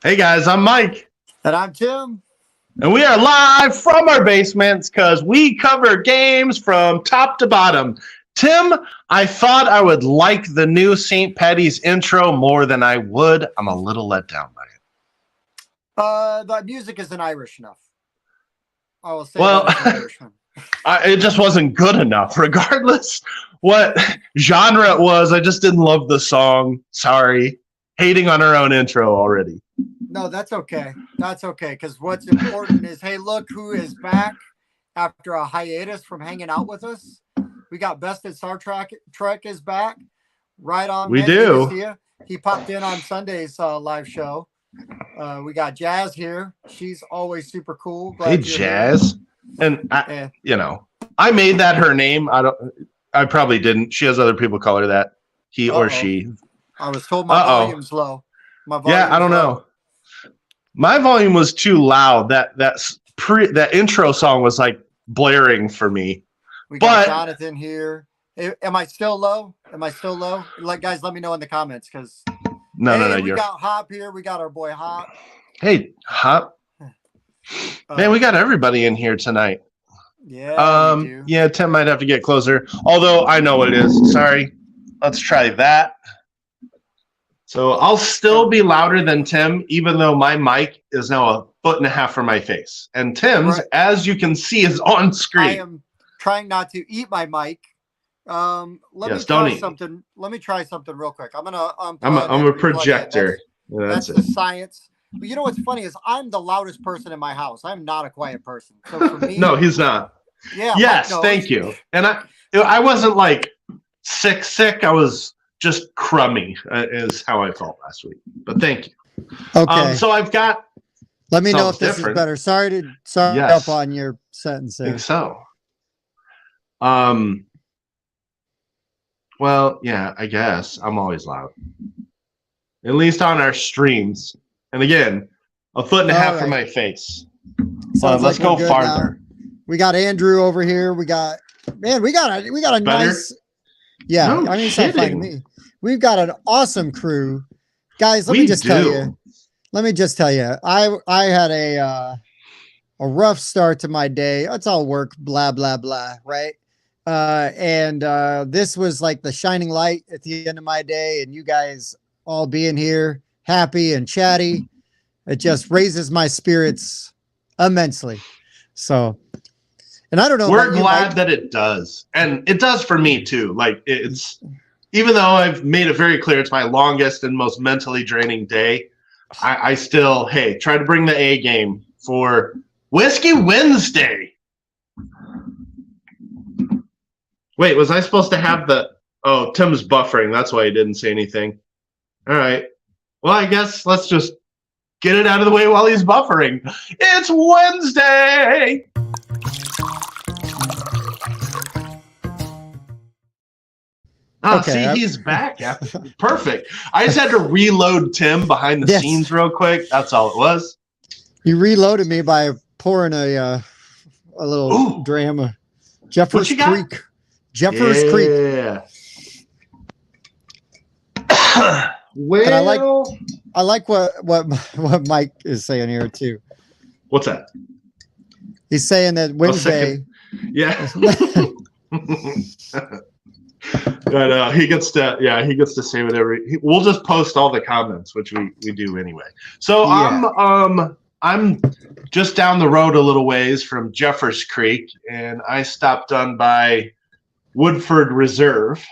Hey guys, I'm Mike. And I'm Tim. And we are live from our basements because we cover games from top to bottom. Tim, I thought I would like the new St. Patty's intro more than I would. I'm a little let down by it. The music isn't Irish enough. I will say Well, that as an Irishman. It just wasn't good enough. Regardless what genre it was, I just didn't love the song. Sorry. Hating on our own intro already. No, that's okay. That's okay. Because what's important is, hey, look who is back after a hiatus from hanging out with us. We got Bested Star Trek is back. Right on. We man. do. He popped in on Sunday's live show. We got Jazz here. She's always super cool. Glad Hey, you're Jazz. here. And I made that her name. I probably didn't. She has other people call her that. He or she. I was told my volume's low. I don't know. My volume was too loud. That intro song was like blaring for me. We got Jonathan here. Am I still low? Guys, let me know in the comments because no. We got Hop here. We got our boy Hop. Hey, Hop. Man, we got everybody in here tonight. Yeah. We do. Yeah, Tim might have to get closer. Although I know it is. Sorry. Let's try that. So I'll still be louder than Tim, even though my mic is now 1.5 feet from my face. And Tim's, as you can see, is on screen. I am trying not to eat my mic. Let me try something real quick. I'm a projector. That's the science. But you know what's funny is I'm the loudest person in my house. I'm not a quiet person. So for me, no, he's not. Yeah. Yes, thank you. And I wasn't like sick. I was just crummy is how I felt last week. But thank you. Okay. So I've got. Let me know if this is better. Sorry up on your sentence there. I think so. Well, yeah, I guess I'm always loud. At least on our streams. And again, 1.5 feet from my face. Let's go farther. Now. We got Andrew over here. We got a better? Nice. Yeah, no it's not fine to me. We've got an awesome crew, guys. Let me just tell you. I had a rough start to my day. It's all work, blah blah blah, right? And this was like the shining light at the end of my day, and you guys all being here, happy and chatty, it just raises my spirits immensely. So. And I don't know. We're glad that it does. And it does for me too. Like it's, even though I've made it very clear it's my longest and most mentally draining day, I still, try to bring the A game for Whiskey Wednesday. Wait, was I supposed to have Tim's buffering. That's why he didn't say anything. All right. Well, I guess let's just get it out of the way while he's buffering. It's Wednesday. Okay, he's back. Yeah. Perfect. I just had to reload Tim behind the scenes real quick. That's all it was. You reloaded me by pouring a little dram of Jeffers Creek. Jeffers Creek. Well, and I like what Mike is saying here too. What's that? He's saying that Wednesday. Yeah. But he gets to say whatever. We'll just post all the comments, which we do anyway. So I'm just down the road a little ways from Jeffers Creek, and I stopped on by Woodford Reserve.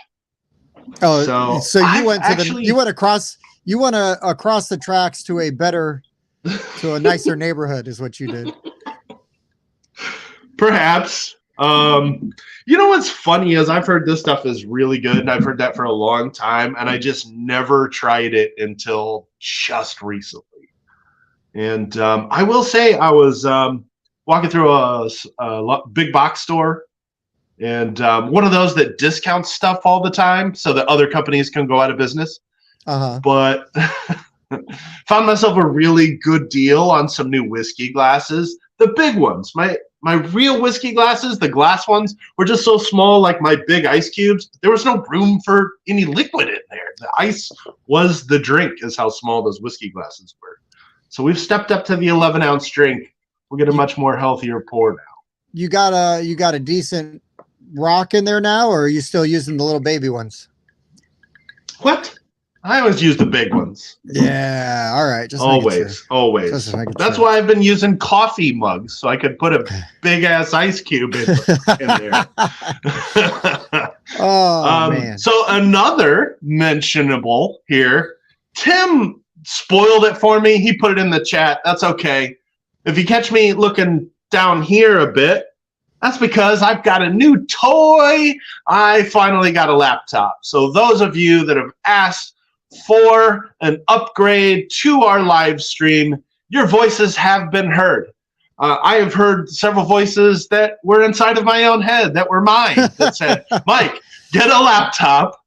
Oh, so you went across the tracks to a nicer neighborhood is what you did. Perhaps. You know what's funny is I've heard this stuff is really good, and I've heard that for a long time, and I just never tried it until just recently. And I will say I was walking through a big box store, and one of those that discounts stuff all the time so that other companies can go out of business. But found myself a really good deal on some new whiskey glasses, the big ones. My real whiskey glasses, the glass ones, were just so small, like my big ice cubes. There was no room for any liquid in there. The ice was the drink, is how small those whiskey glasses were. So we've stepped up to the 11-ounce drink. We'll get a much more healthier pour now. You got a decent rock in there now, or are you still using the little baby ones? What? I always use the big ones. Yeah, all right. Just always. That's why I've been using coffee mugs, so I could put a big ass ice cube in there. Man. So another mentionable here, Tim spoiled it for me. He put it in the chat. That's okay. If you catch me looking down here a bit, that's because I've got a new toy. I finally got a laptop. So those of you that have asked for an upgrade to our live stream, your voices have been heard. I have heard several voices that were inside of my own head, that were mine, that said, Mike, get a laptop,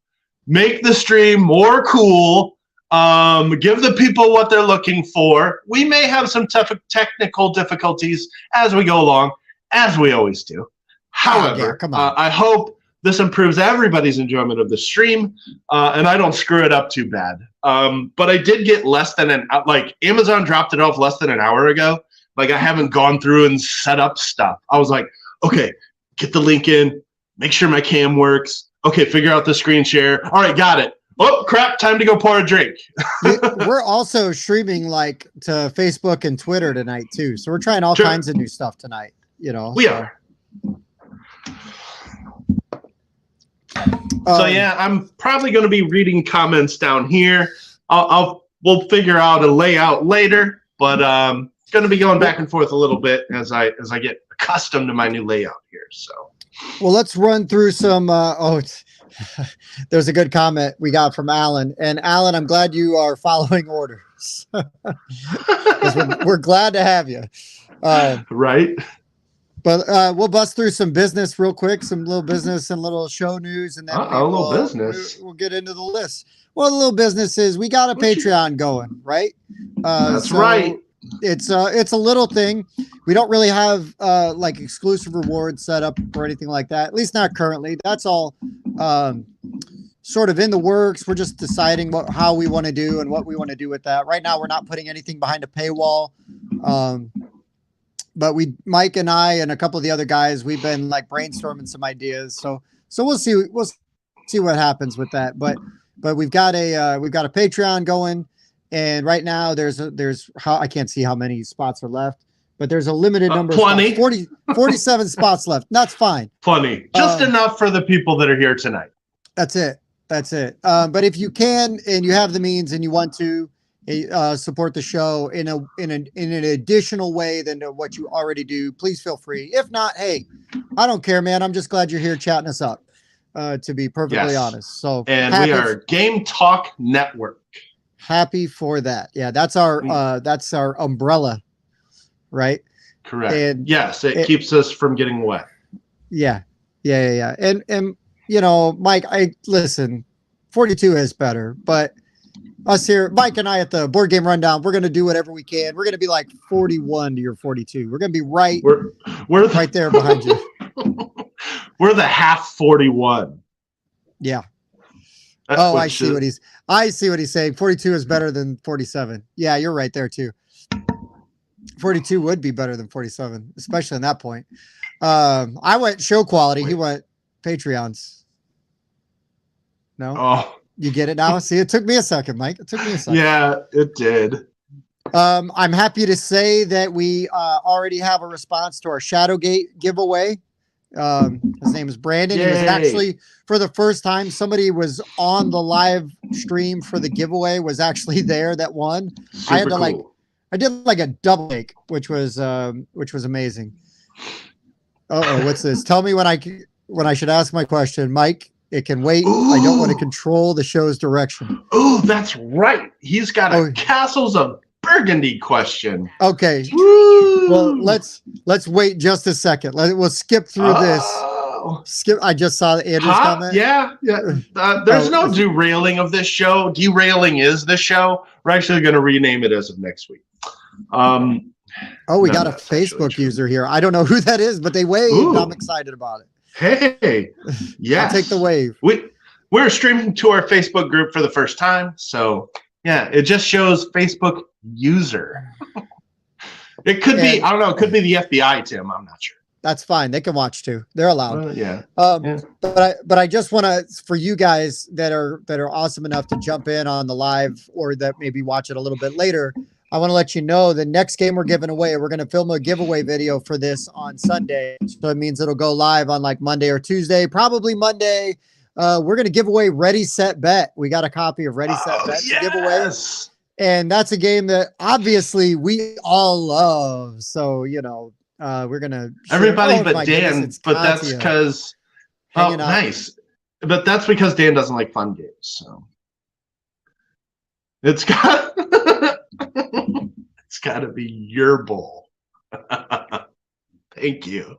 make the stream more cool, give the people what they're looking for. We may have some technical difficulties as we go along, as we always do. However, I hope this improves everybody's enjoyment of the stream, and I don't screw it up too bad. But I did get less than Amazon dropped it off less than an hour ago. Like, I haven't gone through and set up stuff. I was like, okay, get the link in, make sure my cam works. Okay, figure out the screen share. All right, got it. Oh, crap, time to go pour a drink. We're also streaming to Facebook and Twitter tonight too. So we're trying all kinds of new stuff tonight, We are. So yeah, I'm probably going to be reading comments down here. We'll figure out a layout later, but going to be going back and forth a little bit as I get accustomed to my new layout here. So, well, let's run through some. There's a good comment we got from Alan, and Alan, I'm glad you are following orders. we're glad to have you. Right. But we'll bust through some business real quick, some little business and little show news, and then we'll get into the list. Well, the little business is we got a Patreon going, right? That's right. It's a little thing. We don't really have exclusive rewards set up or anything like that. At least not currently. That's all sort of in the works. We're just deciding how we want to do and what we want to do with that. Right now, we're not putting anything behind a paywall. But Mike and I and a couple of the other guys, we've been brainstorming some ideas. So we'll see what happens with that. But we've got a Patreon going, and right now there's I can't see how many spots are left, but there's a limited number. 20. Of spots, 47 spots left. That's fine. Plenty, just enough for the people that are here tonight. That's it. But if you can and you have the means and you want to. Support the show in an additional way than what you already do, please feel free. If not, hey, I don't care, man. I'm just glad you're here chatting us up, to be perfectly honest. So, and we are Game Talk Network. Happy for that. Yeah, that's our umbrella, right? Correct. And yes, it keeps us from getting wet. Yeah. And Mike, listen, 42 is better, but us here, Mike and I at the Board Game Rundown, we're going to do whatever we can. We're going to be like 41 to your 42. We're going to be right. We're right there behind you. We're the half 41. Yeah. I see what he's saying. 42 is better than 47. Yeah, you're right there too. 42 would be better than 47, especially on that point. I went show quality. He went Patreons. No. Oh. You get it now? See, it took me a second, Mike. It took me a second. Yeah, it did. I'm happy to say that we already have a response to our Shadowgate giveaway. His name is Brandon. Yay. He was actually, for the first time, somebody was on the live stream for the giveaway, was actually there that won. Super I had to cool. I did a double take, which was amazing. What's this? Tell me when I should ask my question, Mike. It can wait. Ooh. I don't want to control the show's direction. Oh, that's right. He's got a Castles of Burgundy question. Okay. Woo. Well, let's wait just a second. We'll skip through this. Skip. I just saw Andrew's comment. Yeah. There's no derailing of this show. Derailing is the show. We're actually going to rename it as of next week. We got a Facebook user here. I don't know who that is, but they waved. Ooh. I'm excited about it. Hey, yes. I'll take the wave. We're streaming to our Facebook group for the first time. So, yeah, it just shows Facebook user. It could be, I don't know, it could be the FBI, Tim. I'm not sure. That's fine. They can watch too. They're allowed. Yeah. But I just want to, for you guys that are awesome enough to jump in on the live or that maybe watch it a little bit later, I want to let you know the next game we're giving away, we're going to film a giveaway video for this on Sunday. So it means it'll go live on like Monday or Tuesday, probably Monday. We're going to give away Ready, Set, Bet. We got a copy of Ready, Set, Bet to give away. And that's a game that obviously we all love. So, you know, we're going to. Everybody but Dan, but that's because. Oh, nice. But that's because Dan doesn't like fun games. So it's got. It's got to be your bowl. Thank you.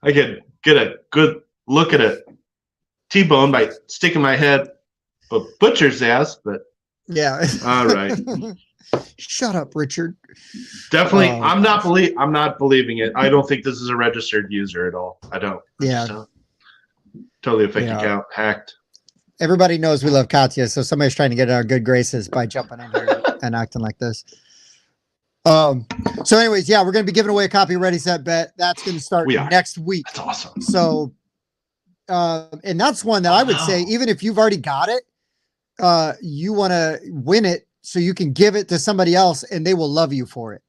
I can get a good look at it. T-bone by sticking my head but butcher's ass, but yeah. All right. Shut up, Richard. Definitely, I'm not believing it. I don't think this is a registered user at all. I don't. Yeah. Totally a fake account, hacked. Everybody knows we love Katya, so somebody's trying to get in our good graces by jumping in here and acting like this. So anyways, yeah, we're going to be giving away a copy of Ready, Set, Bet. That's going to start next week. That's awesome. So, and that's one that I would say, even if you've already got it, you want to win it so you can give it to somebody else and they will love you for it.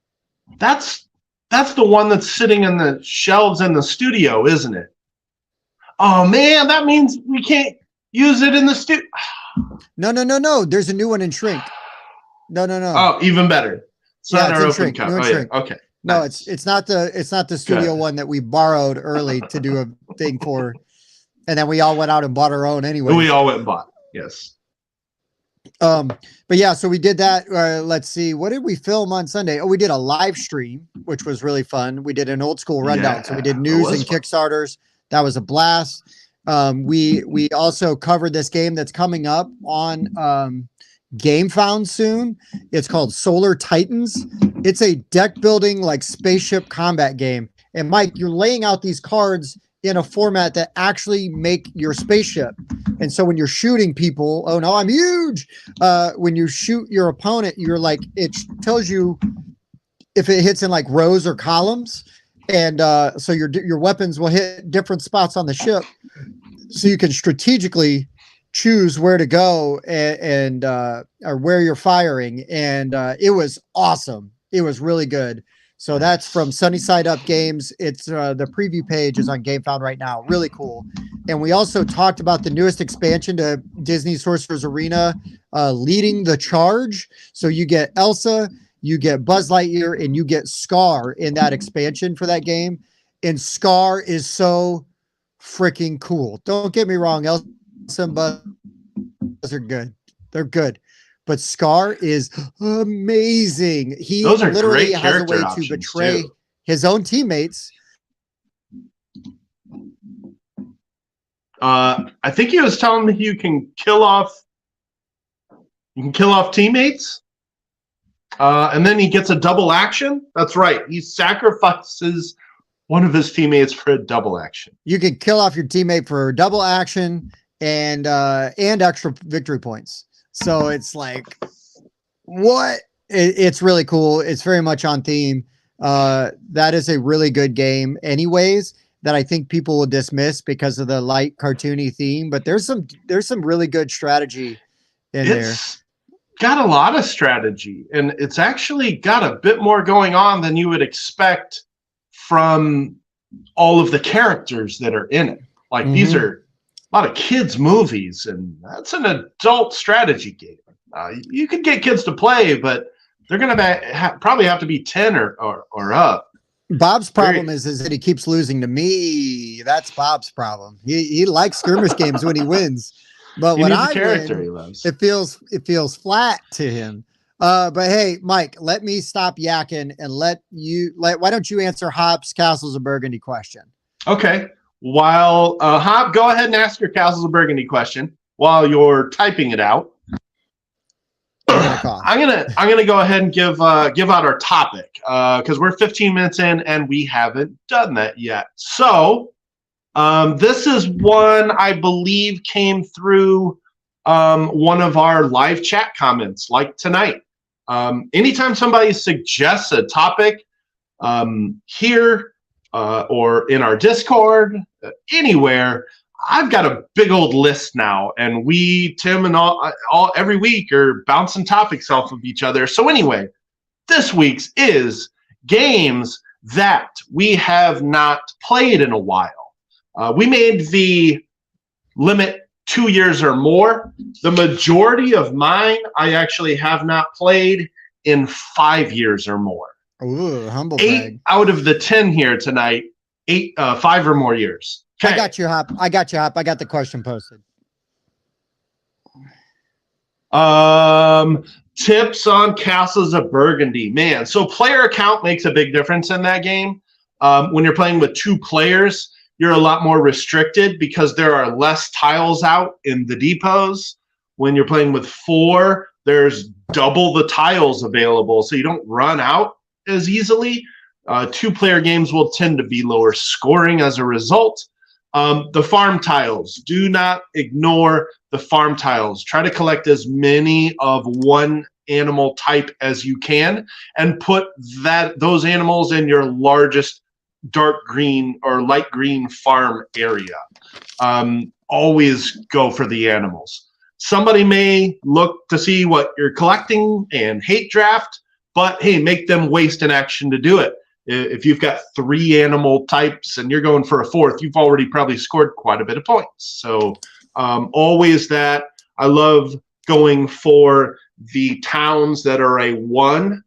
That's the one that's sitting in the shelves in the studio, isn't it? Oh man, that means we can't use it in the studio. No. There's a new one in Shrink. No. Oh, even better. It's not our open cup. Shrink. Yeah. Okay. No, nice. it's not the studio one that we borrowed early to do a thing for, and then we all went out and bought our own anyway. We all went and bought. Yes. But yeah, so we did that. Let's see, what did we film on Sunday? Oh, we did a live stream, which was really fun. We did an old school rundown. So we did news and Kickstarters. That was a blast. We also covered this game that's coming up on Game Found soon. It's called Solar Titans. It's a deck building like spaceship combat game. And Mike, you're laying out these cards in a format that actually make your spaceship. And so when you're shooting people, oh no, I'm huge. When you shoot your opponent, you're like, it tells you if it hits in like rows or columns. And so your weapons will hit different spots on the ship. So you can strategically choose where to go and or where you're firing. And it was awesome. It was really good. So that's from Sunny Side Up Games. It's the preview page is on GameFound right now. Really cool. And we also talked about the newest expansion to Disney Sorcerer's Arena, Leading the Charge. So you get Elsa, you get Buzz Lightyear, and you get Scar in that expansion for that game. And Scar is so freaking cool. Don't get me wrong. Elsa and Buzz are good. They're good. But Scar is amazing. He literally has a way to betray his own teammates. I think he was telling me you can kill off teammates. And then he gets a double action. That's right. He sacrifices one of his teammates for a double action. You can kill off your teammate for a double action and extra victory points. So it's like, what? It's really cool. It's very much on theme. That is a really good game anyways, that I think people will dismiss because of the light cartoony theme, but there's some really good strategy in there. Got a lot of strategy, and it's actually got a bit more going on than you would expect from all of the characters that are in it. Like these are a lot of kids' movies, and that's an adult strategy game. You could get kids to play, but they're going to probably have to be 10 or up. Bob's problem is that he keeps losing to me. That's Bob's problem. He likes skirmish games when he wins, but when I win, he loves. It feels flat to him. But hey, Mike, let me stop yakking and why don't you answer Hop's Castles of Burgundy question? Okay. While Hop, go ahead and ask your Castles of Burgundy question while you're typing it out. I'm gonna go ahead and give out our topic because we're 15 minutes in and we haven't done that yet. So this is one I believe came through one of our live chat comments like tonight. Anytime somebody suggests a topic here or in our Discord, anywhere, I've got a big old list now, and Tim and all every week are bouncing topics off of each other. So anyway, this week's is games that we have not played in a while. We made the limit 2 years or more. The majority of mine I actually have not played in 5 years or more. Ooh, humble 8 brag. out of the 10 here tonight, 5 or more years. Okay. I got you, Hop. I got the question posted. Tips on Castles of Burgundy. Man, so player account makes a big difference in that game. When you're playing with 2 players, you're a lot more restricted because there are less tiles out in the depots. When you're playing with 4, there's double the tiles available, so you don't run out as easily. 2-player games will tend to be lower scoring as a result. The farm tiles. Do not ignore the farm tiles. Try to collect as many of one animal type as you can and put those animals in your largest dark green or light green farm area. Always go for the animals. Somebody may look to see what you're collecting and hate draft, but hey, make them waste an action to do it. If you've got 3 animal types and you're going for a 4th, you've already probably scored quite a bit of points. So always that. I love going for the towns that are a 1,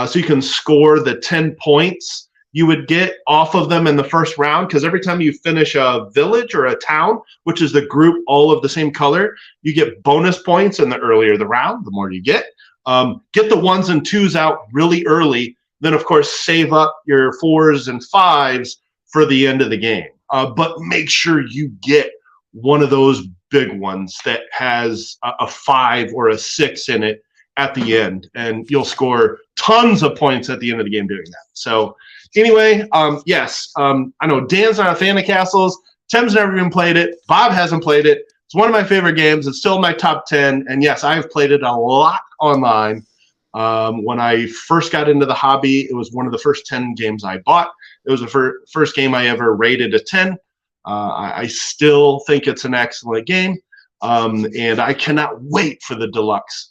so you can score the 10 points you would get off of them in the first round, because every time you finish a village or a town, which is the group all of the same color, you get bonus points, and the earlier the round, the more you get. Get the 1s and 2s out really early. Then, of course, save up your 4s and 5s for the end of the game. But make sure you get one of those big ones that has a 5 or a 6 in it at the end, and you'll score tons of points at the end of the game doing that. So anyway, yes, I know Dan's not a fan of Castles. Tim's never even played it. Bob hasn't played it. It's one of my favorite games. It's still in my top 10. And yes, I have played it a lot online. When I first got into the hobby, it was one of the first 10 games I bought. It was the first game I ever rated a 10. I still think it's an excellent game, and I cannot wait for the deluxe.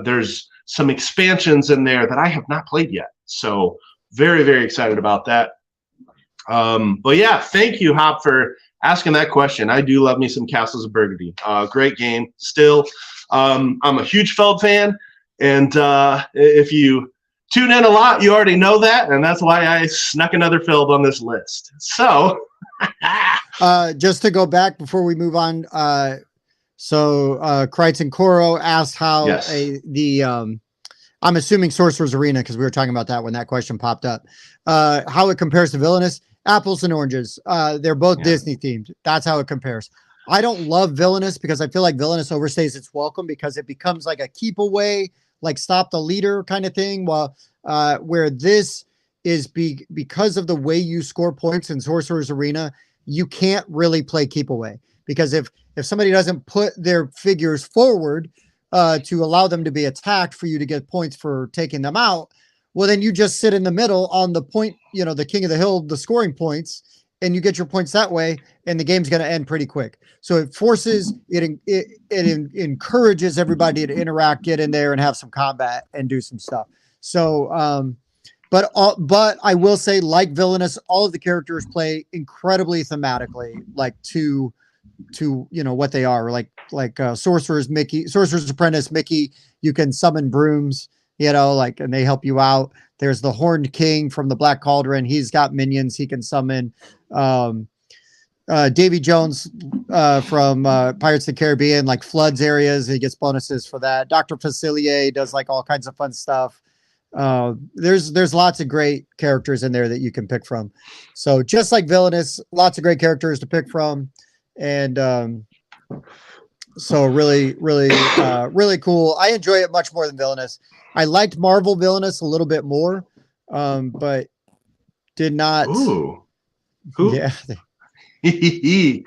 There's some expansions in there that I have not played yet, so very, very excited about that. But yeah, thank you, Hop, for asking that question. I do love me some Castles of Burgundy. Great game still. I'm a huge Feld fan. And if you tune in a lot, you already know that, and that's why I snuck another Feld on this list. So, just to go back before we move on, so Kreitz and Koro asked how I'm assuming Sorcerer's Arena, because we were talking about that when that question popped up, how it compares to Villainous. Apples and oranges. They're both Disney themed. That's how it compares. I don't love Villainous because I feel like Villainous overstays its welcome because it becomes like a keep away, like stop the leader kind of thing. While where this is because of the way you score points in Sorcerer's Arena, you can't really play keep away, because if somebody doesn't put their figures forward to allow them to be attacked for you to get points for taking them out, well, then you just sit in the middle on the point, the king of the hill, the scoring points, and you get your points that way, and the game's going to end pretty quick. So it forces it encourages everybody to interact, get in there, and have some combat and do some stuff. So, but I will say, like Villainous, all of the characters play incredibly thematically, like to what they are, like Sorcerer's Apprentice Mickey. You can summon brooms, and they help you out. There's the Horned King from the Black Cauldron. He's got minions he can summon. Davy Jones from Pirates of the Caribbean, like floods areas. He gets bonuses for that. Dr. Facilier does like all kinds of fun stuff. There's lots of great characters in there that you can pick from. So just like Villainous, lots of great characters to pick from. And so really, really, really cool. I enjoy it much more than Villainous. I liked Marvel Villainous a little bit more, but did not. Ooh. Yeah. There you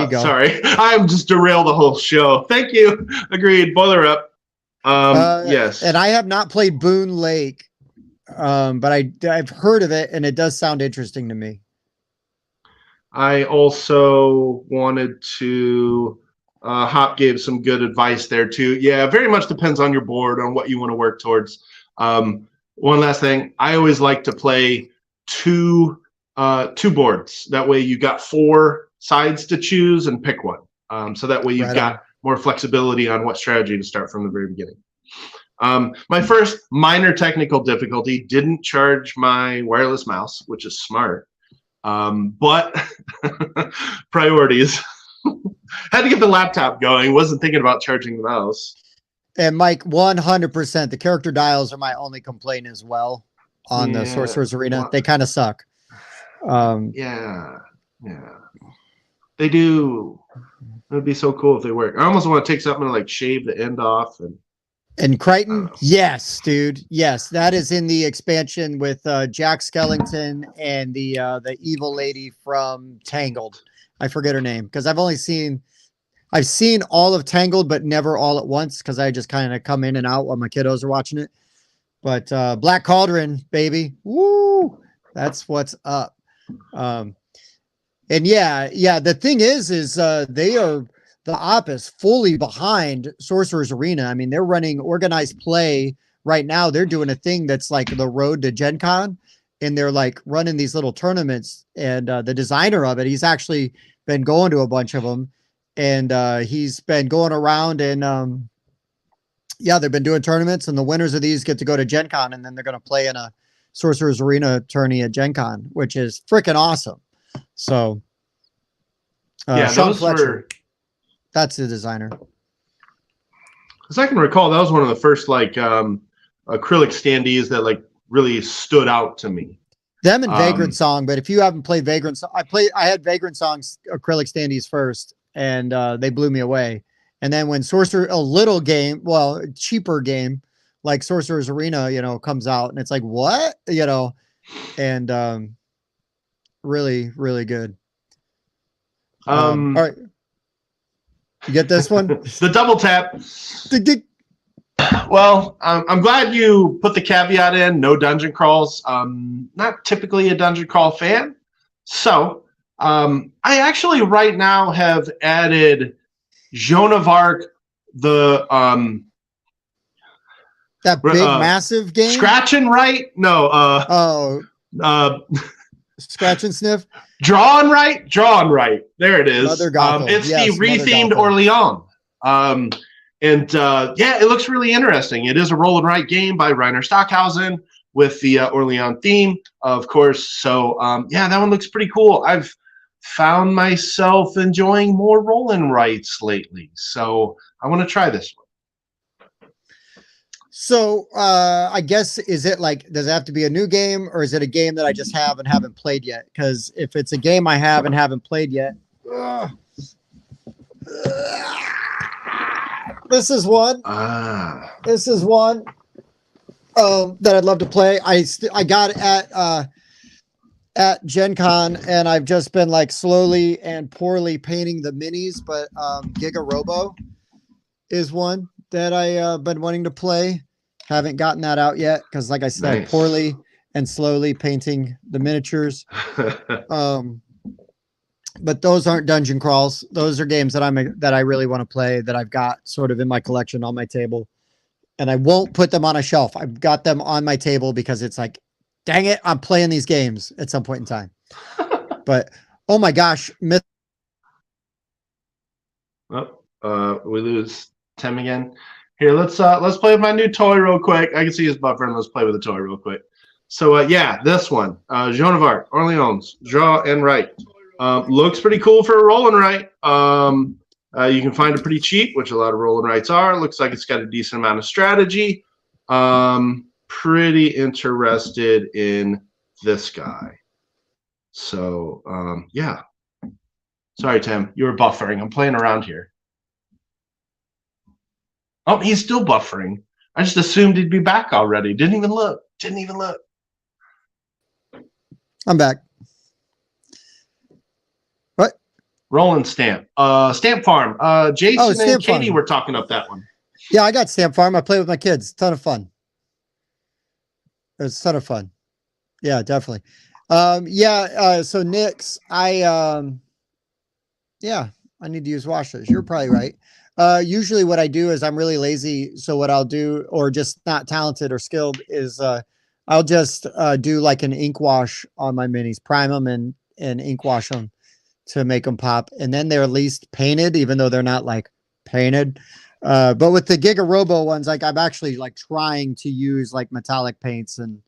go. Sorry, I'm just derailed the whole show. Thank you. Agreed. Boiler up. Yes. And I have not played Boone Lake, but I've heard of it, and it does sound interesting to me. I also wanted to. Hop gave some good advice there too. Yeah, very much depends on your board on what you want to work towards. One last thing, I always like to play two boards. That way you got 4 sides to choose and pick one. So that way you've got more flexibility on what strategy to start from the very beginning. My first minor technical difficulty didn't charge my wireless mouse, which is smart. But priorities. Had to get the laptop going. Wasn't thinking about charging the mouse. And Mike, 100%. The character dials are my only complaint as well on the Sorcerer's Arena. They kind of suck. Yeah. They do. It would be so cool if they work. I almost want to take something and like shave the end off and Crichton, yes, dude, yes, that is in the expansion with Jack Skellington and the evil lady from Tangled. I forget her name because I've seen all of Tangled, but never all at once because I just kind of come in and out while my kiddos are watching it. But Black Cauldron, baby, woo, that's what's up. And yeah, the thing is the op is fully behind Sorcerer's Arena. I mean, they're running organized play right now. They're doing a thing that's like the road to Gen Con, and they're like running these little tournaments. And the designer of it, he's actually been going to a bunch of them, and he's been going around and they've been doing tournaments, and the winners of these get to go to Gen Con, and then they're going to play in a Sorcerer's Arena tourney at Gen Con, which is freaking awesome. So Sean Fletcher, that's the designer. As I can recall, that was one of the first like acrylic standees that like really stood out to me. Them and Vagrant Song, but if you haven't played Vagrant Song, I had Vagrant Song's acrylic standees first, and they blew me away. And then when cheaper game like Sorcerer's Arena, comes out, and it's like, what? And really, really good. All right. You get this one? The double tap. Well, I'm glad you put the caveat in, no dungeon crawls. Not typically a dungeon crawl fan. So I actually right now have added Joan of Arc, that big massive game? Scratch and Write? No. Scratch and Sniff? Draw and Write? There it is. Mother Gothel. It's yes, the rethemed Orleans. It looks really interesting. It is a roll and write game by Reiner Stockhausen with the Orleans theme, of course. So, that one looks pretty cool. I've found myself enjoying more roll and writes lately. So I want to try this one. So I guess, is it like, does it have to be a new game, or is it a game that I just have and haven't played yet? Because if it's a game I have and haven't played yet, this is one. This is one that I'd love to play. I got it at Gen Con, and I've just been like slowly and poorly painting the minis, but Giga Robo is one that I've been wanting to play. Haven't gotten that out yet because, like I said, nice. Poorly and slowly painting the miniatures. But those aren't dungeon crawls. Those are games that I really want to play, that I've got sort of in my collection on my table, and I won't put them on a shelf. I've got them on my table because it's like, dang it, I'm playing these games at some point in time. But oh my gosh, we lose Tim again. Here, let's play with my new toy real quick. I can see his buffering. Let's play with the toy real quick. So this one, Joan of Arc, Orleans, draw and write. Looks pretty cool for a roll and write. You can find it pretty cheap, which a lot of roll and writes are. Looks like it's got a decent amount of strategy. Pretty interested in this guy. So sorry, Tim, you were buffering. I'm playing around here. Oh, he's still buffering. I just assumed he'd be back already. Didn't even look. I'm back. Roland Stamp. Stamp Farm. Jason and Katie were talking up that one. Yeah, I got Stamp Farm. I play with my kids. Ton of fun. It's a ton of fun. Yeah, definitely. So Nick's, yeah, I need to use washers. You're probably right. Usually what I do is I'm really lazy. So what I'll do, or just not talented or skilled, is I'll just do like an ink wash on my minis, prime them and ink wash them to make them pop. And then they're at least painted, even though they're not like painted. But with the Giga Robo ones, like I'm actually like trying to use like metallic paints and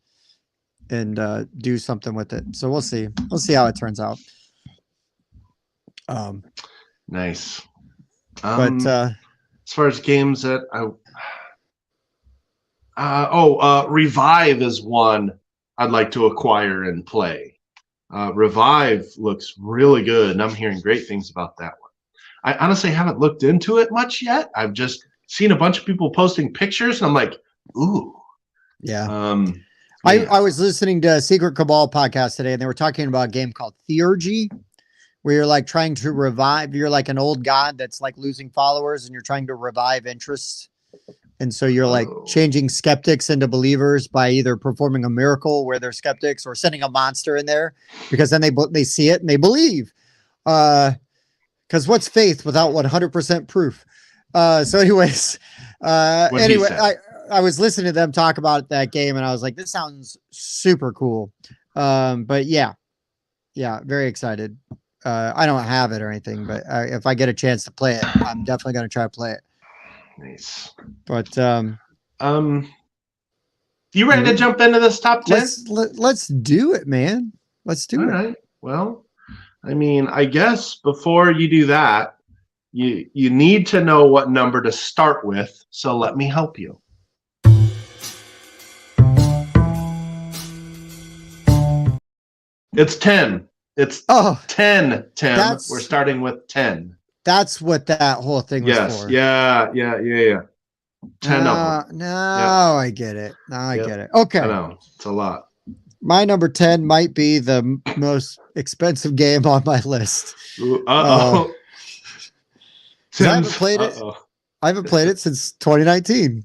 do something with it. So we'll see. We'll see how it turns out. Nice. But as far as games that Revive is one I'd like to acquire and play. Revive looks really good, and I'm hearing great things about that one. I honestly haven't looked into it much yet. I've just seen a bunch of people posting pictures, and I'm like, ooh. Yeah. Yeah. I was listening to Secret Cabal podcast today, and they were talking about a game called Theurgy, where you're like trying to revive. You're like an old god that's like losing followers, and you're trying to revive interest. And so you're like changing skeptics into believers by either performing a miracle where they're skeptics or sending a monster in there, because then they see it and they believe. Because what's faith without 100% proof? So anyways, I was listening to them talk about that game, and I was like, this sounds super cool. But yeah, very excited. I don't have it or anything, but if I get a chance to play it, I'm definitely going to try to play it. Nice. But you ready to jump into this top 10? Let's do it, man. Let's do it. All right. Well, I mean, I guess before you do that, you need to know what number to start with. So let me help you. It's 10. It's 10, Tim. We're starting with 10. That's what that whole thing was for. Yeah. 10 of them. No, I get it. Now I get it. Okay. I know. It's a lot. My number 10 might be the most expensive game on my list. I haven't played it. I haven't played it since 2019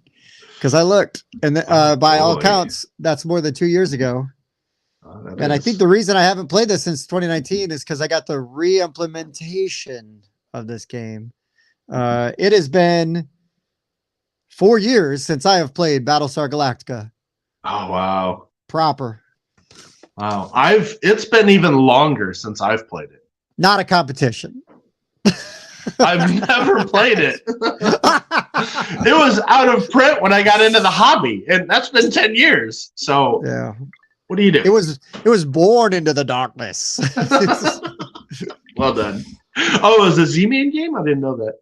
because I looked, and by all accounts, that's more than 2 years ago. And I think the reason I haven't played this since 2019 is because I got the re-implementation of this game. It has been 4 years since I have played Battlestar Galactica. Oh, wow. Proper. Wow. It's been even longer since I've played it. Not a competition. I've never played it. It was out of print when I got into the hobby, and that's been 10 years. So yeah. What do you do? It was born into the darkness. Well done. Oh, it was a Z-Man game? I didn't know that.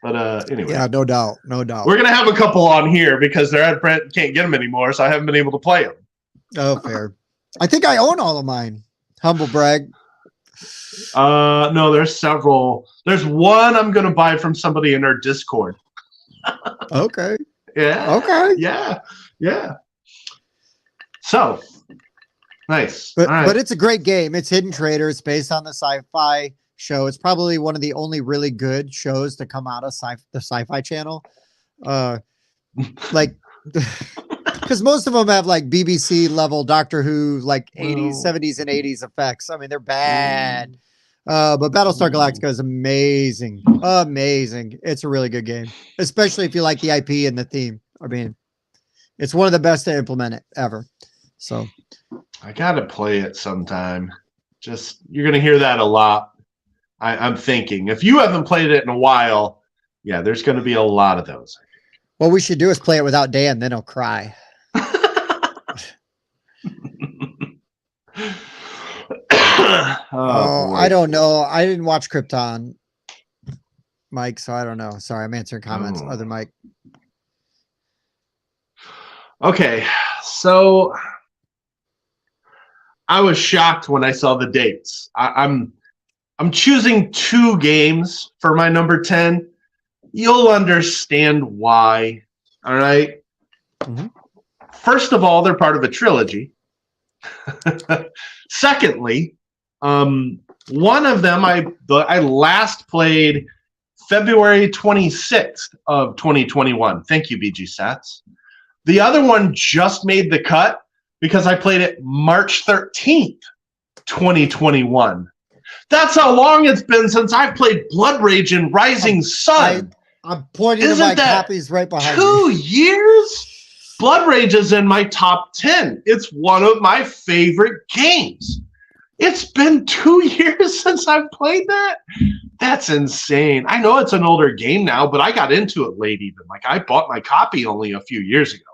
But anyway. Yeah, no doubt. We're going to have a couple on here because they're at print, can't get them anymore, so I haven't been able to play them. Oh, fair. I think I own all of mine. Humble brag. No, there's several. There's one I'm going to buy from somebody in our Discord. Okay. Yeah. Okay. Yeah. So, nice. But it's a great game. It's Hidden Trader. It's based on the sci-fi show. It's probably one of the only really good shows to come out of the Sci-Fi Channel. Like, because most of them have like BBC level Doctor Who, like 80s, 70s, and 80s effects. I mean, they're bad. But Battlestar Galactica is amazing. Amazing. It's a really good game, especially if you like the IP and the theme. I mean, it's one of the best to implement it ever. So I gotta play it sometime. You're gonna hear that a lot. I'm thinking if you haven't played it in a while, yeah, there's gonna be a lot of those. What we should do is play it without Dan, then he'll cry. I don't know. I didn't watch Krypton, Mike, so I don't know. Sorry, I'm answering comments. Other Mike. Okay, so I was shocked when I saw the dates. I'm choosing 2 games for my number 10. You'll understand why. All right. Mm-hmm. First of all, they're part of a trilogy. Secondly, one of them I last played February 26th of 2021. Thank you, BG Sats. The other one just made the cut because I played it March 13th, 2021. That's how long it's been since I've played Blood Rage and Rising Sun. I'm pointing to my copies right behind 2 me. years? Blood Rage is in my top 10. It's one of my favorite games. It's been 2 years since I've played that? That's insane. I know it's an older game now, but I got into it late even. Like, I bought my copy only a few years ago.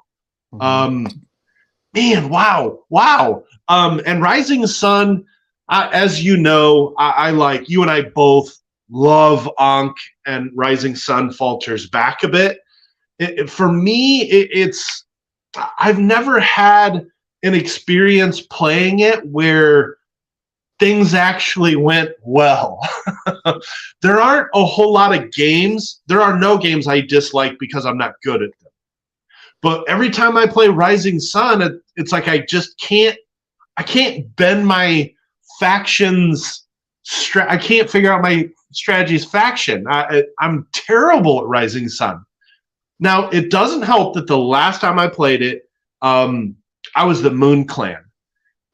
Man, wow. And Rising Sun, as you know, I like, you and I both love Ankh, and Rising Sun falters back a bit. For me, I've never had an experience playing it where things actually went well. There aren't a whole lot of games. There are no games I dislike because I'm not good at them. But every time I play Rising Sun, it's like I can't bend my factions. I can't figure out my strategy's faction. I'm terrible at Rising Sun. Now, it doesn't help that the last time I played it, I was the Moon Clan.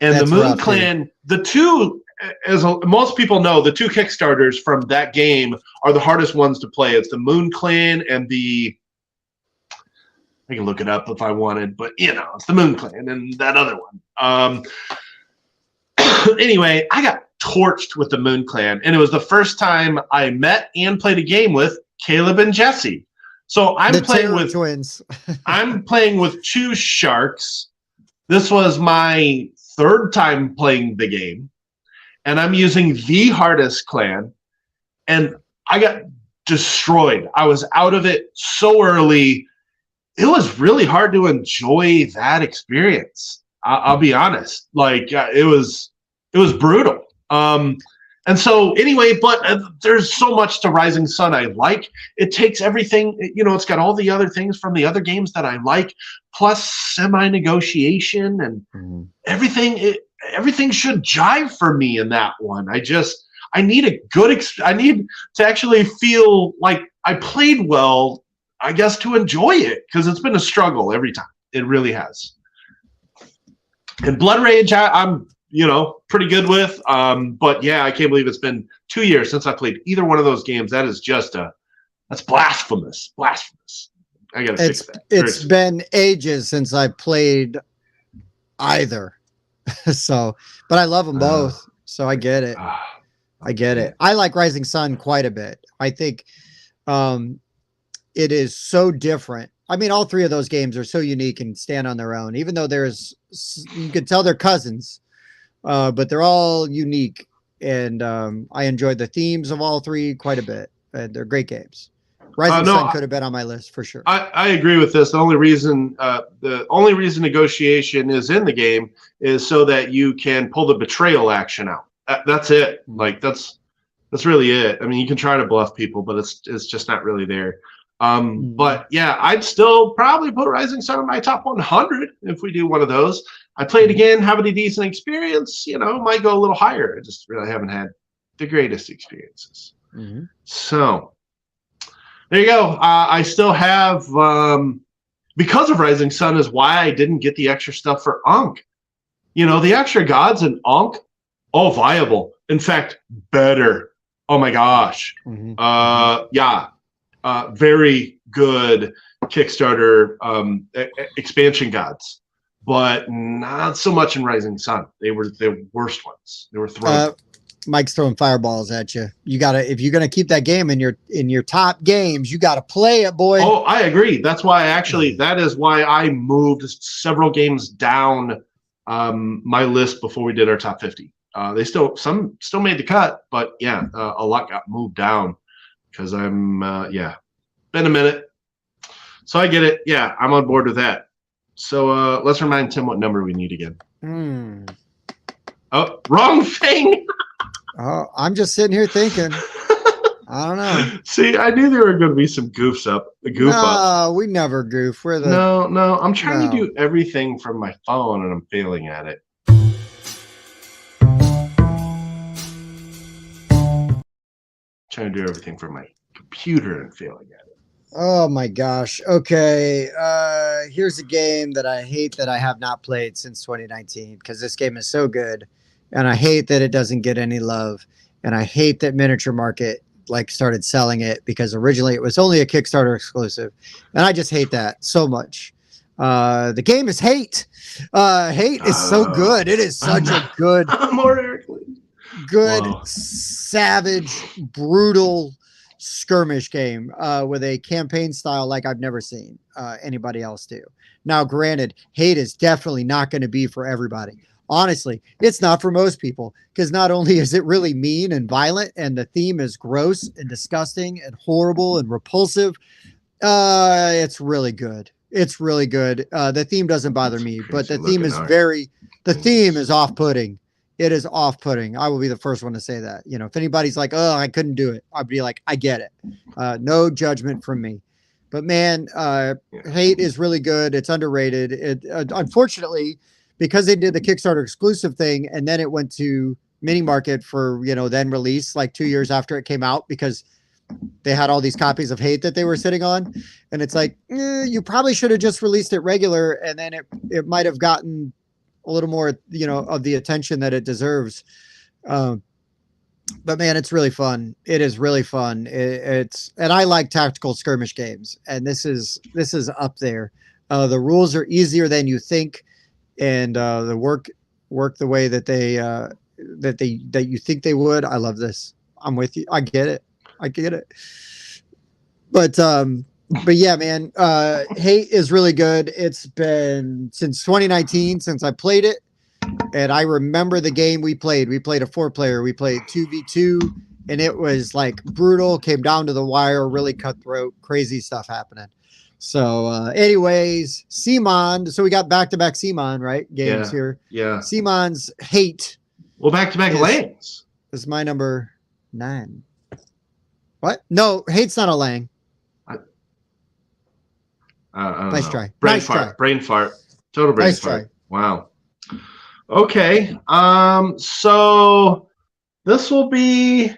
And the Moon Clan, the two, as most people know, the two Kickstarters from that game are the hardest ones to play. It's the Moon Clan and I can look it up if I wanted, but it's the Moon Clan and that other one. Anyway, I got torched with the Moon Clan, and it was the first time I met and played a game with Caleb and Jesse. So I'm playing with twins. I'm playing with two sharks. This was my third time playing the game, and I'm using the hardest clan, and I got destroyed. I was out of it so early. It was really hard to enjoy that experience. I'll be honest. Like, it was brutal. And so anyway, but there's so much to Rising Sun I like. It takes everything, it's got all the other things from the other games that I like, plus semi-negotiation and everything. Everything should jive for me in that one. I need a good, I need to actually feel like I played well, I guess, to enjoy it, because it's been a struggle every time. It really has. And Blood Rage, I'm pretty good with. But yeah, I can't believe it's been 2 years since I played either one of those games. That is just that's blasphemous. Blasphemous. I gotta fix that. It's been ages since I played either. So, but I love them both. So I get it. I get it. I like Rising Sun quite a bit. I think it is so different. I mean, all three of those games are so unique and stand on their own, even though you could tell they're cousins. But they're all unique, and I enjoyed the themes of all three quite a bit. They're great games. Rising Sun could have been on my list for sure. I agree with this. The only reason negotiation is in the game is so that you can pull the betrayal action out. That's it. Like, that's really it. I mean, you can try to bluff people, but it's just not really there. But yeah, I'd still probably put Rising Sun in my top 100 if we do one of those. I played again, have a decent experience, might go a little higher. I just really haven't had the greatest experiences. So there you go. I still have, because of Rising Sun is why I didn't get the extra stuff for Ankh. The extra gods in Ankh, all viable. In fact, better. Oh my gosh. Yeah. Very good Kickstarter expansion gods. But not so much in Rising Sun. They were the worst ones. They were thrown. Mike's throwing fireballs at you. You gotta, if you're gonna keep that game in your top games, you gotta play it, boy. Oh, I agree. That's why that is why I moved several games down my list before we did our top 50. Some still made the cut, but yeah, a lot got moved down because been a minute. So I get it. Yeah, I'm on board with that. So let's remind Tim what number we need again. Oh, wrong thing. Oh, I'm just sitting here thinking. I don't know. See, I knew there were going to be some goof ups. No, we never goof. No. I'm trying to do everything from my phone, and I'm failing at it. Trying to do everything from my computer and failing at it. Oh my gosh. Okay. Here's a game that I hate that I have not played since 2019 because this game is so good, and I hate that it doesn't get any love, and I hate that Miniature Market like started selling it because originally it was only a Kickstarter exclusive, and I just hate that so much. The game is Hate. Hate is so good. It is such a good, good, Whoa. savage, brutal skirmish game with a campaign style like I've never seen anybody else do. Now, granted, Hate is definitely not going to be for everybody. Honestly, it's not for most people because not only is it really mean and violent, and the theme is gross and disgusting and horrible and repulsive, it's really good. It's really good. The theme doesn't bother me, but the theme is the theme is off-putting. It is off-putting. I will be the first one to say that. You know, if anybody's like, "Oh, I couldn't do it," I'd be like, "I get it." No judgment from me. But man, Hate is really good. It's underrated. It unfortunately, because they did the Kickstarter exclusive thing, and then it went to mini market for then release like 2 years after it came out because they had all these copies of Hate that they were sitting on, and it's like you probably should have just released it regular, and then it might have gotten a little more, of the attention that it deserves. But man, it's really fun. It is really fun. And I like tactical skirmish games, and this is up there. The rules are easier than you think, and the work the way that that you think they would. I love this. I'm with you. I get it. But yeah, man, Hate is really good. It's been since 2019 since I played it. And I remember the game we played. We played a 4-player. We played 2v2, and it was like brutal, came down to the wire, really cutthroat, crazy stuff happening. So anyways, Simon. So we got back-to-back Simon, right? Games here. Yeah. Simon's Hate. Well, back-to-back lanes. This is my number 9. What? No, Hate's not a Lang. Nice try. Brain fart. Total brain fart. Try. Wow. Okay. So this will be.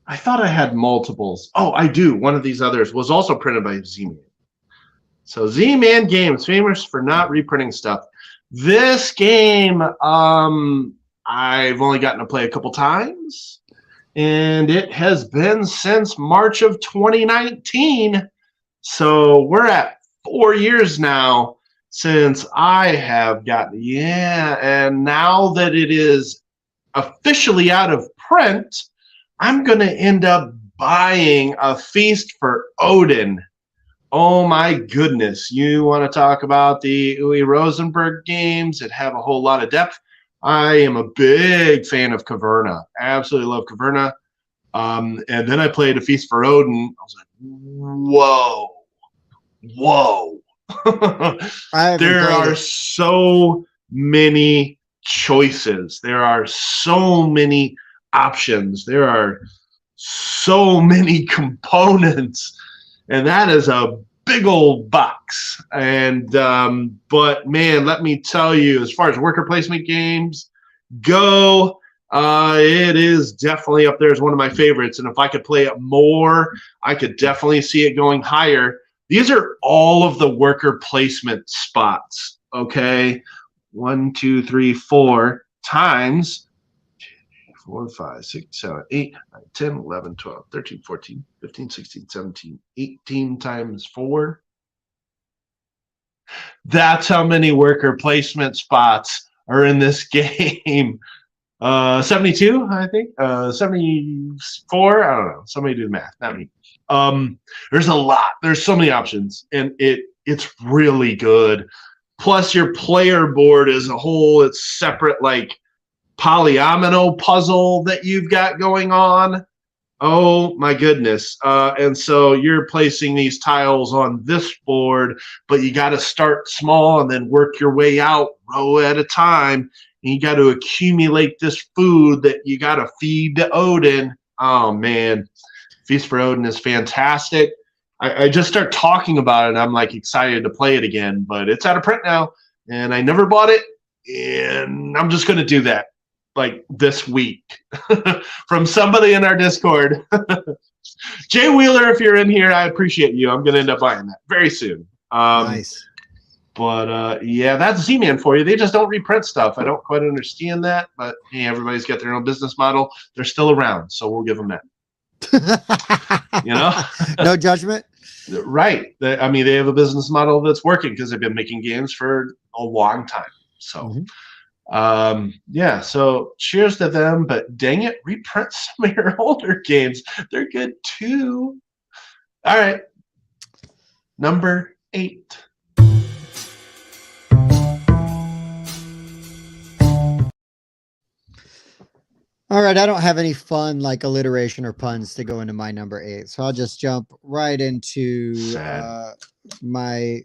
I thought I had multiples. Oh, I do. One of these others was also printed by Z-Man. So Z-Man Games, famous for not reprinting stuff. This game, I've only gotten to play a couple times, and it has been since March of 2019. So we're at 4 years now since I have gotten, and now that it is officially out of print, I'm going to end up buying A Feast for Odin. Oh my goodness. You want to talk about the Uwe Rosenberg games that have a whole lot of depth? I am a big fan of Caverna. Absolutely love Caverna. And then I played A Feast for Odin. I was like, whoa. There are so many choices. There are so many options. There are so many components. And that is a big old box. And but man, let me tell you, as far as worker placement games go, it is definitely up there as one of my favorites. And if I could play it more, I could definitely see it going higher. These are all of the worker placement spots. Okay, 1, 2, 3, 4 times 4, 5, 6, 7, 8, 9, 10, 11, 12, 13, 14, 15, 16, 17, 18 times 4. That's how many worker placement spots are in this game. 72, I think. 74, I don't know. Somebody do the math, not me. There's a lot. There's so many options, and it's really good. Plus, your player board as a whole, it's separate, like polyomino puzzle that you've got going on. Oh my goodness. And so you're placing these tiles on this board, but you got to start small and then work your way out row at a time. And you got to accumulate this food that you got to feed to Odin. Oh man, Feast for Odin is fantastic. I just start talking about it. I'm like excited to play it again, but it's out of print now, and I never bought it, and I'm just going to do that. like this week from somebody in our Discord. Jay Wheeler, if you're in here, I appreciate you. I'm going to end up buying that very soon. Nice. But yeah, that's Z-Man for you. They just don't reprint stuff. I don't quite understand that, but hey, everybody's got their own business model. They're still around, so we'll give them that. No judgment. Right. I mean, they have a business model that's working because they've been making games for a long time. So, yeah. So, cheers to them. But dang it, reprint some of your older games. They're good too. All right. Number 8. All right, I don't have any fun like alliteration or puns to go into my number 8, so I'll just jump right into my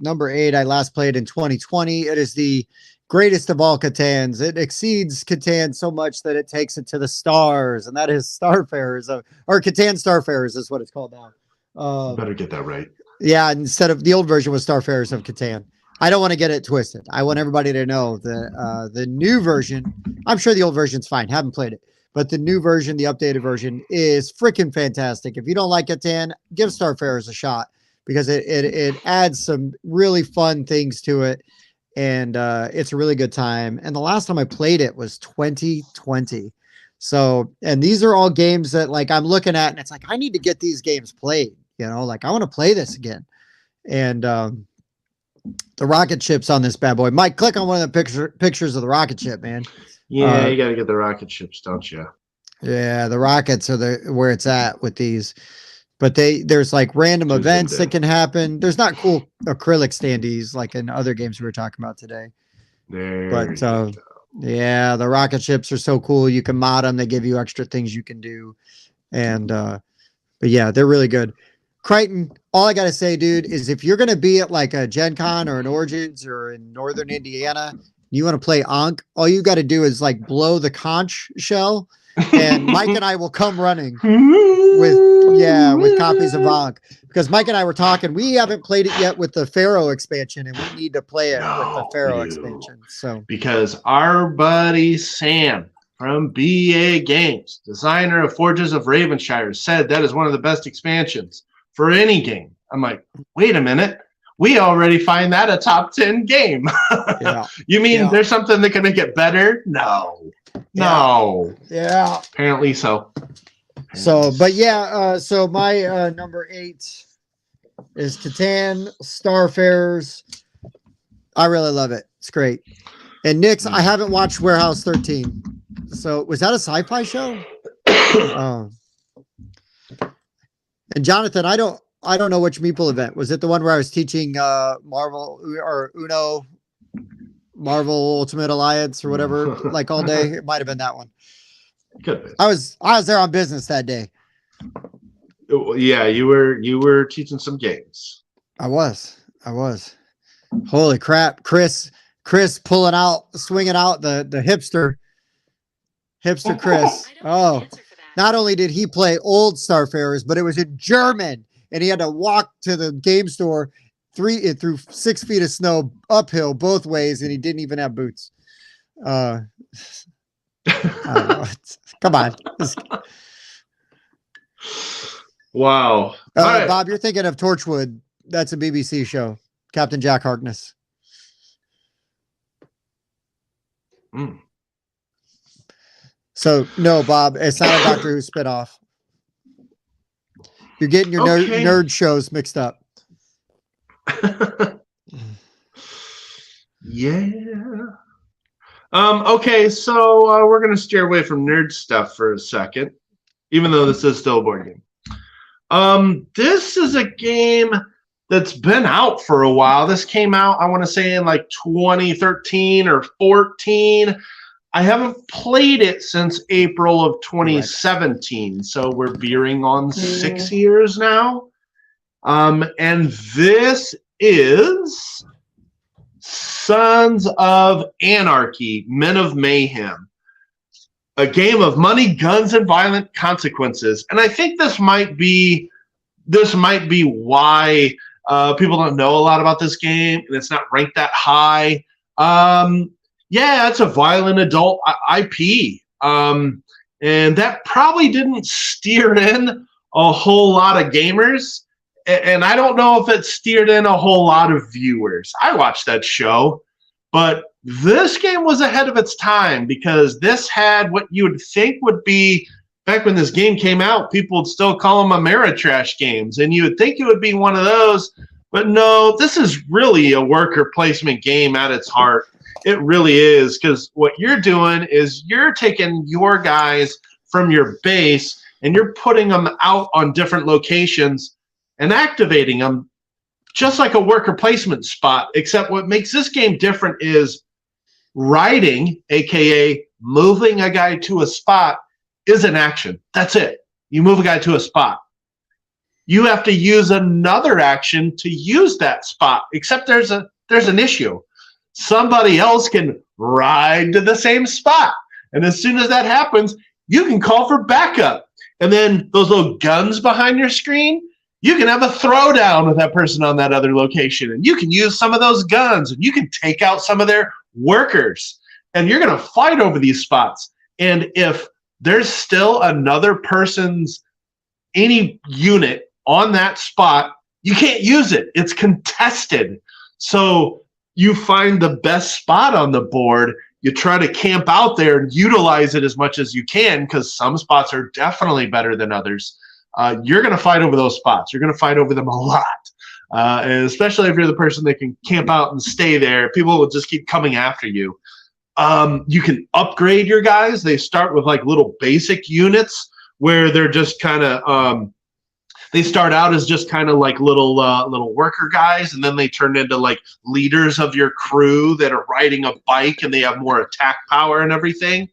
number 8. I last played in 2020. It is the greatest of all Catans. It exceeds Catan so much that it takes it to the stars, and that is Starfarers, or Catan Starfarers is what it's called now. Better get that right. Yeah, instead of the old version was Starfarers of Catan. I don't want to get it twisted. I want everybody to know that the new version, I'm sure the old version's fine. Haven't played it. But the new version, the updated version, is freaking fantastic. If you don't like Catan, give Starfarers a shot because it adds some really fun things to it. And it's a really good time. And the last time I played it was 2020. So, and these are all games that like I'm looking at and it's like, I need to get these games played. Like I want to play this again. And the rocket ships on this bad boy. Mike, click on one of the pictures of the rocket ship, man. Yeah, you got to get the rocket ships, don't you? Yeah, the rockets are where it's at with these. But there's like random events that can happen. There's not cool acrylic standees like in other games we were talking about today. But yeah, the rocket ships are so cool. You can mod them. They give you extra things you can do. And but yeah, they're really good. Crichton, all I got to say, dude, is if you're going to be at like a Gen Con or an Origins or in Northern Indiana, you want to play Ankh, all you got to do is like blow the conch shell and Mike and I will come running with copies of Ankh because Mike and I were talking. We haven't played it yet with the Pharaoh expansion and we need to play it with the Pharaoh expansion. So because our buddy Sam from BA Games, designer of Forges of Ravenshire, said that is one of the best expansions for any game. I'm like, wait a minute. We already find that a top 10 game. Yeah. You mean there's something that can make it better? No. Yeah. Apparently so. But yeah, so my number 8 is Catan Starfarers. I really love it. It's great. And Nix, I haven't watched Warehouse 13. So was that a sci-fi show? And Jonathan, I don't know which Meeple event. Was it the one where I was teaching Marvel or Uno, Marvel Ultimate Alliance or whatever, like all day? It might have been that one. Could be. I was there on business that day. Yeah, you were teaching some games. I was. Holy crap, Chris pulling out, swinging out the hipster Chris. Oh. Not only did he play old Starfarers, but it was in German, and he had to walk to the game store through 6 feet of snow uphill both ways, and he didn't even have boots. I don't know. Come on. Wow. Right. Bob, you're thinking of Torchwood. That's a BBC show. Captain Jack Harkness. So no, Bob, it's not a Doctor Who spinoff. You're getting your nerd shows mixed up. Yeah. Okay, so we're gonna steer away from nerd stuff for a second, even though this is still a board game. This is a game that's been out for a while. This came out, I want to say, in like 2013 or 14. I haven't played it since April of 2017, so we're veering on 6 years now. And this is Sons of Anarchy, Men of Mayhem, a game of money, guns, and violent consequences. And I think this might be why people don't know a lot about this game, and it's not ranked that high. Yeah, it's a violent adult IP. And that probably didn't steer in a whole lot of gamers. And I don't know if it steered in a whole lot of viewers. I watched that show, but this game was ahead of its time because this had what you would think would be, back when this game came out, people would still call them Ameritrash games. And you would think it would be one of those, but no, this is really a worker placement game at its heart. It really is, because what you're doing is you're taking your guys from your base and you're putting them out on different locations and activating them just like a worker placement spot, except what makes this game different is riding, aka moving a guy to a spot, is an action. That's it. You move a guy to a spot. You have to use another action to use that spot, except there's an issue. Somebody else can ride to the same spot. And as soon as that happens, you can call for backup. And then those little guns behind your screen, you can have a throwdown with that person on that other location. And you can use some of those guns and you can take out some of their workers. And you're going to fight over these spots. And if there's still another person's, any unit on that spot, you can't use it. It's contested. So you find the best spot on the board, you try to camp out there and utilize it as much as you can, because some spots are definitely better than others. You're going to fight over those spots. You're going to fight over them a lot. And especially if you're the person that can camp out and stay there, people will just keep coming after you. You can upgrade your guys. They start with like little basic units where they're just kind of they start out as just kind of like little worker guys, and then they turn into like leaders of your crew that are riding a bike, and they have more attack power and everything.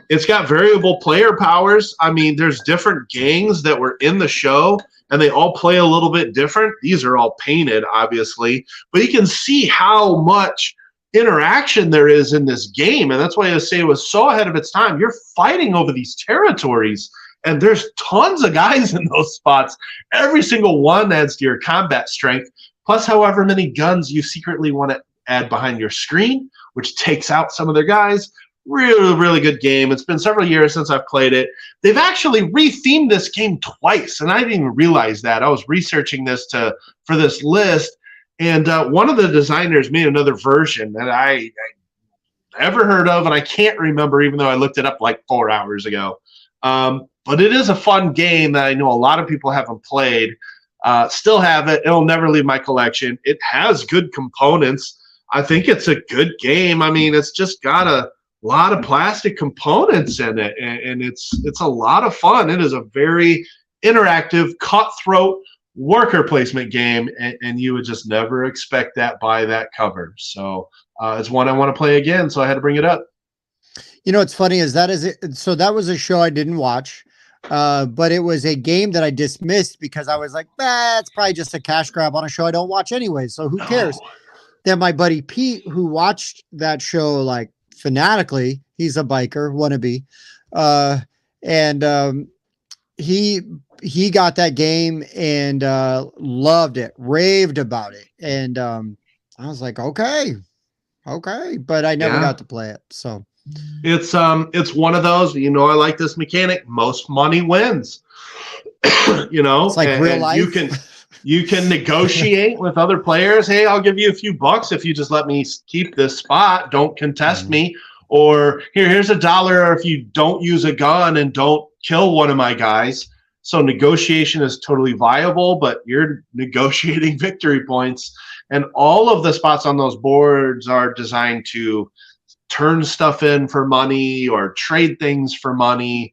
It's got variable player powers. I mean, there's different gangs that were in the show, and they all play a little bit different. These are all painted, obviously, but you can see how much interaction there is in this game, and that's why I say it was so ahead of its time. You're fighting over these territories, and there's tons of guys in those spots. Every single one adds to your combat strength, plus however many guns you secretly want to add behind your screen, which takes out some of their guys. Really, really good game. It's been several years since I've played it. They've actually rethemed this game twice, and I didn't even realize that. I was researching this for this list, and one of the designers made another version that I never heard of, and I can't remember, even though I looked it up like 4 hours ago. But it is a fun game that I know a lot of people haven't played. Still have it. It'll never leave my collection. It has good components. I think it's a good game. I mean, it's just got a lot of plastic components in it, and it's a lot of fun. It is a very interactive, cutthroat worker placement game, and you would just never expect that by that cover. So it's one I want to play again, so I had to bring it up. You know, what's funny is so that was a show I didn't watch, but it was a game that I dismissed because I was like, it's probably just a cash grab on a show I don't watch anyway, so who cares? Then my buddy Pete, who watched that show like fanatically, he's a biker wannabe, and he got that game and loved it, raved about it, and I was like, okay, but I never got to play it. So it's one of those, I like this mechanic. Most money wins. It's like real life. You can negotiate with other players. Hey, I'll give you a few bucks if you just let me keep this spot. Don't contest me. Or here's $1 if you don't use a gun and don't kill one of my guys. So negotiation is totally viable, but you're negotiating victory points. And all of the spots on those boards are designed to turn stuff in for money or trade things for money.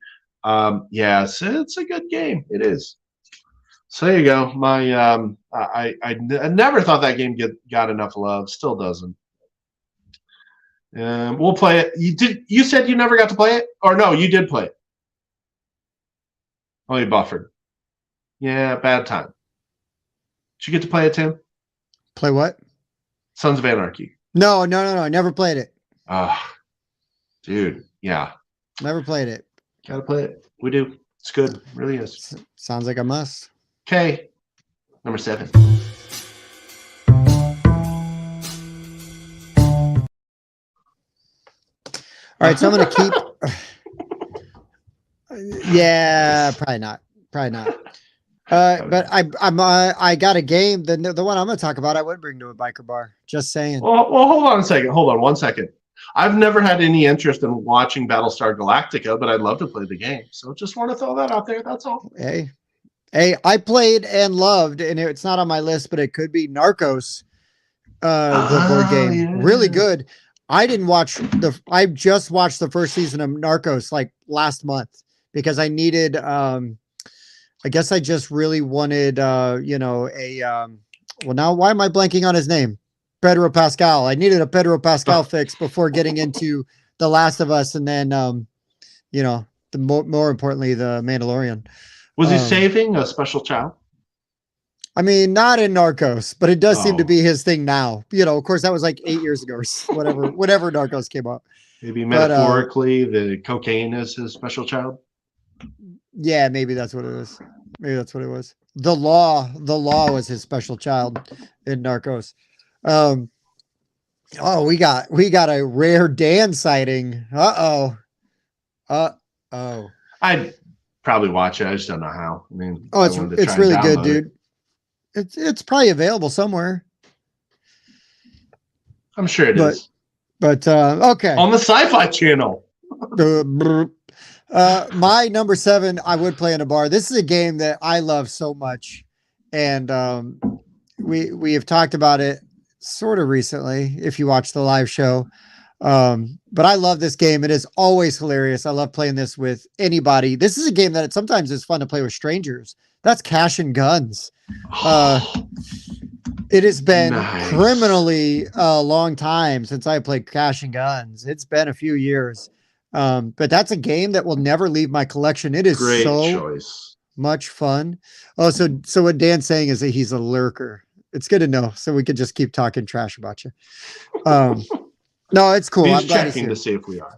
Yes, it's a good game. It is. So there you go. My I never thought that game got enough love. Still doesn't. We'll play it. You said you never got to play it, or no? You did play it. Oh, you buffered. Yeah, bad time. Did you get to play it, Tim? Play what? Sons of Anarchy. No. I never played it. Dude, yeah. Never played it. Gotta play it. We do. It's good. It really is. Sounds like a must. Okay. Number 7. All right, so I'm gonna keep. Yeah, probably not. Probably not. But I got a game. The one I'm gonna talk about, I would bring to a biker bar. Just saying. Well, hold on a second. Hold on 1 second. I've never had any interest in watching Battlestar Galactica, but I'd love to play the game. So just want to throw that out there. That's all. Hey, I played and loved, and it's not on my list, but it could be Narcos, the board game. Yeah. Really good. I just watched the first season of Narcos like last month because I needed, I guess I just really wanted, well, now why am I blanking on his name? Pedro Pascal. I needed a Pedro Pascal fix before getting into The Last of Us. And then, the more importantly, The Mandalorian. Was he saving a special child? I mean, not in Narcos, but it does seem to be his thing now. Of course, that was like 8 years ago or whatever Narcos came out. Maybe metaphorically, the cocaine is his special child. Yeah, maybe that's what it is. Maybe that's what it was. The law was his special child in Narcos. We got a rare Dan sighting. I'd probably watch it. I just don't know how. I mean, it's really good, dude. It's probably available somewhere. I'm sure it is. But okay. On the Sci-Fi Channel. My number 7, I would play in a bar. This is a game that I love so much, and we have talked about it sort of recently. If you watch the live show, but I love this game. It is always hilarious. I love playing this with anybody. This is a game that sometimes is fun to play with strangers. That's Cash and Guns. It has been criminally a long time since I played Cash and Guns. It's been a few years. But that's a game that will never leave my collection. It is great choice. Much fun. Oh, so what Dan's saying is that he's a lurker. It's good to know, so we could just keep talking trash about you. No, it's cool. He's checking to see if we are.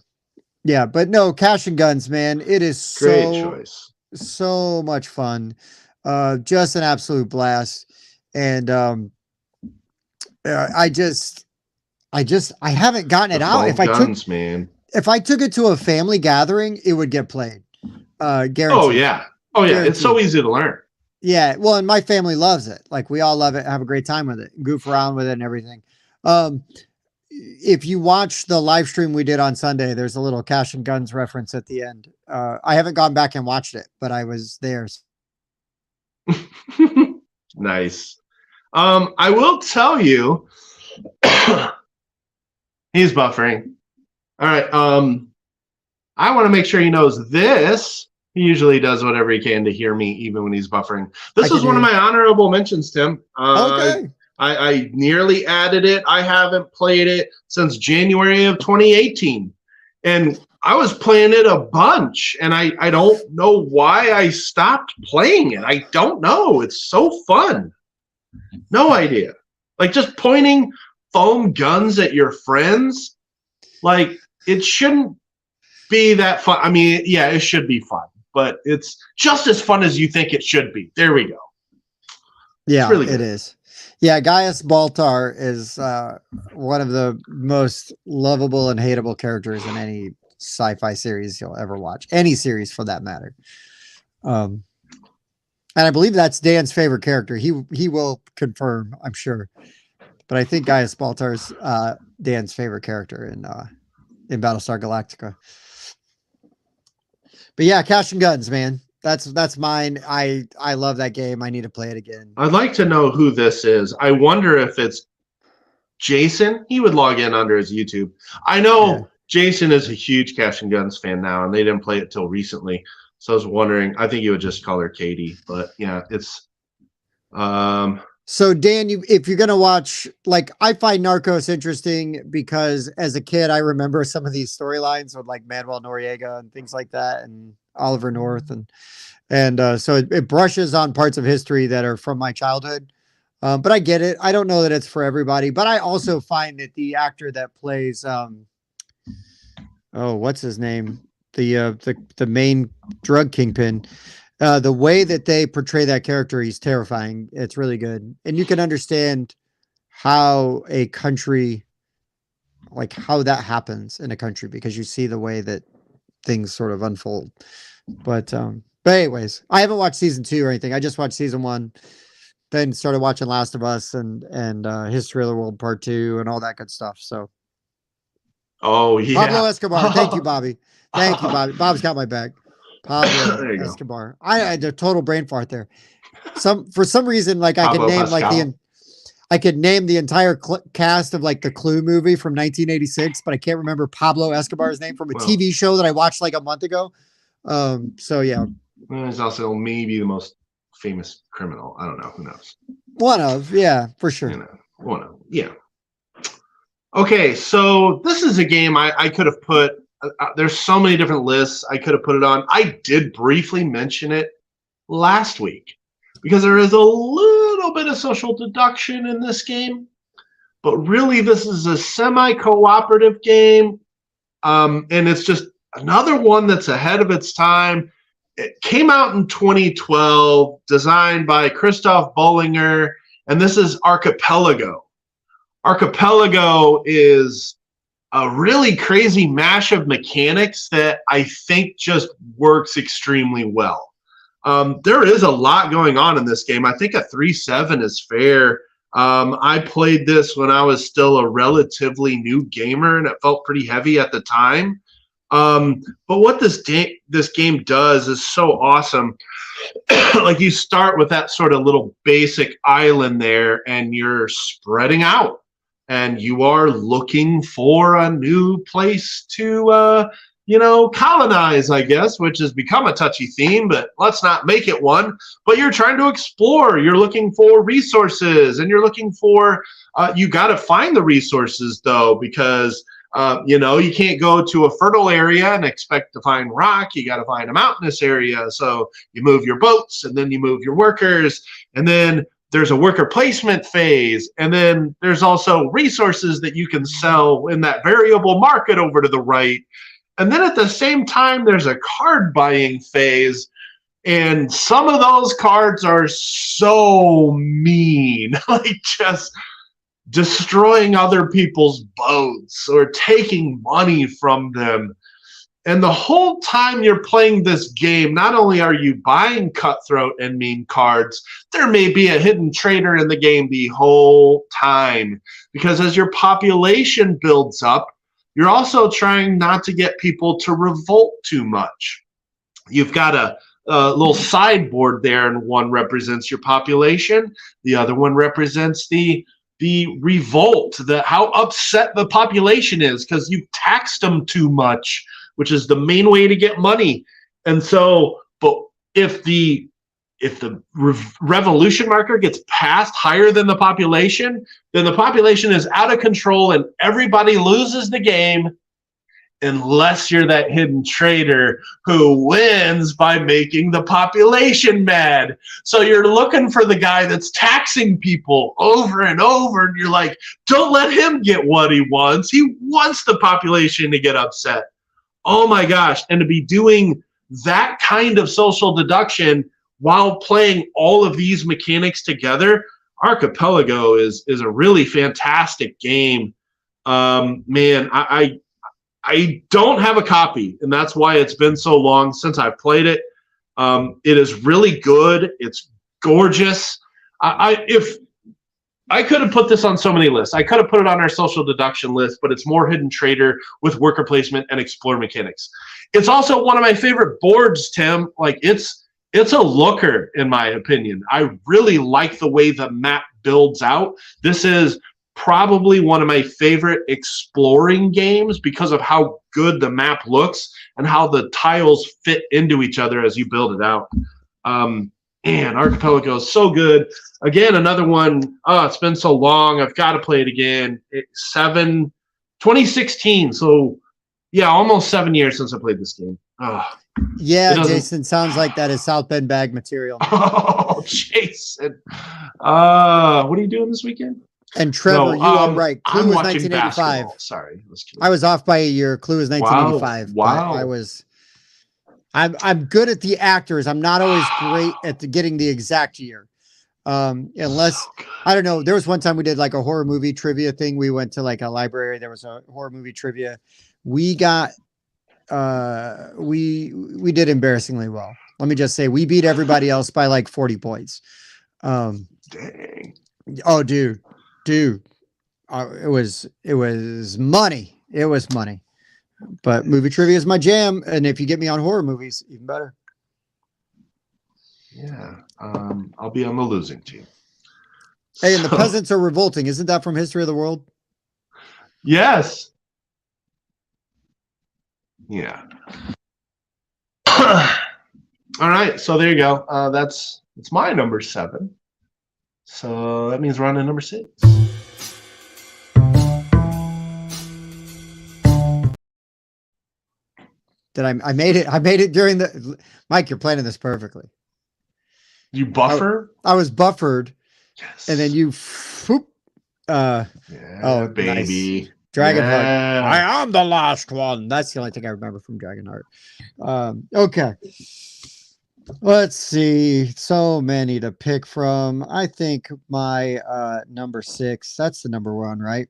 Yeah, but no, Cash and Guns, man. It is great choice. So much fun. Just an absolute blast. And I haven't gotten it out. If I took it to a family gathering, it would get played. Guaranteed. Oh yeah. Guaranteed. It's so easy to learn. Yeah. Well, and my family loves it. Like we all love it, have a great time with it, goof around with it and everything. If you watch the live stream we did on Sunday, there's a little Cash and Guns reference at the end. I haven't gone back and watched it, but I was there. Nice. I will tell you, he's buffering. All right. I want to make sure he knows this. He usually does whatever he can to hear me, even when he's buffering. This is one of my honorable mentions, Tim. Okay. I nearly added it. I haven't played it since January of 2018. And I was playing it a bunch, and I don't know why I stopped playing it. I don't know. It's so fun. No idea. Like just pointing foam guns at your friends. Like it shouldn't be that fun. I mean, yeah, it should be fun, but it's just as fun as you think it should be. There we go. Yeah, really it is. Yeah, Gaius Baltar is one of the most lovable and hateable characters in any sci-fi series you'll ever watch. Any series for that matter. And I believe that's Dan's favorite character. He will confirm, I'm sure. But I think Gaius Baltar's Dan's favorite character in Battlestar Galactica. But yeah, Cash and Guns, man. That's mine. I love that game. I need to play it again. I'd like to know who this is. I wonder if it's Jason. He would log in under his YouTube. I know Jason is a huge Cash and Guns fan now, and they didn't play it till recently. So I was wondering. I think you would just call her Katie, but yeah, it's. So Dan, if you're gonna watch, like, I find Narcos interesting because as a kid, I remember some of these storylines with like Manuel Noriega and things like that, and Oliver North, and so it brushes on parts of history that are from my childhood. But I get it. I don't know that it's for everybody, but I also find that the actor that plays, what's his name? The main drug kingpin. The way that they portray that character, he's terrifying. It's really good. And you can understand how a country like how that happens in a country because you see the way that things sort of unfold. But anyways, I haven't watched season 2 or anything. I just watched season 1, then started watching Last of Us and History of the World Part 2 and all that good stuff. So Oh yeah. Pablo Escobar. Thank you, Bobby. Thank you, Bobby. Bob's got my back. Pablo There you Escobar. I had a total brain fart there. For some reason, like I could Pablo name Pascal. I could name the entire cast of like the Clue movie from 1986, but I can't remember Pablo Escobar's name from a Well, TV show that I watched like a month ago. So yeah, he's also maybe the most famous criminal. I don't know. Who knows? yeah, for sure. You know, one of, yeah. Okay, so this is a game I could have put. There's so many different lists I could have put it on. I did briefly mention it last week because there is a little bit of social deduction in this game, but really this is a semi-cooperative game, and it's just another one that's ahead of its time. It came out in 2012, designed by Christoph Bollinger, and this is Archipelago. Archipelago is a really crazy mash of mechanics that I think just works extremely well. There is a lot going on in this game. I think a 3.7 is fair. I played this when I was still a relatively new gamer, and it felt pretty heavy at the time. But what this game does is so awesome. Like you start with that sort of little basic island there, and you're spreading out. And you are looking for a new place to, colonize, I guess, which has become a touchy theme, but let's not make it one. But you're trying to explore. You're looking for resources, and you're looking for, you got to find the resources, though, because, you can't go to a fertile area and expect to find rock. You got to find a mountainous area. So you move your boats, and then you move your workers, and then there's a worker placement phase, and then there's also resources that you can sell in that variable market over to the right. And then at the same time, there's a card buying phase, and some of those cards are so mean, like just destroying other people's boats or taking money from them. And the whole time you're playing this game, not only are you buying cutthroat and mean cards, there may be a hidden trader in the game the whole time. Because as your population builds up, you're also trying not to get people to revolt too much. You've got a little sideboard there, and one represents your population. The other one represents the revolt, how upset the population is because you taxed them too much, which is the main way to get money. And so, but if the revolution marker gets passed higher than the population, then the population is out of control and everybody loses the game unless you're that hidden trader who wins by making the population mad. So you're looking for the guy that's taxing people over and over, and you're like, don't let him get what he wants. He wants the population to get upset. Oh my gosh. And to be doing that kind of social deduction while playing all of these mechanics together, Archipelago is a really fantastic game. Man, I don't have a copy, and that's why it's been so long since I've played it. It is really good. It's gorgeous. If I could have put this on so many lists. I could have put it on our social deduction list, but it's more hidden trader with worker placement and explore mechanics. It's also one of my favorite boards, Tim. Like it's a looker, in my opinion. I really like the way the map builds out. This is probably one of my favorite exploring games because of how good the map looks and how the tiles fit into each other as you build it out. Man, Archipelago is so good. Again, another one. Oh, it's been so long. I've got to play it again. 2016. So, yeah, almost 7 years since I played this game. Oh, yeah, Jason, sounds like that is South Bend bag material. Oh, Jason. What are you doing this weekend? And Trevor, you are right. Clue was 1985. Basketball. Sorry. I was off by a year. Clue was 1985. Wow. I'm good at the actors. I'm not always great at getting the exact year. Unless So good. I don't know. There was one time we did like a horror movie trivia thing. We went to like a library. There was a horror movie trivia. We got we did embarrassingly well. Let me just say we beat everybody else by like 40 points. Dang. Oh, dude. It was money. It was money. But movie trivia is my jam, and if you get me on horror movies, even better. Yeah. I'll be on the losing team. Hey, and the peasants are revolting. Isn't that from History of the World? Yes. Yeah. All right. So there you go. It's my number 7. So that means we're on to number 6. I made it. I made it during the Mike, you're planning this perfectly. You buffer? I was buffered. Yes. And then you whoop, yeah, oh baby. Nice. Dragonheart. Yeah. I am the last one. That's the only thing I remember from Dragonheart. Okay. Let's see. So many to pick from. I think my number 6, that's the number 1, right?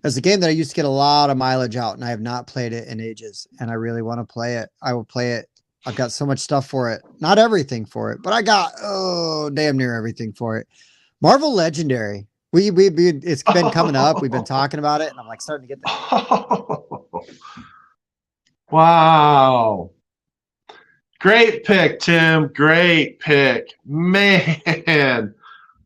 It's a game that I used to get a lot of mileage out, and I have not played it in ages, and I really want to play it. I will play it. I've got so much stuff for it. Not everything for it, but I got damn near everything for it. Marvel Legendary. It's been coming up. We've been talking about it, and I'm like starting to get there. Wow. Great pick, Tim. Great pick. Man.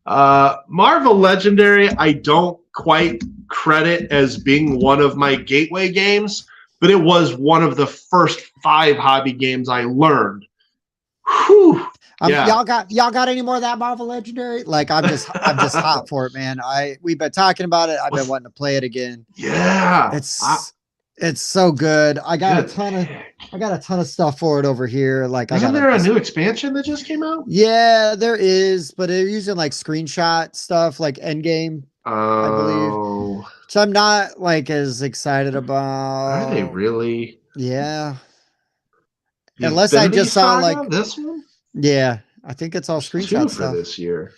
Marvel Legendary, I don't quite credit as being one of my gateway games, but it was one of the first 5 hobby games I learned. Whew. Yeah. Y'all got any more of that Marvel Legendary? Like I'm just hot for it, man. We've been talking about it. I've been wanting to play it again. Yeah. It's so good. I got a ton of stuff for it over here. Like Isn't there a new expansion that just came out? Yeah, there is, but they're using like screenshot stuff like Endgame, I believe. So I'm not like as excited about. Are they really? Yeah. The Unless I just saw like this one. Yeah, I think it's all screenshot stuff for this year.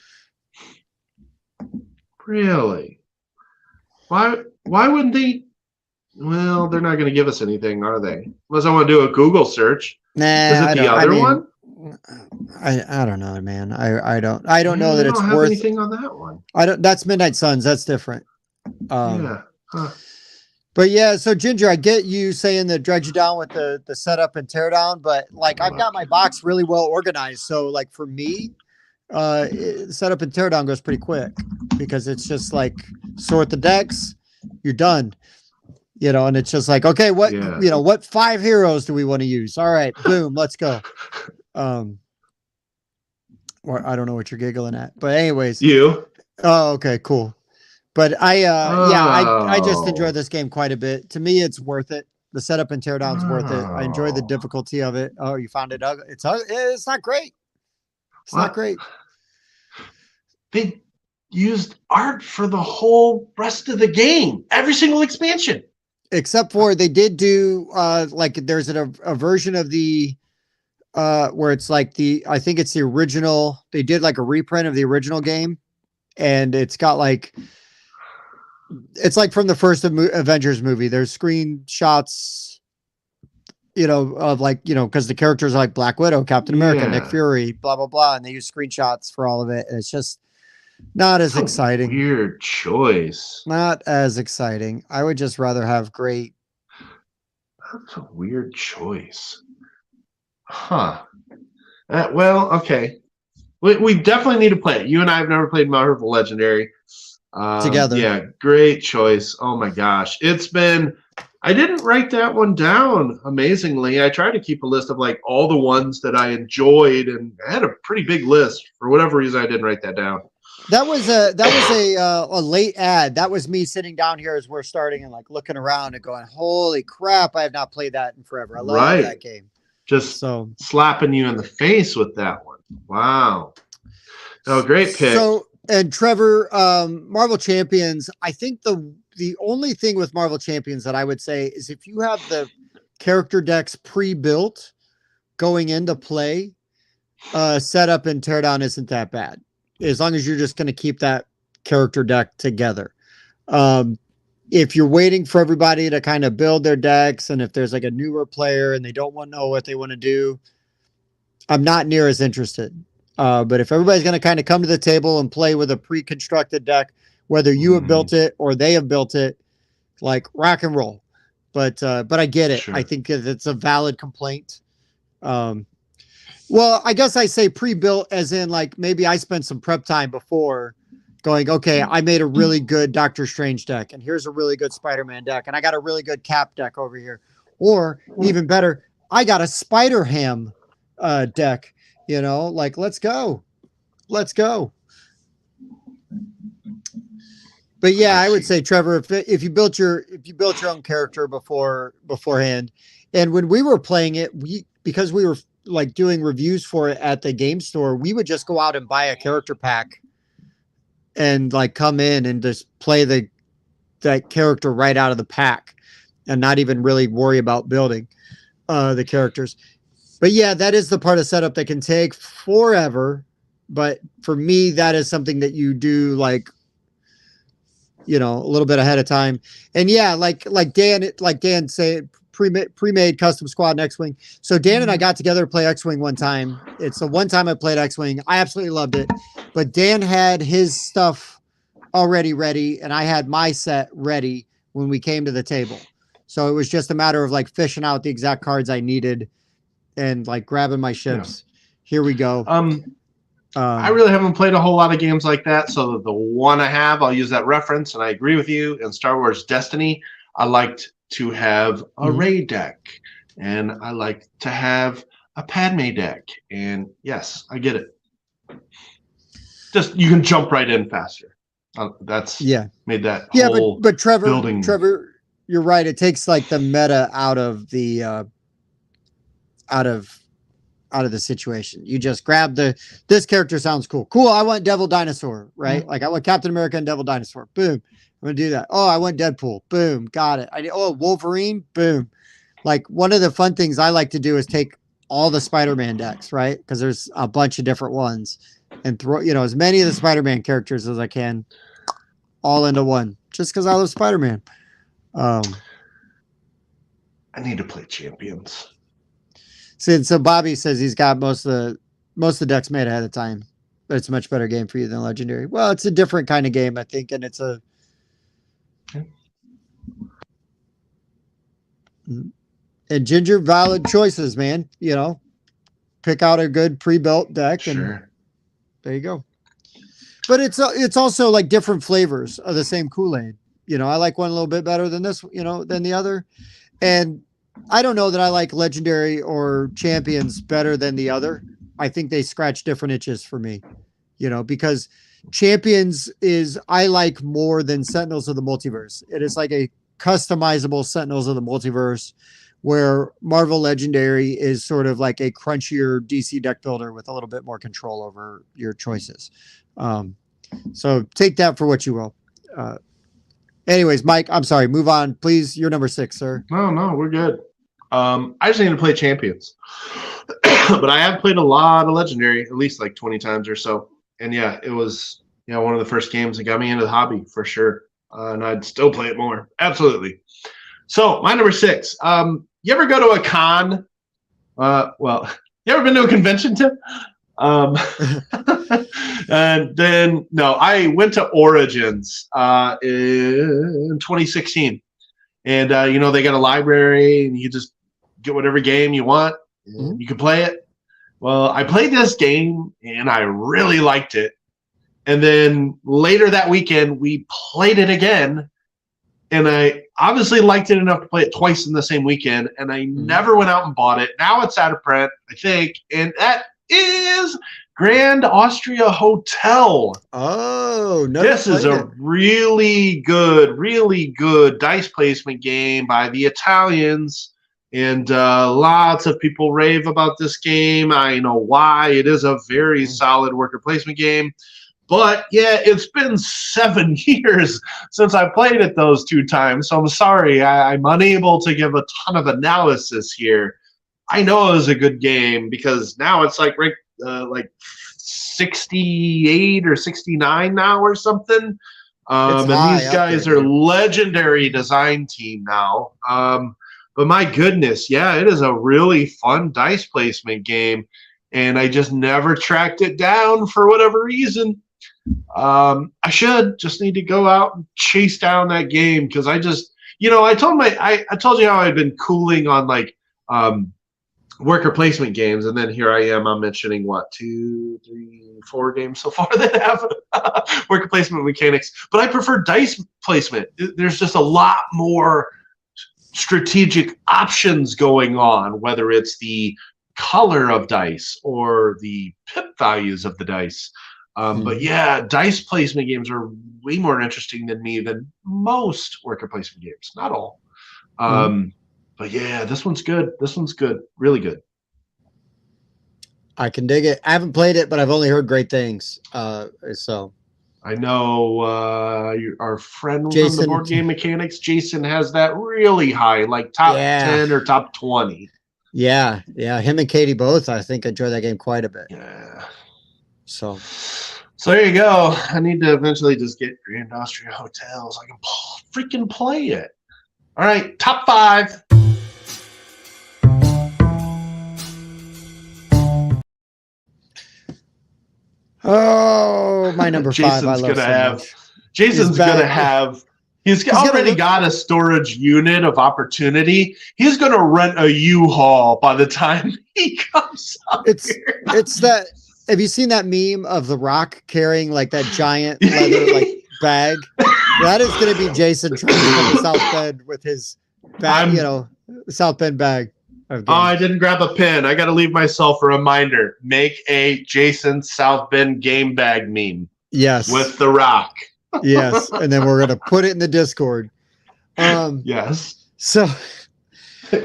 Really? Why wouldn't they? Well, they're not going to give us anything, are they? Unless I want to do a Google search. Nah, is it the other one? I don't know, man. I don't know that it's worth anything on that one. That's Midnight Suns. That's different. Yeah. Huh. But yeah, so Ginger, I get you saying that drags you down with the setup and teardown, but like I've got my box really well organized. So like for me, setup and teardown goes pretty quick because it's just like sort the decks, you're done. You know, and it's just like, okay, what 5 heroes do we want to use? All right, boom, let's go. Or I don't know what you're giggling at, but anyways. You. Oh, okay, cool. But I just enjoy this game quite a bit. To me, it's worth it. The setup and teardown's worth it. I enjoy the difficulty of it. Oh, you found it ugly. It's not great. It's not great. They used art for the whole rest of the game. Every single expansion. Except for they did do like there's a version of the where it's like I think it's the original. They did like a reprint of the original game, and it's got like it's like from the first Avengers movie. There's screenshots, of like, because the characters are like Black Widow, Captain America, Nick Fury, blah, blah, blah. And they use screenshots for all of it. And it's just not as exciting. Weird choice. Not as exciting. I would just rather have great. That's a weird choice. Huh. Well, okay. We definitely need to play it. You and I have never played Marvel Legendary. Together. Yeah, great choice. Oh my gosh. I didn't write that one down, amazingly. I tried to keep a list of like all the ones that I enjoyed, and I had a pretty big list. For whatever reason, I didn't write that down. That was a late ad. That was me sitting down here as we're starting and like looking around and going, holy crap, I have not played that in forever. I love that game. Just slapping you in the face with that one. Wow. Oh, great pick. And Trevor, Marvel Champions, I think the only thing with Marvel Champions that I would say is if you have the character decks pre-built going into play, setup and teardown isn't that bad, as long as you're just going to keep that character deck together. If you're waiting for everybody to kind of build their decks, and if there's like a newer player and they don't want to know what they want to do, I'm not near as interested. But if everybody's going to kind of come to the table and play with a pre-constructed deck, whether you have built it or they have built it, like, rock and roll. But I get it. Sure. I think it's a valid complaint. Well, I guess I say pre-built as in, like, maybe I spent some prep time before going, okay, I made a really good Doctor Strange deck, and here's a really good Spider-Man deck, and I got a really good Cap deck over here. Or even better, I got a Spider-Ham deck, you know, like, let's go. Let's go. But yeah, I would say, Trevor, if you built your own character beforehand, and when we were playing it, because we were like doing reviews for it at the game store, we would just go out and buy a character pack and like come in and just play that character right out of the pack and not even really worry about building the characters. But yeah, that is the part of setup that can take forever. But for me, that is something that you do, like, you know, a little bit ahead of time. And yeah, like Dan said, pre-made custom squad and X-Wing. So Dan and I got together to play X-Wing one time. It's the one time I played X-Wing. I absolutely loved it. But Dan had his stuff already ready, and I had my set ready when we came to the table. So it was just a matter of like fishing out the exact cards I needed and like grabbing my ships. Yeah. Here we go. I really haven't played a whole lot of games like that. So the one I have, I'll use that reference, and I agree with you. In Star Wars Destiny, I liked to have a Rey deck, and I like to have a Padme deck. And yes, I get it. Just you can jump right in faster. That's made that whole but Trevor, building. Trevor, you're right. It takes like the meta out of the situation. You just grab this character sounds cool. Cool. I want Devil Dinosaur, right? Like I want Captain America and Devil Dinosaur. Boom. I'm going to do that. Oh, I want Deadpool. Boom. Got it. Wolverine. Boom. Like one of the fun things I like to do is take all the Spider-Man decks, right? Because there's a bunch of different ones, and throw, you know, as many of the Spider-Man characters as I can all into one, just because I love Spider-Man. I need to play Champions. So Bobby says he's got most of the decks made ahead of time, but it's a much better game for you than Legendary. Well, it's a different kind of game, I think, and it's a and Ginger, valid choices, man. You know, pick out a good pre-built deck, and there you go. But it's also like different flavors of the same Kool-Aid. You know, I like one a little bit better than this, you know, than the other, and I don't know that I like Legendary or Champions better than the other. I think they scratch different itches for me, you know, because Champions I like more than Sentinels of the Multiverse. It is like a customizable Sentinels of the Multiverse, where Marvel Legendary is sort of like a crunchier DC deck builder with a little bit more control over your choices. So take that for what you will. Anyways, Mike, I'm sorry. Move on, please. You're number 6, sir. No, we're good. I just need to play Champions. But I have played a lot of Legendary, at least like 20 times or so. And yeah, it was one of the first games that got me into the hobby for sure. And I'd still play it more. Absolutely. So my number 6. You ever go to a con? Well, you ever been to a convention, Tim? And then no, I went to Origins in 2016, and they got a library, and you just get whatever game you want, and you can play it. Well, I played this game, and I really liked it. And then later that weekend, we played it again, and I obviously liked it enough to play it twice in the same weekend, and I never went out and bought it. Now it's out of print, I think, and that is Grand Austria Hotel. Oh, no! This is a really good dice placement game by the Italians, and lots of people rave about this game. I know why. It is a very solid worker placement game. But yeah, it's been 7 years since I played it those 2 times, so I'm sorry. I'm unable to give a ton of analysis here. I know it was a good game because now it's like ranked like 68 or 69 now or something. And these guys are legendary design team now. But my goodness, yeah, it is a really fun dice placement game. And I just never tracked it down for whatever reason. I should just need to go out and chase down that game because I just, I told you how I've been cooling on like worker placement games, and then here I am. I'm mentioning what 2, 3, 4 games so far that have worker placement mechanics. But I prefer dice placement. There's just a lot more strategic options going on, whether it's the color of dice or the pip values of the dice. But yeah, dice placement games are way more interesting than most worker placement games. Not all. But yeah, this one's good. This one's good. Really good. I can dig it. I haven't played it, but I've only heard great things. So I know our friend Jason, from the Board Game Mechanics, Jason, has that really high, like top 10 or top 20. Yeah. Him and Katie both, I think, enjoy that game quite a bit. Yeah. So there you go. I need to eventually just get Grand Austria Hotels. I can freaking play it. All right, top 5. Oh, my number 5. Jason's gonna have. He's already got a storage unit of opportunity. He's gonna rent a U-Haul by the time he comes up. It's that. Have you seen that meme of The Rock carrying like that giant leather like bag? That is going to be Jason trying to come to South Bend with his bag, South Bend bag. Oh, I didn't grab a pen. I got to leave myself a reminder. Make a Jason South Bend game bag meme. Yes. With The Rock. Yes. And then we're going to put it in the Discord. Yes. So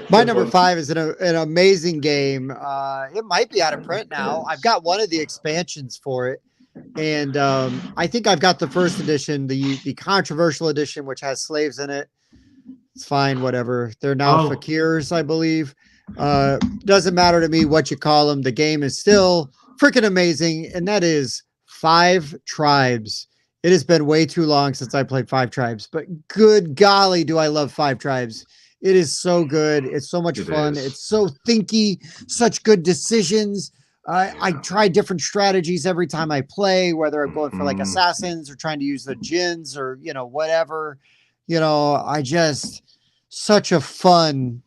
my number 5 is an amazing game. It might be out of print now. I've got one of the expansions for it. And I think I've got the first edition, the controversial edition, which has slaves in it. It's fine, whatever. They're now fakirs, I believe. Doesn't matter to me what you call them. The game is still freaking amazing, and that is 5 Tribes. It has been way too long since I played 5 Tribes, but good golly, do I love 5 Tribes. It is so good. It's so much fun. It's so thinky, such good decisions. I try different strategies every time I play, whether I'm going for like assassins or trying to use the djinns or, whatever. Such a fun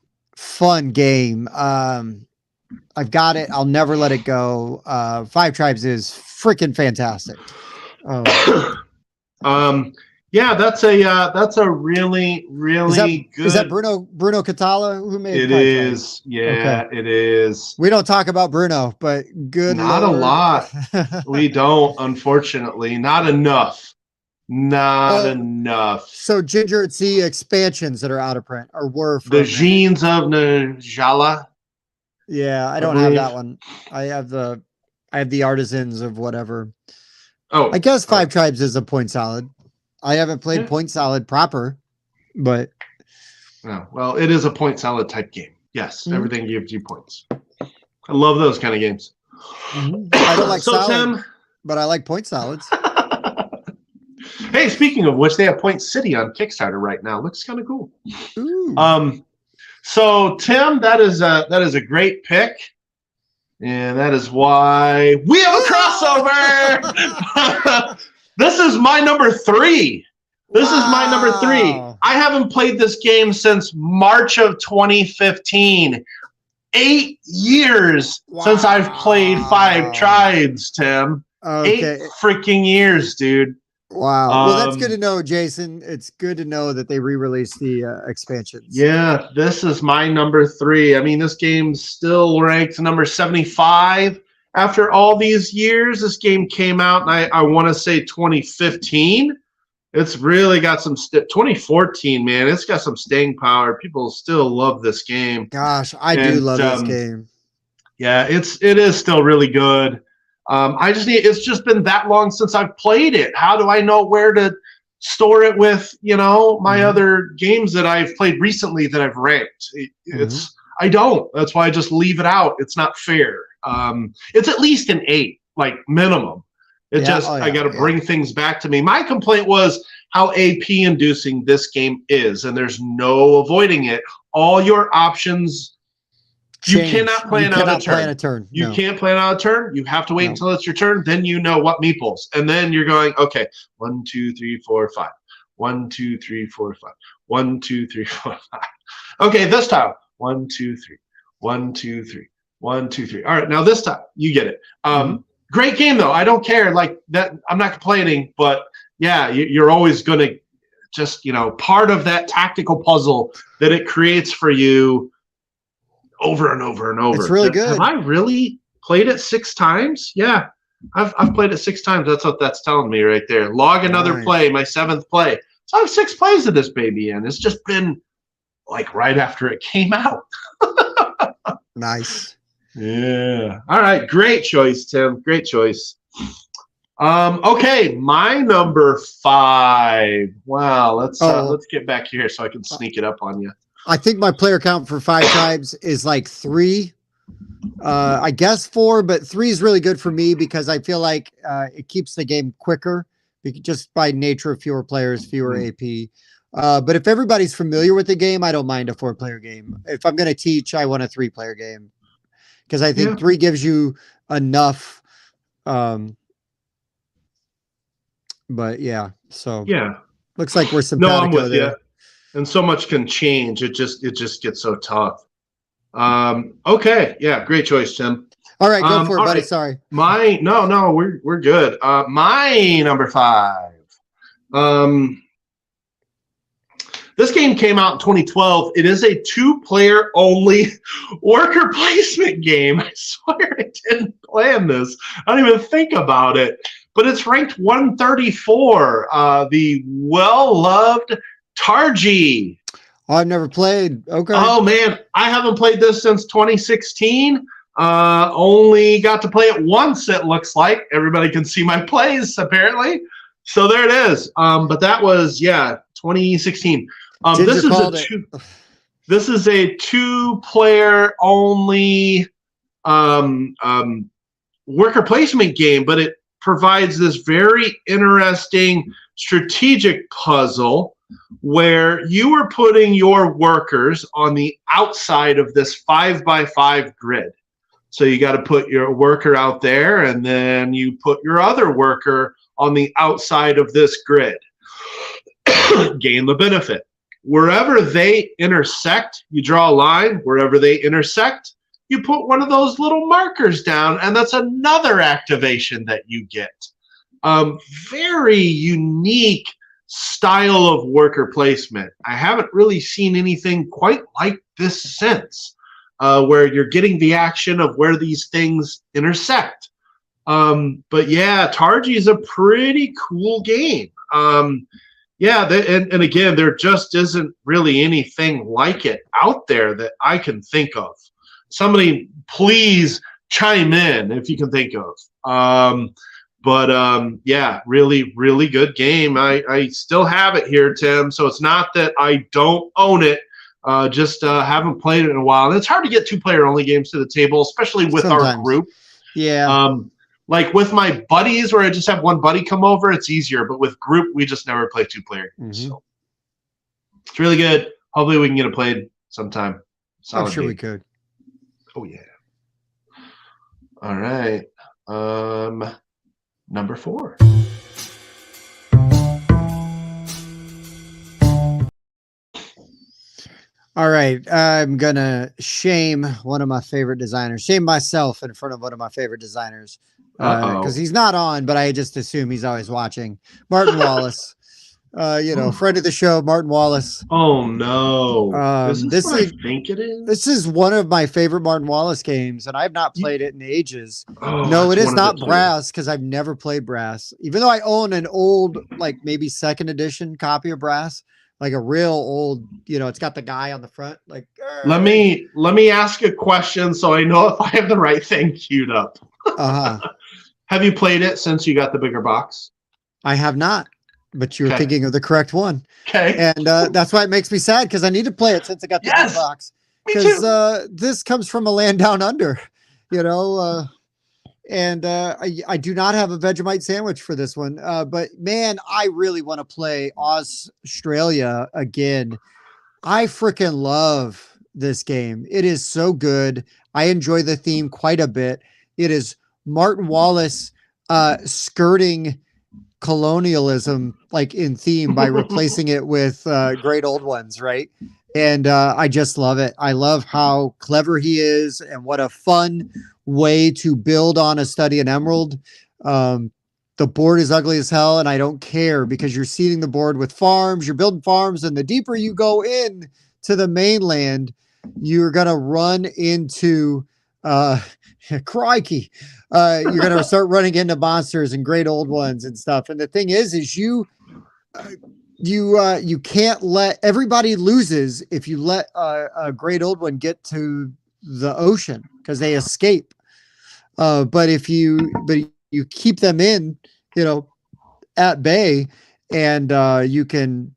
game. I've got it. I'll never let it go. 5 Tribes is freaking fantastic. Yeah, that's a really good. Is that Bruno Catala who made it? Is it is. We don't talk about Bruno, but good. Not Lord. A lot. We don't, unfortunately, not enough. Not enough. So Ginger, it's the expansions that are out of print or were the Genes of Najala. Yeah, I don't have that one. I have the Artisans of whatever. Oh, I guess 5 Tribes is a point solid. I haven't played point solid proper, but well, it is a point solid type game. Yes, everything gives you points. I love those kind of games. I don't like solid, Tim, but I like point solids. Hey, speaking of which, they have Point City on Kickstarter right now. Looks kind of cool. Ooh. So Tim, that is a great pick. And that is why we have a crossover. This is my number 3. This is my number 3. I haven't played this game since March of 2015. 8 years since I've played 5 Tribes, Tim. Okay. 8 freaking years, dude. Wow. Well, that's good to know, Jason. It's good to know that they re-released the expansions. Yeah, this is my number 3. I mean, this game's still ranked number 75 after all these years. This game came out, and I want to say 2015. It's really got some 2014, man. It's got some staying power. People still love this game. Gosh, I do love this game. Yeah, it is still really good. It's just been that long since I've played it. How do I know where to store it with, my other games that I've played recently that I've ranked? I don't. That's why I just leave it out. It's not fair. It's at least an 8, like minimum. It just, I got to bring things back to me. My complaint was how AP inducing this game is, and there's no avoiding it. All your options, you cannot plan out a turn. You can't plan out a turn. You have to wait until it's your turn. Then you know what meeples. And then you're going, okay, 1, 2, 3, 4, 5. 1, 2, 3, 4, 5. 1, 2, 3, 4, 5. Okay, this time. 1, 2, 3. 1, 2, 3. 1, 2, 3. All right, now this time you get it. Great game though. I don't care. Like that, I'm not complaining, but yeah, you're always going to just, part of that tactical puzzle that it creates for you over and over and over. It's really good. Have I really played it 6 times? Yeah, I've played it 6 times. That's what that's telling me right there. Log another play, my 7th play. So I have 6 plays of this baby, and it's just been like right after it came out. Nice. Yeah. All right. Great choice, Tim. Great choice. Okay, my number 5. Wow. Let's get back here so I can sneak it up on you. I think my player count for 5 tribes is like 3. I guess 4, but 3 is really good for me because I feel like it keeps the game quicker just by nature of fewer players, fewer AP. But if everybody's familiar with the game, I don't mind a 4-player game. If I'm going to teach, I want a 3-player game because I think 3 gives you enough. But yeah, so looks like we're simpatico I'm with there. you. And so much can change. It just gets so tough. Okay, yeah, great choice, Tim. All right, go for it, buddy. Right. Sorry. No, we're good. My number 5. This game came out in 2012. It is a 2-player only worker placement game. I swear I didn't plan this. I don't even think about it. But it's ranked 134. The well-loved Targi. Oh, I've never played. Okay. Oh, man. I haven't played this since 2016. Only got to play it once, it looks like. Everybody can see my plays, apparently. So there it is. But that was, 2016. This is a 2-player only worker placement game, but it provides this very interesting strategic puzzle where you are putting your workers on the outside of this 5x5 grid. So you got to put your worker out there, and then you put your other worker on the outside of this grid. Gain the benefit. Wherever they intersect, you draw a line. Wherever they intersect, you put one of those little markers down, and that's another activation that you get. Very unique style of worker placement. I haven't really seen anything quite like this since, where you're getting the action of where these things intersect. But yeah, Targi is a pretty cool game. And again, there just isn't really anything like it out there that I can think of. Somebody please chime in if you can think of. Really, really good game. I still have it here, Tim. So it's not that I don't own it. Just haven't played it in a while. And it's hard to get 2-player only games to the table, especially with our group. Yeah. Like with my buddies, where I just have one buddy come over, it's easier. But with group, we just never play 2-player games. So it's really good. Hopefully, we can get it played sometime. I'm sure we could. Oh yeah. All right. Number 4. All right. I'm going to shame one of my favorite designers, shame myself in front of one of my favorite designers. Because he's not on, but I just assume he's always watching. Martin Wallace. Friend of the show, Martin Wallace. Oh no! Is this what I think it is? This is one of my favorite Martin Wallace games, and I've not played it in ages. No, it is not Brass because I've never played Brass. Even though I own an old, like maybe 2nd edition copy of Brass, like a real old. It's got the guy on the front. Like, let me ask a question so I know if I have the right thing queued up. Have you played it since you got the bigger box? I have not. But you're thinking of the correct one. Okay. And that's why it makes me sad because I need to play it since I got the big box. Me too. this comes from a land down under, you know. And I do not have a Vegemite sandwich for this one. But man, I really want to play Australia again. I freaking love this game. It is so good. I enjoy the theme quite a bit. It is Martin Wallace skirting colonialism like in theme by replacing it with great old ones, right? And I just love it. I love how clever he is and what a fun way to build on a study in Emerald. The board is ugly as hell, and I don't care because you're seeding the board with farms, you're building farms, and the deeper you go in to the mainland, you're gonna run into crikey. You're gonna start running into monsters and great old ones and stuff. And the thing is you can't let everybody loses if you let a great old one get to the ocean because they escape. But you keep them in, at bay, and you can,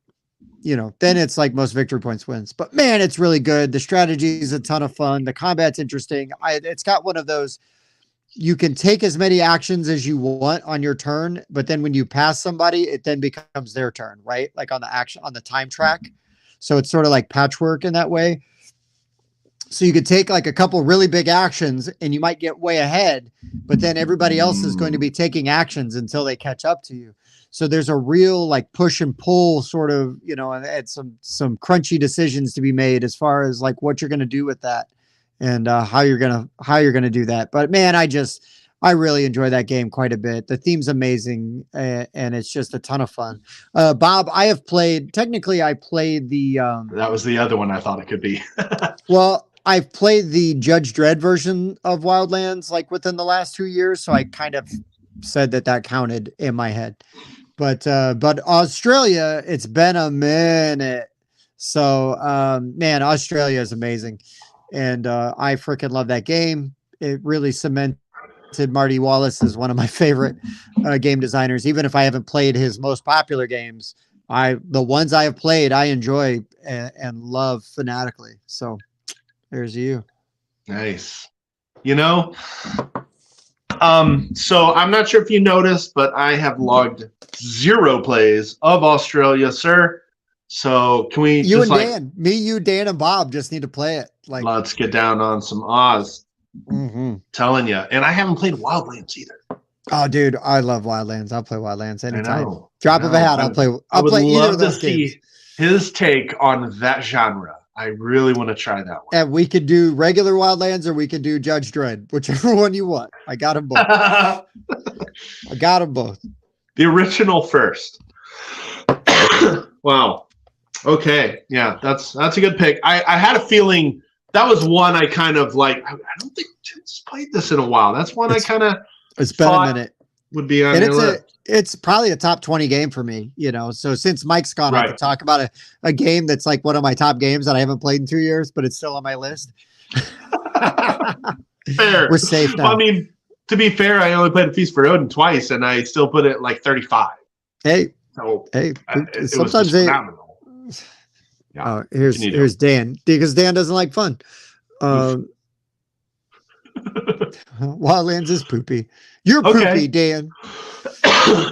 then it's like most victory points wins. But man, it's really good. The strategy is a ton of fun. The combat's interesting. It's got one of those, you can take as many actions as you want on your turn, but then when you pass somebody, it then becomes their turn, right? Like on the time track. So it's sort of like patchwork in that way. So you could take like a couple really big actions and you might get way ahead, but then everybody else is going to be taking actions until they catch up to you. So there's a real like push and pull sort of, and some crunchy decisions to be made as far as like what you're going to do with that and how you're going to do that. But man, I really enjoy that game quite a bit. The theme's amazing and it's just a ton of fun. Bob, I played the, that was the other one I thought it could be. Well, I've played the Judge Dredd version of Wildlands like within the last 2 years, so I kind of said that counted in my head. But Australia, it's been a minute. So man, Australia is amazing, and I freaking love that game. It really cemented Marty Wallace as one of my favorite game designers. Even if I haven't played his most popular games, the ones I have played, I enjoy and love fanatically. So. There's you. Nice. So I'm not sure if you noticed, but I have logged 0 plays of Australia, sir. So can we Dan, and Bob just need to play it. Like, let's get down on some Oz. Mm-hmm. Telling you. And I haven't played Wildlands either. Oh, dude, I love Wildlands. I'll play Wildlands anytime. Drop of a hat. I'll play either of those games. His take on that genre. I really want to try that one. And we could do regular Wildlands or we could do Judge Dredd, whichever one you want. I got them both. The original first. Wow. Okay. Yeah, that's a good pick. I had a feeling that was one I kind of like. I don't think Tim's played this in a while. That's one it's been a minute. Would be on your list. It's probably a top 20 game for me, So since Mike's gone, I could talk about a game that's like one of my top games that I haven't played in 2 years, but it's still on my list. Fair. We're safe now. Well, I mean, to be fair, I only played A Feast for Odin twice, and I still put it like 35. Hey, sometimes they. Yeah. Here's Dan, because Dan doesn't like fun. Wildlands is poopy. You're poopy, Dan.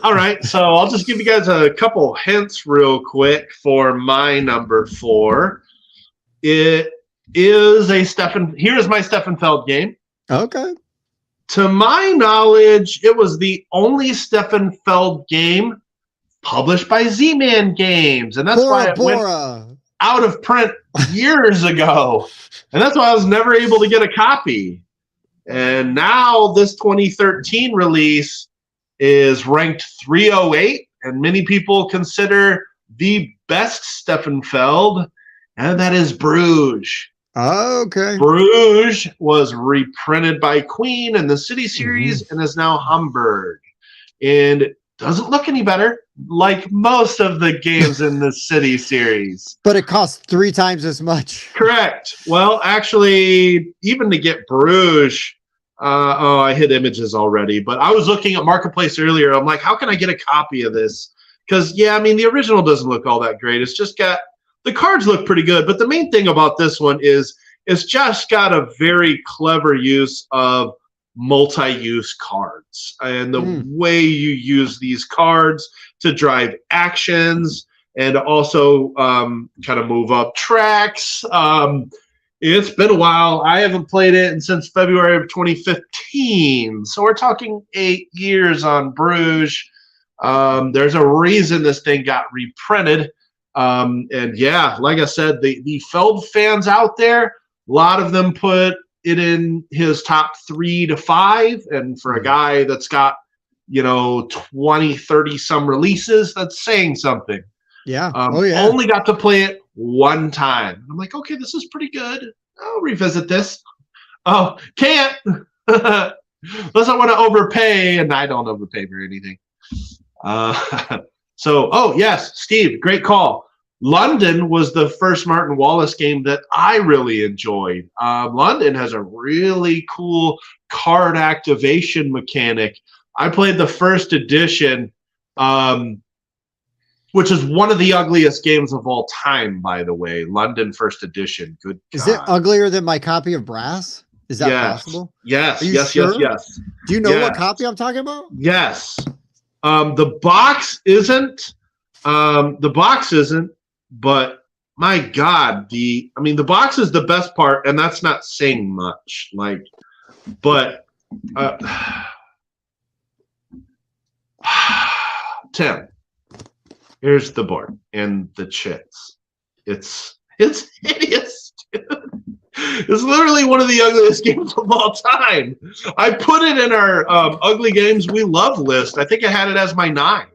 All right, so I'll just give you guys a couple hints real quick for my number 4. It is here's my Steffenfeld game. Okay. To my knowledge, it was the only Steffenfeld game published by Z-Man Games, and that's why it went out of print years ago. And that's why I was never able to get a copy. And now this 2013 release is ranked 308, and many people consider the best Steffenfeld, and that is Bruges. Oh, okay. Bruges was reprinted by Queen in the City series and is now Hamburg. And it doesn't look any better, like most of the games in the City series. But it costs 3 times as much. Correct. Well, actually, even to get Bruges, I hit images already, but I was looking at Marketplace earlier. I'm like, how can I get a copy of this? Because, the original doesn't look all that great. It's just got, the cards look pretty good, but the main thing about this one is it's just got a very clever use of multi-use cards and the way you use these cards to drive actions and also kind of move up tracks. It's been a while. I haven't played it since February of 2015. So we're talking 8 years on Bruges. There's a reason this thing got reprinted. And yeah, like I said, the Feld fans out there, a lot of them put it in his top 3 to 5. And for a guy that's got, 20, 30 some releases, that's saying something. Yeah. Only got to play it one time. I'm like, okay, this is pretty good. I'll revisit this. Oh, can't. Unless I want to overpay, and I don't overpay for anything. Yes, Steve, great call. London was the first Martin Wallace game that I really enjoyed. London has a really cool card activation mechanic. I played the first edition, which is one of the ugliest games of all time, by the way. London First Edition. Good God. Is it uglier than my copy of Brass? Is that possible? Yes. Sure? Yes. Do you know what copy I'm talking about? Yes. The box isn't. But my God, the box is the best part, and that's not saying much. Tim. Here's the board and the chits. It's hideous, dude. It's literally one of the ugliest games of all time. I put it in our ugly games we love list. I think I had it as my 9.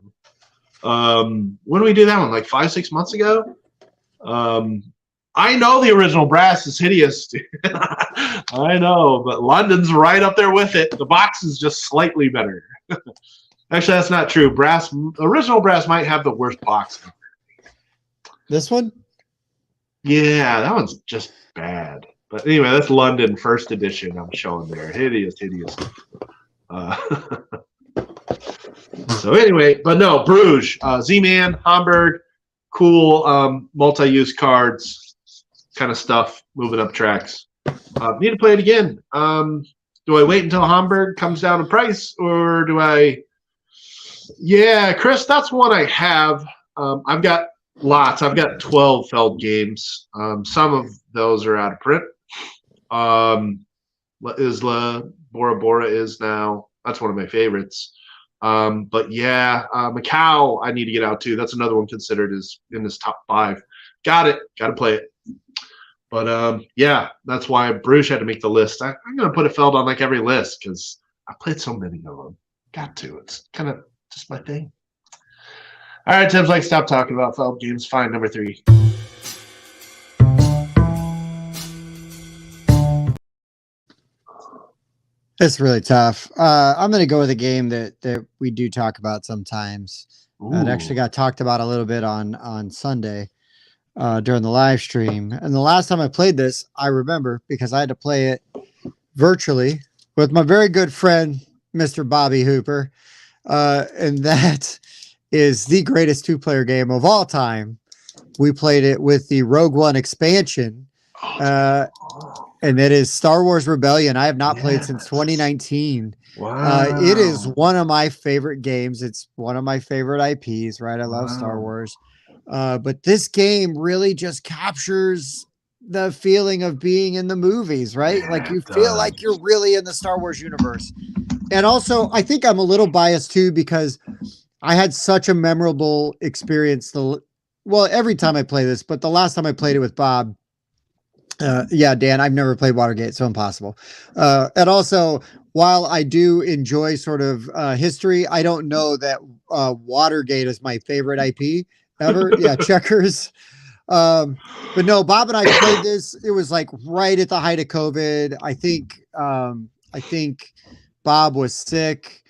When did we do that one? Like 5-6 months ago? I know the original Brass is hideous. I know, but London's right up there with it. The box is just slightly better. Actually, that's not true. Original Brass might have the worst box. This one? Yeah, that one's just bad. But anyway, that's London First Edition I'm showing there. Hideous. So anyway, but no, Bruges, Z-Man, Hamburg, cool multi-use cards kind of stuff, moving up tracks. Need to play it again. Do I wait until Hamburg comes down in price, or do I... Yeah, Chris, that's one I have. I've got lots. I've got 12 Feld games. Some of those are out of print. Isla Bora Bora is now. That's one of my favorites. But yeah, Macau I need to get out too. That's another one considered is in this top 5. Got it. Got to play it. But yeah, that's why Bruges had to make the list. I'm going to put a Feld on like every list because I played so many of them. Got to. It's kind of just my thing. All right, Tim's like, stop talking about Feld games. Fine, number 3. It's really tough. I'm going to go with a game that we do talk about sometimes. It actually got talked about a little bit on Sunday during the live stream. And the last time I played this, I remember because I had to play it virtually with my very good friend, Mr. Bobby Hooper. And that is the greatest 2-player game of all time. We played it with the Rogue One expansion. And it is Star Wars Rebellion. I have not played since 2019. Wow. It is one of my favorite games. It's one of my favorite IPs, right? I love Star Wars. But this game really just captures the feeling of being in the movies, right? Yeah, like you feel like you're really in the Star Wars universe. And also, I think I'm a little biased too because I had such a memorable experience. Every time I play this, but the last time I played it with Bob, yeah, Dan, I've never played Watergate, so impossible. And also, while I do enjoy sort of history, I don't know that Watergate is my favorite IP ever. Yeah, Checkers. But no, Bob and I played this. It was like right at the height of COVID. I think Bob was sick.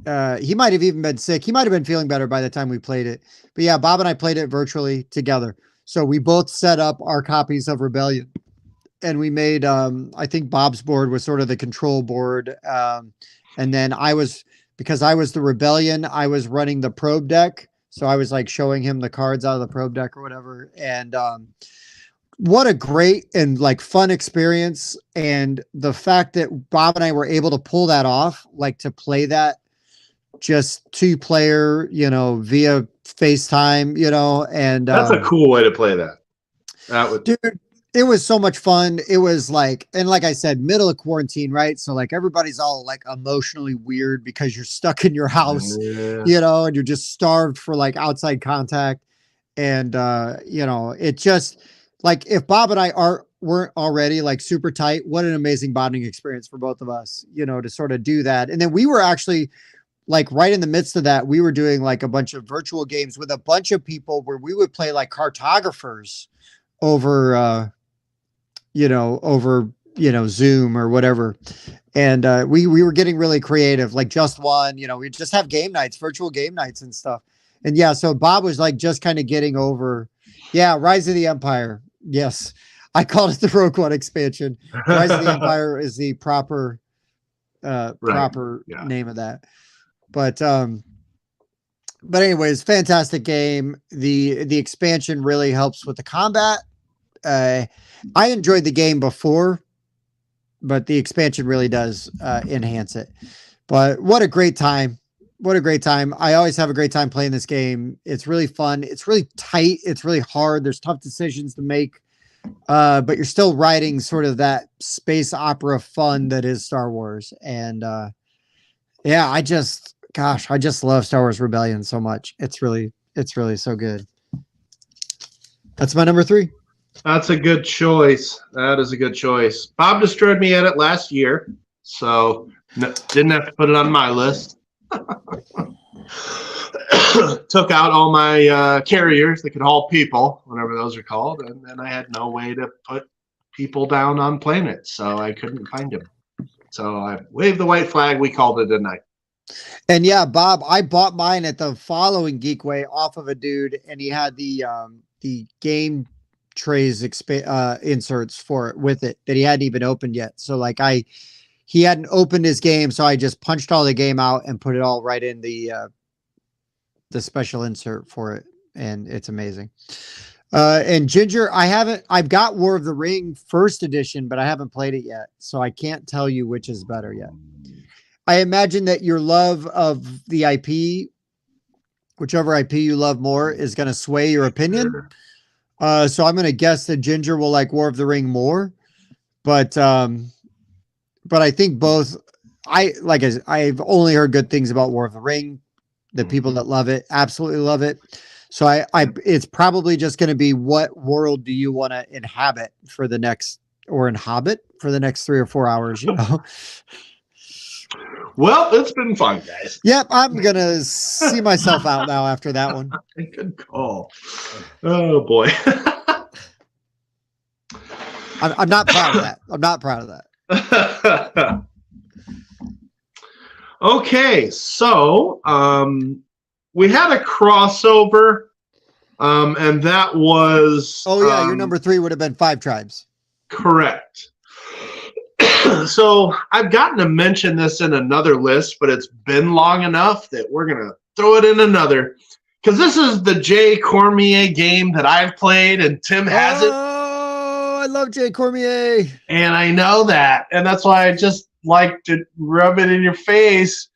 He might have even been sick. He might have been feeling better by the time we played it. But yeah, Bob and I played it virtually together. So we both set up our copies of Rebellion. And we made, I think Bob's board was sort of the control board. And then because I was the Rebellion, I was running the probe deck. So I was like showing him the cards out of the probe deck or whatever. And what a great and like fun experience. And the fact that Bob and I were able to pull that off, like to play that just 2-player, via FaceTime, and That's a cool way to play that. That would, dude, it was so much fun. It was like, and like I said, middle of quarantine, right? So like everybody's all like emotionally weird because you're stuck in your house, yeah. and you're just starved for like outside contact. And it just like if Bob and I weren't already like super tight, what an amazing bonding experience for both of us, to sort of do that. And then we were actually like right in the midst of that, we were doing like a bunch of virtual games with a bunch of people where we would play like cartographers over Zoom or whatever. And we were getting really creative, like just one, we just have game nights, virtual game nights and stuff. And yeah, so Bob was like just kind of getting over, Rise of the Empire. Yes. I called it the Rogue One expansion. Rise of the Empire is the proper name of that. But anyways, fantastic game. The expansion really helps with the combat. I enjoyed the game before, but the expansion really does enhance it. But what a great time. What a great time. I always have a great time playing this game. It's really fun. It's really tight. It's really hard. There's tough decisions to make. But you're still riding sort of that space opera fun that is Star Wars. And I just love Star Wars Rebellion so much. It's really so good. That's my number 3. That's a good choice. That is a good choice. Bob destroyed me at it last year, so didn't have to put it on my list. Took out all my carriers that could haul people, whatever those are called, and then I had no way to put people down on planets, so I couldn't find them. So I waved the white flag. We called it a night. And yeah, Bob, I bought mine at the following Geekway off of a dude, and he had the game trays inserts for it with it that he hadn't even opened yet. So like he hadn't opened his game, so I just punched all the game out and put it all right in the special insert for it, and it's amazing. And Ginger, I've got War of the Ring first edition, but I haven't played it yet, so I can't tell you which is better yet. I imagine that your love of the IP, whichever IP you love more, is going to sway your opinion. So I'm going to guess that Ginger will like War of the Ring more, but I think both. I've only heard good things about War of the Ring. The people that love it absolutely love it. So it's probably just going to be, what world do you want to inhabit for the next 3 or 4 hours? Well, it's been fun, guys. Yep, I'm gonna see myself out now after that one. Good call. Oh boy. I'm not proud of that. I'm not proud of that. Okay, so we had a crossover, and that was. Oh yeah, your number 3 would have been 5 Tribes. Correct. So I've gotten to mention this in another list, but it's been long enough that we're going to throw it in another, because this is the Jay Cormier game that I've played, and Tim hasn't. Oh, I love Jay Cormier. And I know that. And that's why I just like to rub it in your face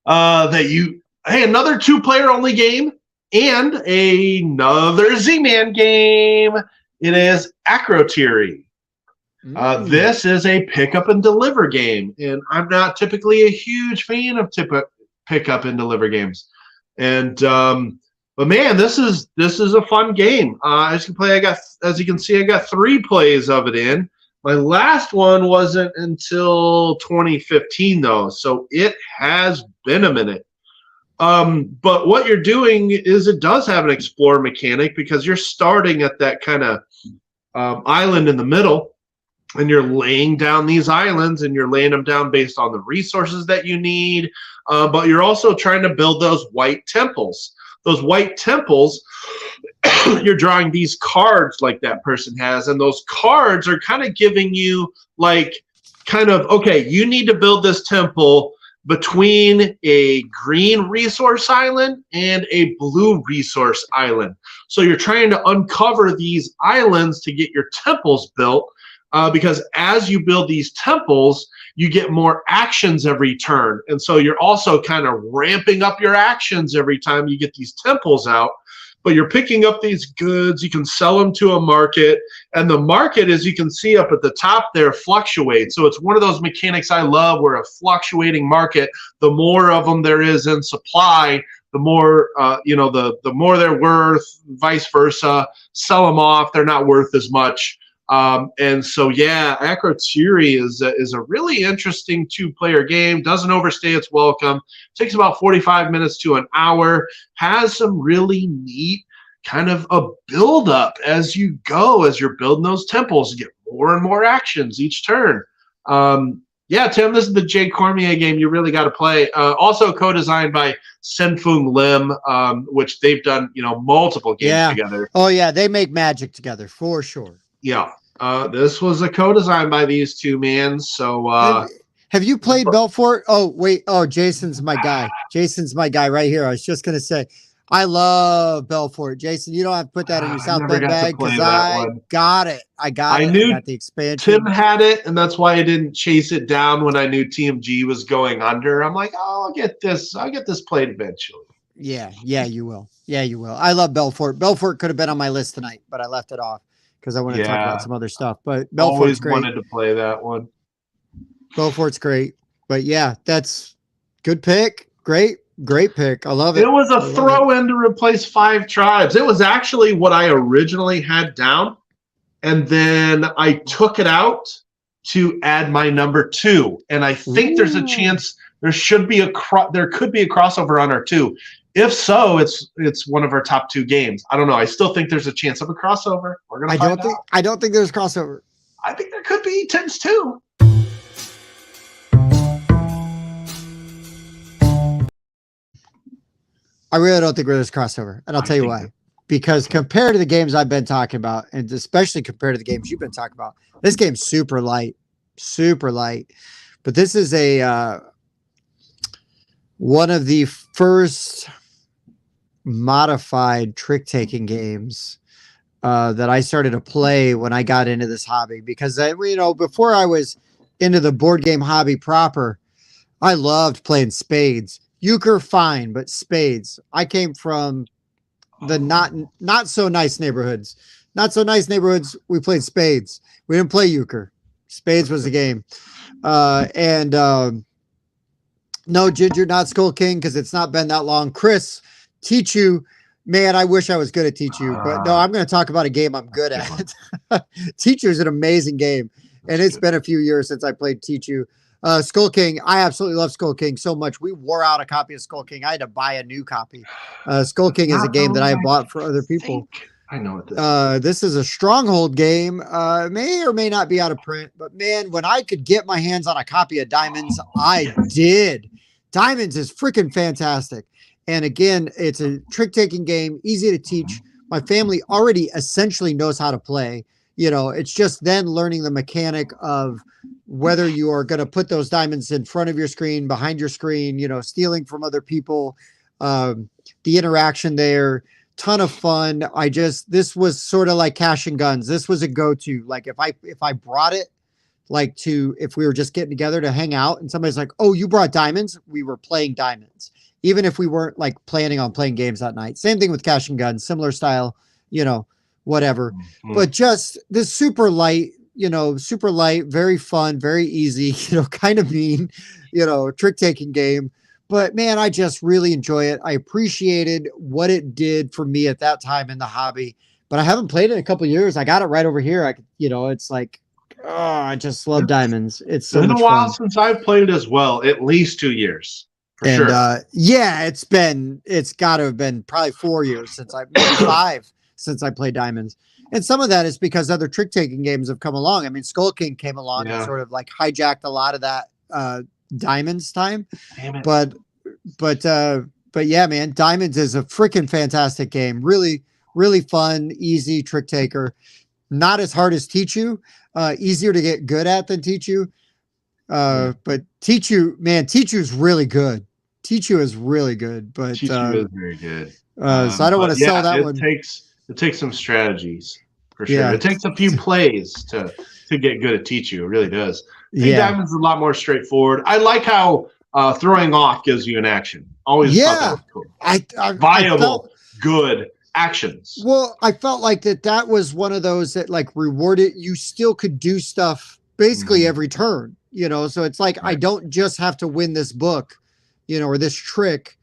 another 2-player only game and another Z-Man game. It is Acrotiri. This is a pick up and deliver game, and I'm not typically a huge fan of pick up and deliver games. And but man, this is a fun game. As you can see, I got 3 plays of it in. My last one wasn't until 2015 though, so it has been a minute. But what you're doing is, it does have an explore mechanic, because you're starting at that kind of island in the middle. And you're laying down these islands, and you're laying them down based on the resources that you need. But you're also trying to build those white temples. Those white temples, you're drawing these cards like that person has. And those cards are kind of giving you okay, you need to build this temple between a green resource island and a blue resource island. So you're trying to uncover these islands to get your temples built, because as you build these temples, you get more actions every turn. And so you're also kind of ramping up your actions every time you get these temples out. But you're picking up these goods, you can sell them to a market, and the market, as you can see up at the top there, fluctuates. So it's one of those mechanics I love, where a fluctuating market, the more of them there is in supply, the more the more they're worth, vice versa. Sell them off, they're not worth as much. And so, yeah, Akrotiri is a really interesting two-player game. Doesn't overstay its welcome. Takes about 45 minutes to an hour. Has some really neat kind of a build-up as you go, as you're building those temples. You get more and more actions each turn. Yeah, Tim, this is the Jay Cormier game you really got to play. Also co-designed by Senfung Lim, which they've done multiple games together. Oh, yeah, they make magic together for sure. Yeah, this was a co-design by these two, man. So have you played Belfort? Oh, wait. Oh, Jason's my guy. Jason's my guy right here. I was just going to say, I love Belfort. Jason, you don't have to put that in your South Bend bag because I got it. I got the expansion. Tim had it, and that's why I didn't chase it down when I knew TMG was going under. I'm like, oh, I'll get this played eventually. Yeah, you will. Yeah, you will. I love Belfort. Belfort could have been on my list tonight, but I left it off because I want to talk about some other stuff. But Belfort's always great. Wanted to play that one. Belfort's great. But yeah, that's good pick. Great pick. I love it. It was a throw-in to replace 5 tribes. It was actually what I originally had down, and then I took it out to add my number 2. And I think there's a chance there could be a crossover on our 2. If so, it's one of our top 2 games. I don't know. I still think there's a chance of a crossover. We're gonna find out. I don't think there's crossover. I think there could be. Tim's too. I really don't think there's crossover, and I'll tell you why. Because compared to the games I've been talking about, and especially compared to the games you've been talking about, this game's super light. But this is one of the first modified trick-taking games that I started to play when I got into this hobby. Because before I was into the board game hobby proper, I loved playing spades. Euchre, fine, but spades. I came from the not so nice neighborhoods. Not so nice neighborhoods. We played spades. We didn't play euchre. Spades was the game. No, Ginger, not Skull King, because it's not been that long. Chris, Teach You. Man, I wish I was good at Teach You, but no, I'm going to talk about a game I'm good at. Teach You is an amazing game, and it's been a few years since I played Teach You. Skull King, I absolutely love Skull King so much. We wore out a copy of Skull King. I had to buy a new copy. Skull King is a game that I bought for other people. I know what this is. This is a Stronghold game. May or may not be out of print, but man, when I could get my hands on a copy of Diamonds, I did. Diamonds is freaking fantastic. And again, it's a trick-taking game, easy to teach. My family already essentially knows how to play. It's just then learning the mechanic of whether you are going to put those diamonds in front of your screen, behind your screen, stealing from other people, the interaction there, ton of fun. This was sort of like Cash and Guns. This was a go-to. Like if I brought it, if we were just getting together to hang out and somebody's like, oh, you brought diamonds, we were playing diamonds, even if we weren't like planning on playing games that night. Same thing with Cash and Guns, similar style, whatever. But just this super light, very fun, very easy, kind of mean, trick-taking game. But man, I just really enjoy it. I appreciated what it did for me at that time in the hobby, but I haven't played it in a couple of years. I got it right over here. It's like, oh, I just love Diamonds. It's so much fun. It's been a while since I've played it as well, at least 2 years. For sure. Yeah, it's got to have been probably 4 years since maybe 5 since I played Diamonds. And some of that is because other trick-taking games have come along. I mean, Skull King came along and sort of like hijacked a lot of that Diamonds time. But yeah, man, Diamonds is a freaking fantastic game. Really, really fun, easy trick taker. Not as hard as Teach You, easier to get good at than Teach You. But Tichu is really good. Tichu is really good, but Tichu is very good. So I don't want to sell that one. It takes some strategies for sure. Yeah. It takes a few plays to get good at Tichu. It really does. Diamond's a lot more straightforward. I like how throwing off gives you an action. Always thought that was cool. Viable, good actions. Well, I felt like that was one of those that like rewarded you still could do stuff basically every turn, so it's like I don't just have to win this book, or this trick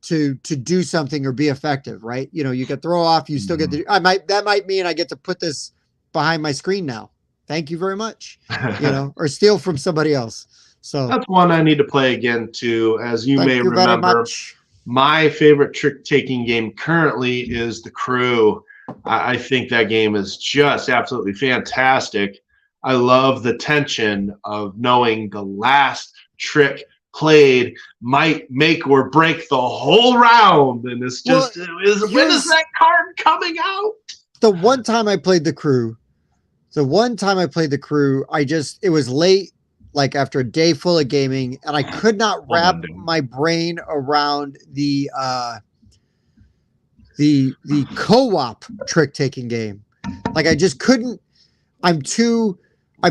to do something or be effective, right? You can throw off, you still get that might mean I get to put this behind my screen now. Thank you very much. Or steal from somebody else. So that's one I need to play again too. As you may remember, my favorite trick-taking game currently is The Crew. I think that game is just absolutely fantastic. I love the tension of knowing the last trick played might make or break the whole round, and it's just when is that card coming out? The one time I played The Crew, it was late, like after a day full of gaming, and I could not wrap my brain around the co-op trick-taking game. Like I just couldn't. I'm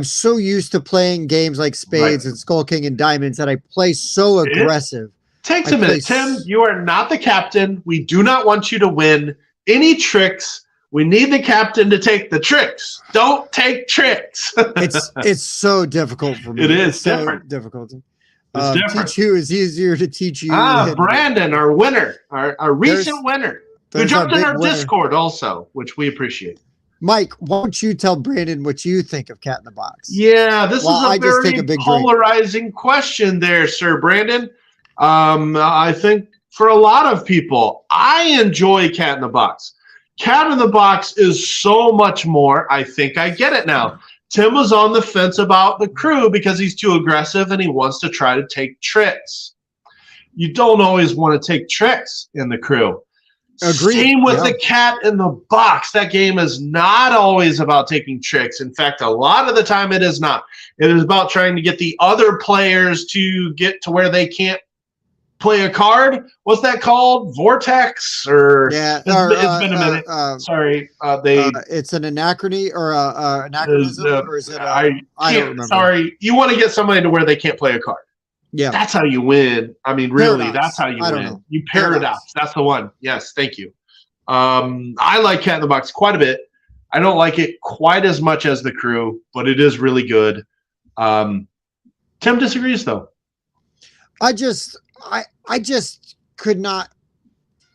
so used to playing games like Spades and Skull King and Diamonds that I play so aggressive. Takes a minute, Tim. You are not the captain. We do not want you to win any tricks. We need the captain to take the tricks. Don't take tricks. It's so difficult for me. It is different. Difficult. It's different. Teach you is easier to teach you. Brandon, our winner, our recent winner, who jumped in our Discord also, which we appreciate. Mike, why don't you tell Brandon what you think of Cat in the Box? Yeah, this is a very polarizing question there, Sir Brandon. I think for a lot of people, I enjoy Cat in the Box. Cat in the Box is so much more. I think I get it now. Tim was on the fence about The Crew because he's too aggressive and he wants to try to take tricks. You don't always want to take tricks in The Crew. Agreed. Same with the Cat in the Box. That game is not always about taking tricks. In fact, a lot of the time it is not. It is about trying to get the other players to get to where they can't play a card. What's that called? Vortex? It's been a minute. Sorry. It's an anachrony or anachronism, or is it? I don't remember. Sorry. You want to get somebody to where they can't play a card. Yeah. That's how you win. I mean, really, that's how you win. Know. You paradox. That's the one. Yes, thank you. I like Cat in the Box quite a bit. I don't like it quite as much as The Crew, but it is really good. Tim disagrees, though. I just could not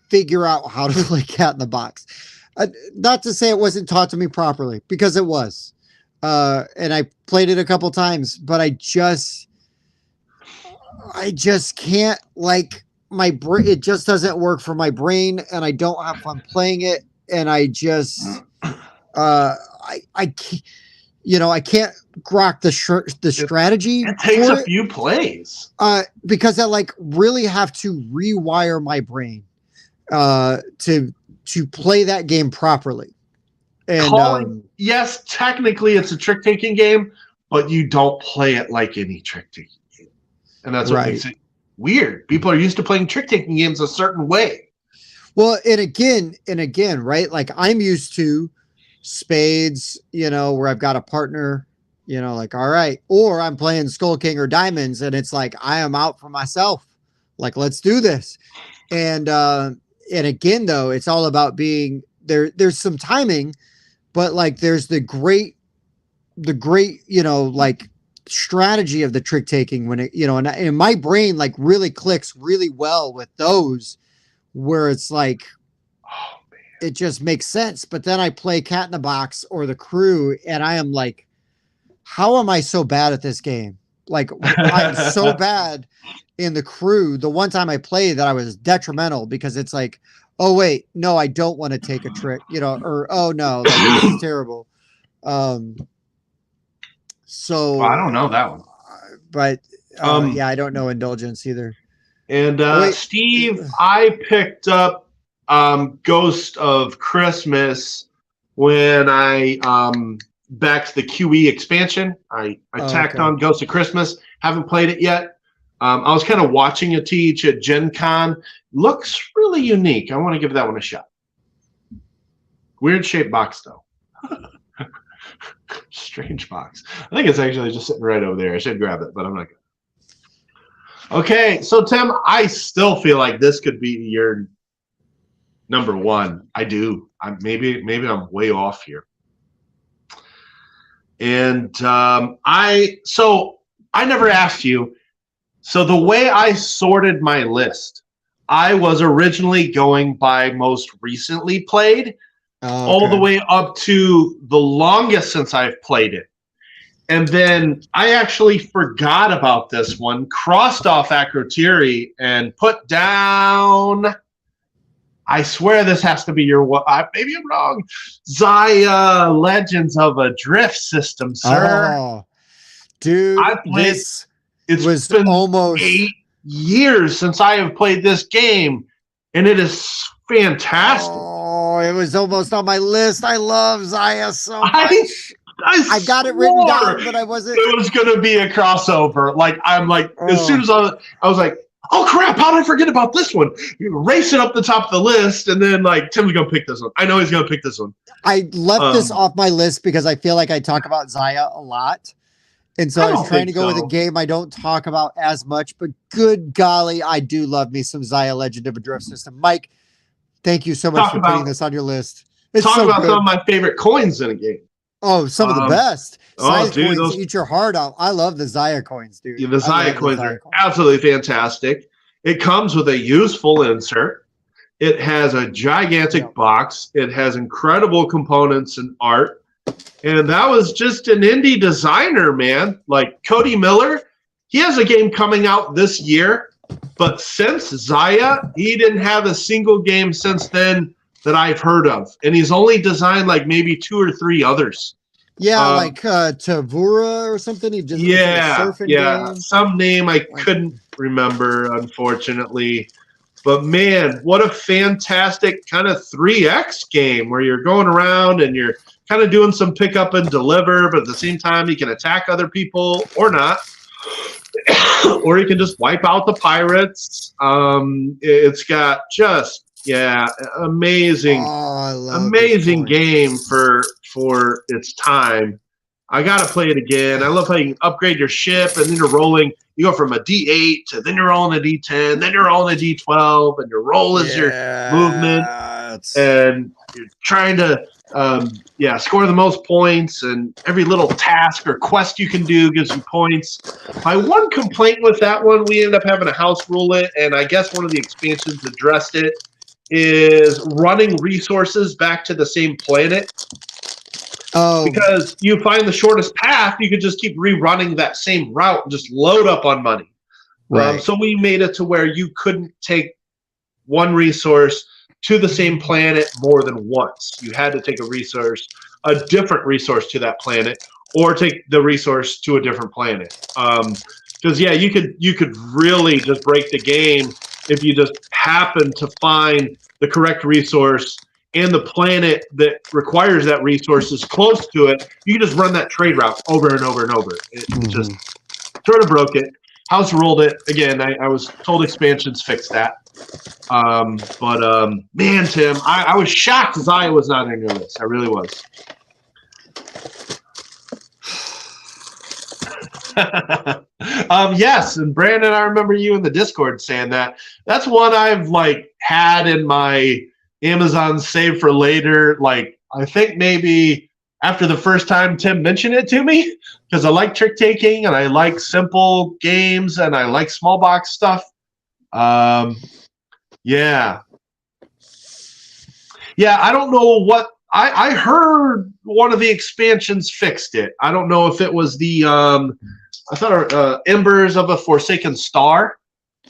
figure out how to play Cat in the Box. Not to say it wasn't taught to me properly, because it was. And I played it a couple times, but I just can't, like, my brain, it just doesn't work for my brain, and I don't have fun playing it, and I just I can't, I can't grok the strategy. It takes a few plays. Because I like really have to rewire my brain to play that game properly. And yes, technically it's a trick-taking game, but you don't play it like any trick-taking game. And that's what makes it weird. People are used to playing trick-taking games a certain way. Well, and again, right? Like I'm used to Spades, where I've got a partner, like, all right, or I'm playing Skull King or Diamonds, and it's like, I am out for myself. Like, let's do this. And again, though, it's all about being there. There's some timing, but like, there's the great, like strategy of the trick taking when it, and my brain like really clicks really well with those where it's like, it just makes sense. But then I play Cat in the Box or The Crew, and I am like, how am I so bad at this game? Like, I'm so bad in The Crew. The one time I played that I was detrimental because it's like, oh wait, no, I don't want to take a trick, or oh no, this is terrible. So well, I don't know that one, but yeah, I don't know Indulgence either. And Steve, I picked up Ghost of Christmas when I backed the QE expansion. I tacked on Ghost of Christmas, Haven't played it yet. I was kind of watching it teach at Gen Con. Looks really unique. I want to give that one a shot. Weird shaped box, though. Strange box. I think it's actually just sitting right over there. I should grab it, but I'm not going to. Okay, so Tim, I still feel like this could be your number one. I do. Maybe I'm way off here. And I never asked you. So the way I sorted my list, I was originally going by most recently played, all the way up to the longest since I've played it. And then I actually forgot about this one, crossed off Akrotiri, and put down, I swear this has to be your one. Maybe I'm wrong. Xia Legends of a Drift System, sir. Oh, dude, It's been almost 8 years since I have played this game, and it is fantastic. Oh, it was almost on my list. I love Xia so much. I got it written down, but I wasn't. It was going to be a crossover. As soon as I was like, oh crap, how did I forget about this one? You race it up the top of the list, and then Tim's going to pick this one. I know he's going to pick this one. I left this off my list because I feel like I talk about Xia a lot. And so I was trying to go with a game I don't talk about as much, but good golly, I do love me some Xia Legend of a Drift System. Mike, thank you so much for putting this on your list. Talk about some of my favorite coins in a game. Oh, some of the best. Xia coins those eat your heart out. I love the Xia coins, dude. Yeah, the Xia coins are absolutely fantastic. It comes with a useful insert. It has a gigantic box. It has incredible components and art. And that was just an indie designer, man. Like Cody Miller, he has a game coming out this year. But since Xia, he didn't have a single game since then that I've heard of. And he's only designed maybe 2 or 3 others. Yeah, Tavura or something. He just game. Some name I couldn't remember, unfortunately. But man, what a fantastic kind of 3X game where you're going around and you're kind of doing some pick up and deliver, but at the same time you can attack other people or not. Or you can just wipe out the pirates. It's got just amazing game for its time. I gotta play it again. I love how you can upgrade your ship and then you're rolling. You go from a D8 to then you're rolling a D10, then you're rolling a D12, and your roll is your movement, and you're trying to score the most points. And every little task or quest you can do gives you points. My one complaint with that one, we ended up having to house rule it, and I guess one of the expansions addressed it, is running resources back to the same planet. Oh, because you find the shortest path, you could just keep rerunning that same route and just load up on money. Right. So we made it to where you couldn't take one resource to the same planet more than once. You had to take a different resource to that planet, or take the resource to a different planet. Because you could really just break the game if you just happen to find the correct resource and the planet that requires that resource is close to it. You can just run that trade route over and over and over. It just sort of broke it. House ruled it. Again, I was told expansions fixed that. Man, Tim, I was shocked Xia was not in your list. I really was. Yes, and Brandon, I remember you in the Discord saying that. That's one I've had in my Amazon save for later. I think maybe after the first time Tim mentioned it to me, because I like trick taking and I like simple games and I like small box stuff. I don't know what I heard. One of the expansions fixed it. I don't know if it was the I thought Embers of a Forsaken Star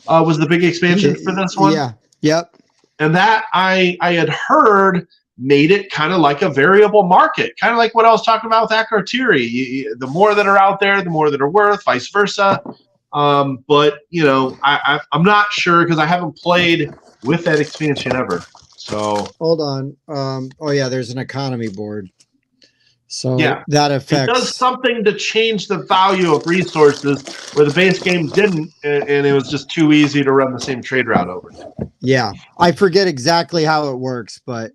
was the big expansion for this one. Yeah. Yep. And that I had heard made it kind of like a variable market, kind of like what I was talking about with Akrotiri. The more that are out there, the more that are worth, vice versa. But I'm not sure because I haven't played with that expansion ever. So hold on. There's an economy board. So Yeah. that It does affects. something to change the value of resources where the base game didn't, and it was just too easy to run the same trade route over. Yeah, I forget exactly how it works, but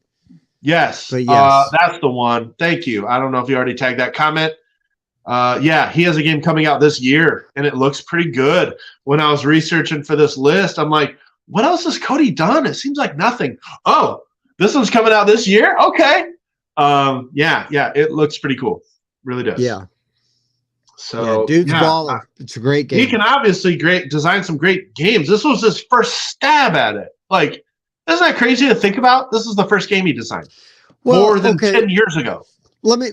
Yes, yes. that's the one. Thank you. I don't know if you already tagged that comment. Yeah, he has a game coming out this year, and it looks pretty good. When I was researching for this list, I'm like, what else has Cody done? It seems like nothing. Oh, this one's coming out this year? Okay. Yeah, it looks pretty cool. Really does. Yeah. Yeah, So, dude's yeah, baller. It's a great he game. can obviously design some great games. This was his first stab at it. Like, isn't that crazy to think about? This is the first game he designed more than 10 years ago. Let me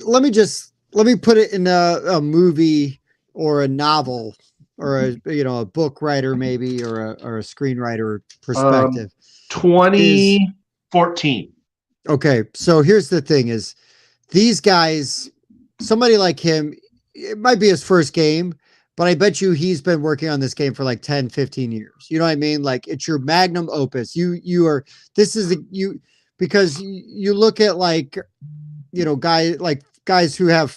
put it in a movie or a novel or a book writer maybe or a screenwriter perspective. 2014. Okay, so here's the thing is these guys, somebody like him, it might be his first game, but I bet you he's been working on this game for like 10, 15 years. You know what I mean? Like it's your magnum opus. You are this is because you look at like guys who have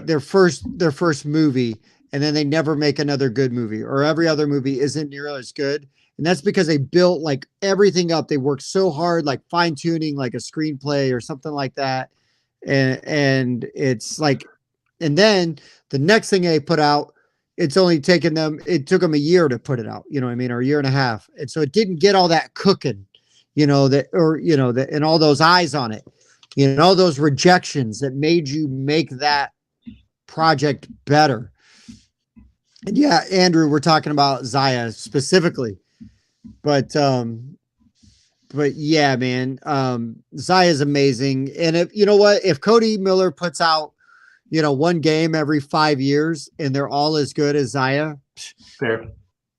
their first movie and then they never make another good movie or every other movie isn't nearly as good. And that's because they built like everything up. They worked so hard, like fine tuning, like a screenplay or something like that. And it's like, and then the next thing they put out, it took them a year to put it out, you know what I mean? Or a year and a half. And so it didn't get all that cooking, and all those eyes on it, all those rejections that made you make that project better. And yeah, Andrew, we're talking about Zaya specifically, but yeah, man, Zaya is amazing. And if you know what, if Cody Miller puts out, one game every 5 years and they're all as good as Zaya, fair.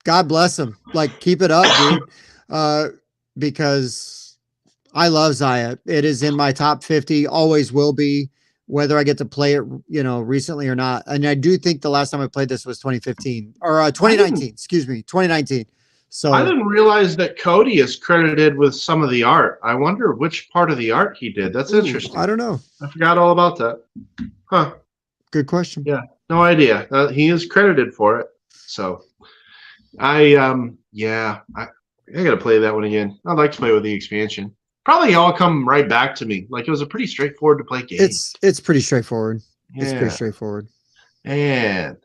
God bless him. Like keep it up, dude. Because I love Zaya. It is in my top 50, always will be, whether I get to play it, recently or not. And I do think the last time I played this was 2015 or 2019, excuse me, 2019. So I didn't realize that Cody is credited with some of the art. I wonder which part of the art he did. That's interesting. I don't know. I forgot all about that. Huh. Good question. Yeah, no idea. He is credited for it. So I gotta play that one again. I'd like to play with the expansion. Probably all come right back to me. Like it was a pretty straightforward to play game. It's pretty straightforward. Yeah. It's pretty straightforward. And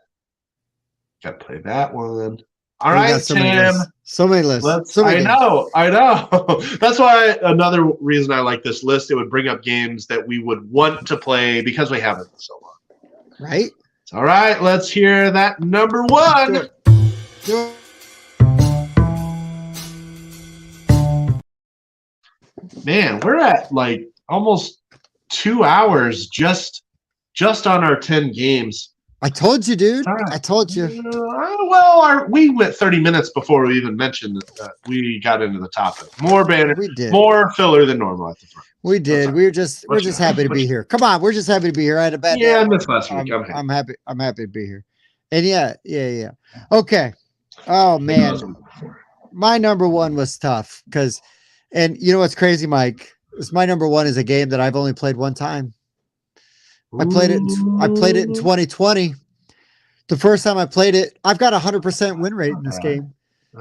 gotta play that one. All right, Tim. So many lists. I know. That's why another reason I like this list. It would bring up games that we would want to play because we haven't in so long. Right. All right. Let's hear that number one. Man, we're at like almost 2 hours just on our 10 games. I told you, dude. Right. I told you. We went 30 minutes before we even mentioned that we got into the topic. More banner, we did. More filler than normal at the front. We did. We're just happy to be here. Come on, we're just happy to be here. I had a bad day. I missed last week. I'm happy. I'm happy to be here. And yeah. Okay. Oh man, my number one was tough because, and you know what's crazy, Mike? Is my number one is a game that I've only played one time. I played it in 2020. The first time I played it, I've got 100% win rate in this game.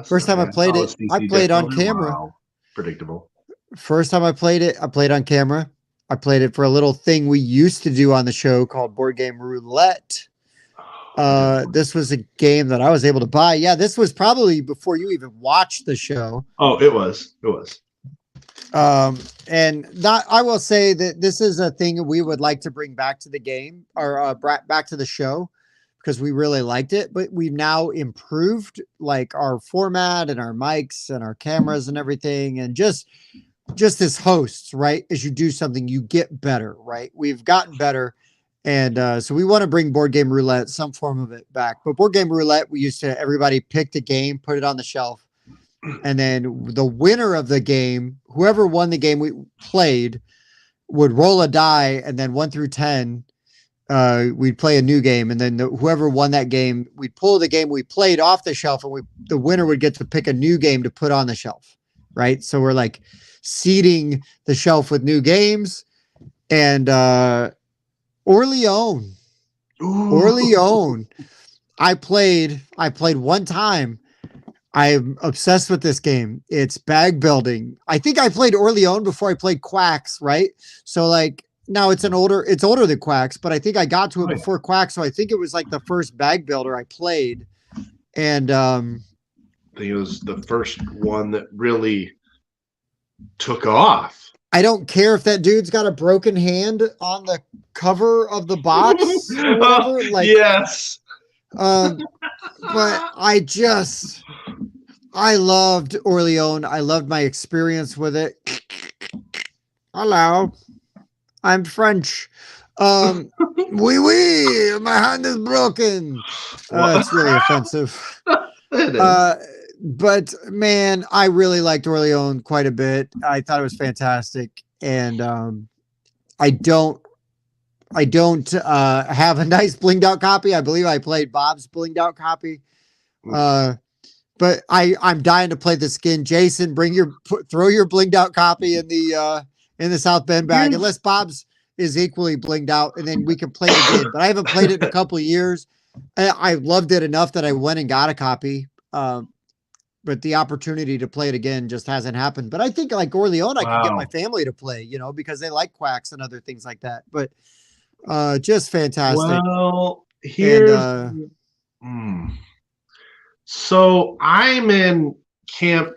First time I played it, I played on camera. Wow. Predictable. First time I played it, I played on camera. I played it for a little thing we used to do on the show called Board Game Roulette. This was a game that I was able to buy. Yeah, this was probably before you even watched the show. Oh, it was. And I will say that this is a thing we would like to bring back to the game or back to the show because we really liked it, but we've now improved like our format and our mics and our cameras and everything. And just as hosts, right? As you do something, you get better, right? We've gotten better. And so we want to bring Board Game Roulette, some form of it back. But Board Game Roulette, everybody picked a game, put it on the shelf. And then the winner of the game, whoever won the game we played, would roll a die. And then 1 through 10, we'd play a new game. And then whoever won that game, we'd pull the game we played off the shelf. And the winner would get to pick a new game to put on the shelf. Right. So we're like seeding the shelf with new games. And Orleans. Ooh. Orleans. I played one time. I'm obsessed with this game. It's bag building. I think I played Orleans before I played Quacks, right? So like now it's older than Quacks, but I think I got to it before Quacks. So I think it was like the first bag builder I played. And I think it was the first one that really took off. I don't care if that dude's got a broken hand on the cover of the box or whatever. Like, yes. But I loved Orleans. I loved my experience with it. Hello, I'm French. Oui, my hand is broken. It's really offensive. It is. But man, I really liked Orleans quite a bit. I thought it was fantastic, and I don't have a nice blinged out copy. I believe I played Bob's blinged out copy. But I'm dying to play the skin. Jason, throw your blinged out copy in the South Bend bag, unless Bob's is equally blinged out, and then we can play it again. But I haven't played it in a couple of years. I loved it enough that I went and got a copy. But the opportunity to play it again just hasn't happened. But I think like Orleans, I can get my family to play, because they like Quacks and other things like that. But just fantastic. Well, here's so I'm in Camp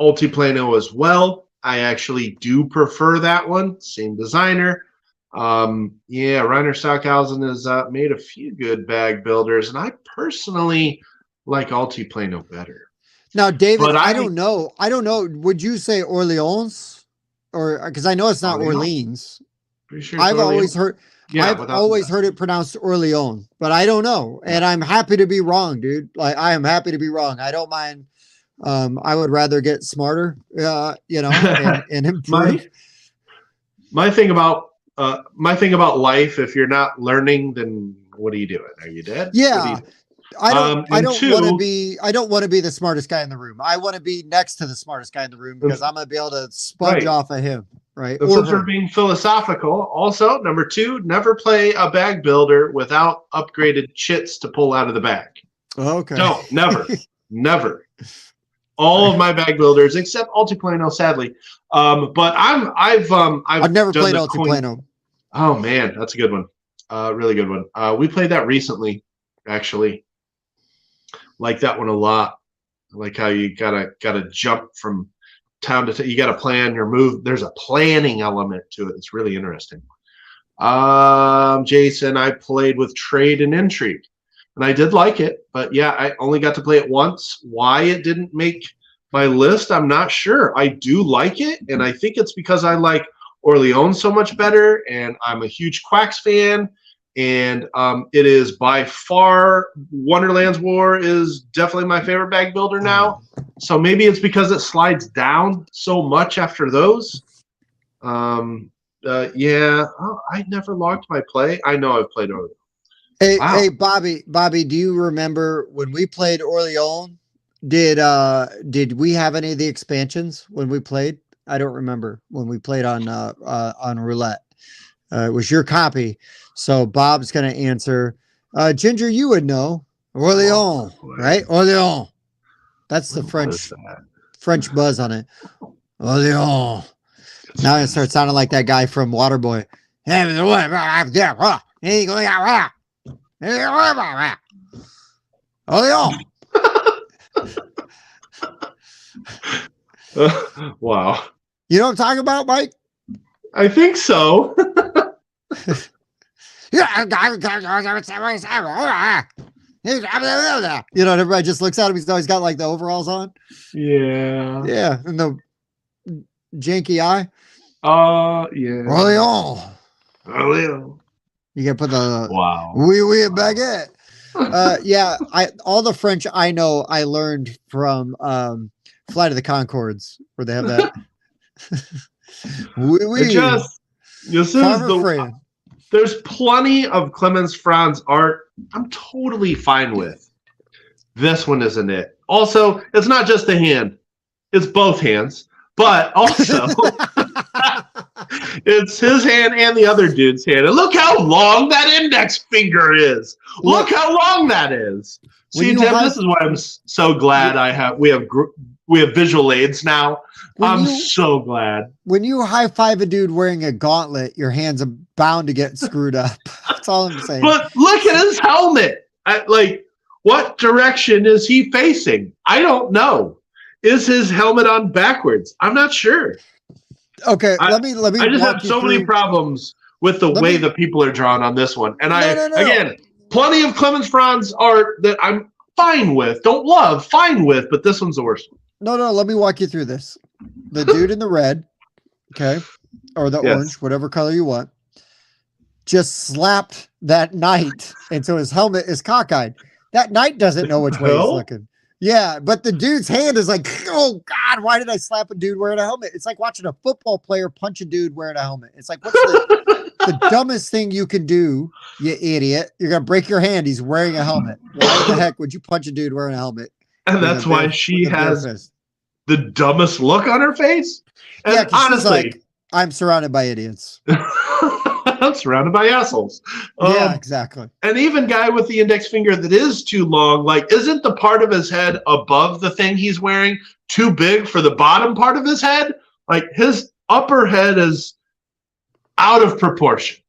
Altiplano as well. I actually do prefer that one. Same designer. Reiner Stockhausen has made a few good bag builders, and I personally like Altiplano better. Now, David, I don't know. Would you say Orleans, or because I know it's not Orleans? Pretty sure I've always heard it pronounced Orleans, but I don't know. And I'm happy to be wrong, dude. Like I am happy to be wrong. I don't mind. I would rather get smarter, and improve. My thing about life, if you're not learning, then what are you doing? Are you dead? Yeah. I don't want to be the smartest guy in the room. I want to be next to the smartest guy in the room because I'm going to be able to sponge off of him. Right. Since we're being philosophical, also number 2, never play a bag builder without upgraded chits to pull out of the bag. Okay. No, never. All of my bag builders except Altiplano, sadly. But I've never played Altiplano. Oh man, that's a good one. Really good one. We played that recently, actually. Like that one a lot. I like how you gotta jump from town to town. You gotta plan your move. There's a planning element to it. It's really interesting. Jason, I played with Trade and Intrigue, and I did like it, but yeah, I only got to play it once. Why it didn't make my list, I'm not sure. I do like it, and I think it's because I like Orleans so much better, and I'm a huge Quacks fan. And it is by far, Wonderland's War is definitely my favorite bag builder now. So maybe it's because it slides down so much after those. I never logged my play. I know I've played Orleans. Hey, Bobby, do you remember when we played Orleans? Did we have any of the expansions when we played? I don't remember when we played on roulette. It was your copy. So Bob's going to answer. Ginger, you would know. Orleans, right? Orleans. That's the French buzz on it. Orleans. Now it starts sounding like that guy from Waterboy. Orleans. Wow. You know what I'm talking about, Mike? I think so. Everybody just looks at him. He's always got like the overalls on. Yeah. Yeah. And the janky eye. Yeah. Orleans. You can put the oui baguette. All the French I know I learned from Flight of the Conchords, where they have that. There's plenty of Clemens Franz art I'm totally fine with. This one isn't it. Also, it's not just the hand. It's both hands. but also it's his hand and the other dude's hand. And look how long that index finger is. Look how long that is. See, Tim, this is why I'm so glad we have visual aids now. I'm so glad. When you high five a dude wearing a gauntlet, your hands are bound to get screwed up. That's all I'm saying. But look at his helmet. What direction is he facing? I don't know. Is his helmet on backwards? I'm not sure. Okay, let me. I just have so many problems with the way the people are drawn on this one. And again, plenty of Clemens Franz art that I'm fine with, don't love, fine with, but this one's the worst one. No, let me walk you through this. The dude in the red, okay, or the orange, whatever color you want, just slapped that knight, and so his helmet is cockeyed. That knight doesn't know which way he's looking. Yeah, but the dude's hand is like, oh God, why did I slap a dude wearing a helmet? It's like watching a football player punch a dude wearing a helmet. It's like, what's the dumbest thing you can do, you idiot? You're gonna break your hand. He's wearing a helmet. Why the heck would you punch a dude wearing a helmet? And that's why she has the dumbest look on her face. And yeah, honestly, like, I'm surrounded by idiots. I'm surrounded by assholes. Yeah, exactly. And even guy with the index finger that is too long, like, isn't the part of his head above the thing he's wearing too big for the bottom part of his head? Like, his upper head is out of proportion.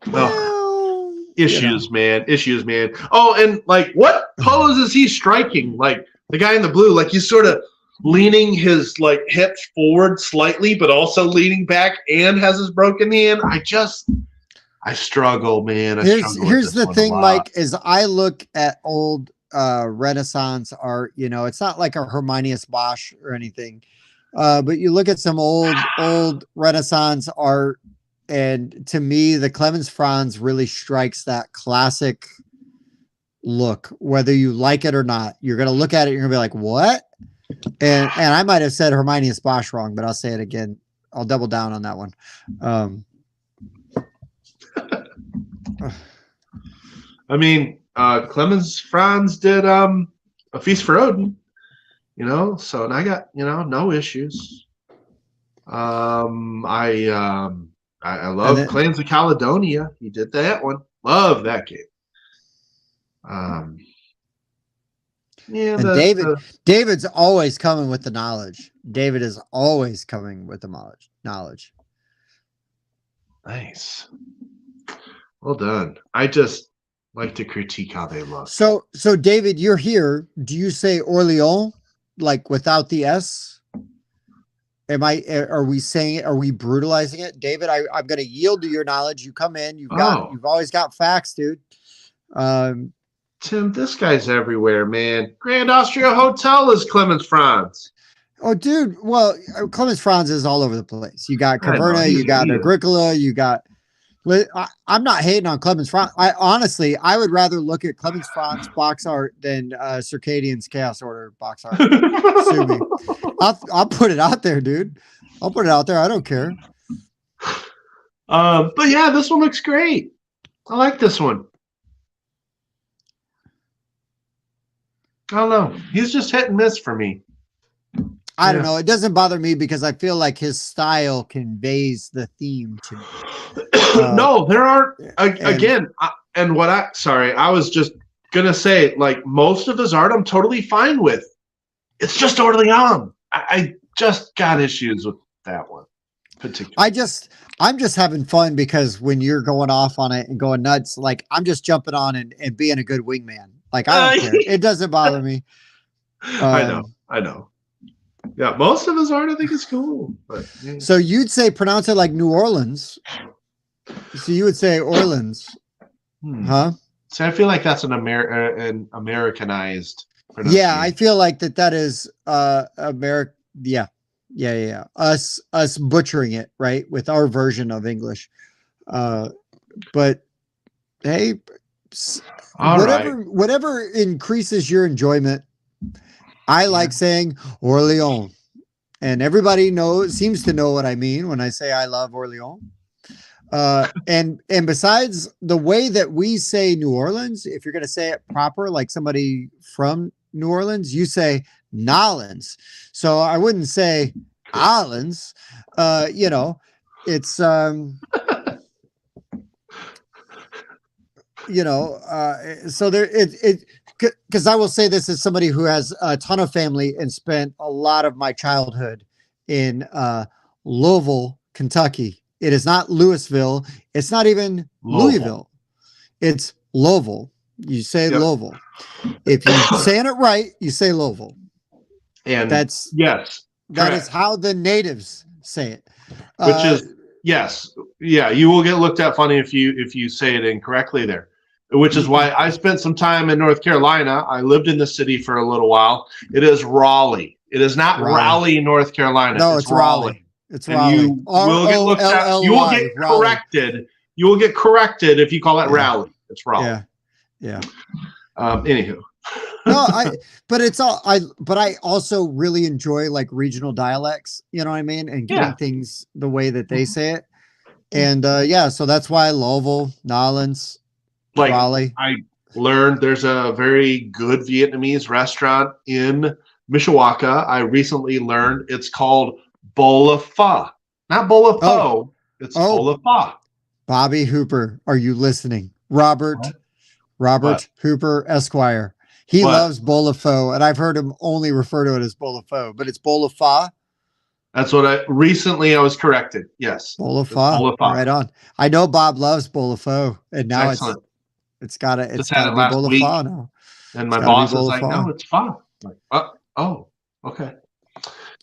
Well, issues, man. Issues, man. Oh, and like, what pose is he striking? Like, the guy in the blue, like, he's sort of leaning his like hips forward slightly, but also leaning back and has his broken hand. I struggle, man. Here's the thing, Mike, is I look at old Renaissance art, it's not like a Herminius Bosch or anything. But you look at some old Renaissance art, and to me, the Clemens Franz really strikes that classic look, whether you like it or not. You're gonna look at it, you're gonna be like, what? And I might have said Herminius Bosch wrong, but I'll say it again. I'll double down on that one. I mean, Clemens Franz did A Feast for Odin, so and I got, no issues. I love Clans of Caledonia. He did that one. Love that game. Yeah, and David's always coming with the knowledge. David is always coming with the knowledge. Nice. Well done. I just like to critique how they look. So David, you're here. Do you say Orleans like without the S? Are we brutalizing it? David, I'm going to yield to your knowledge. You come in, you've always got facts, dude. Tim, this guy's everywhere, man. Grand Austria Hotel is Clemens Franz. Oh, dude. Well, Clemens Franz is all over the place. You got Caverna, you got Agricola, you got. I'm not hating on Clemens Franz. I would rather look at Clemens Franz box art than Circadian's Chaos Order box art. Sue me. I'll put it out there, dude. I'll put it out there. I don't care. But yeah, this one looks great. I like this one. I don't know. He's just hit and miss for me. I don't know. It doesn't bother me because I feel like his style conveys the theme to me. No, there aren't. Again, I was just going to say, like, most of his art I'm totally fine with. It's just Orleans. I just got issues with that one. Particularly. I'm just having fun because when you're going off on it and going nuts, like, I'm just jumping on and being a good wingman. Like, I don't care. It doesn't bother me. I know. Yeah, most of his art I think is cool. But yeah. So you'd say pronounce it like New Orleans. So you would say Orleans, huh? So I feel like that's an Americanized pronunciation. Yeah, I feel like that is American. Yeah. Us butchering it, right, with our version of English. But hey, whatever increases your enjoyment. I like saying Orleans, and everybody seems to know what I mean when I say I love Orleans. And besides the way that we say New Orleans, if you're going to say it proper, like somebody from New Orleans, you say Nolans. So I wouldn't say Allens. You know, it's you know, so there it because I will say this as somebody who has a ton of family and spent a lot of my childhood in Louisville, Kentucky. It is not Louisville. It's not even Louisville. It's Louisville. You say Louisville. If you're saying it right, you say Louisville. And that's that is how the natives say it. Which is yes, yeah. You will get looked at funny if you say it incorrectly there. Which is why I spent some time in North Carolina. I lived in the city for a little while. It is Raleigh. It is not Raleigh, North Carolina. No, it's Raleigh. It's and Raleigh. You will get looked at. You will get corrected. You will get corrected if you call it Raleigh. It's Raleigh. Yeah. Anywho. But I also really enjoy like regional dialects, you know what I mean? And getting things the way that they say it. And so that's why Louisville, Nolans, like Raleigh. I learned there's a very good Vietnamese restaurant in Mishawaka. I recently learned it's called Bola Pho. Not Bola Pho. It's Bola Pho. Bobby Hooper, are you listening? Robert Hooper, Esquire. He loves Bola Pho, and I've heard him only refer to it as Bola Pho, but it's Bola Pho. That's what I was corrected. Yes. Bola Pho. Right on. I know Bob loves Bola Pho, and now it's got to be Bola Pho now. And my boss is like, no, it's Pho. Like, okay.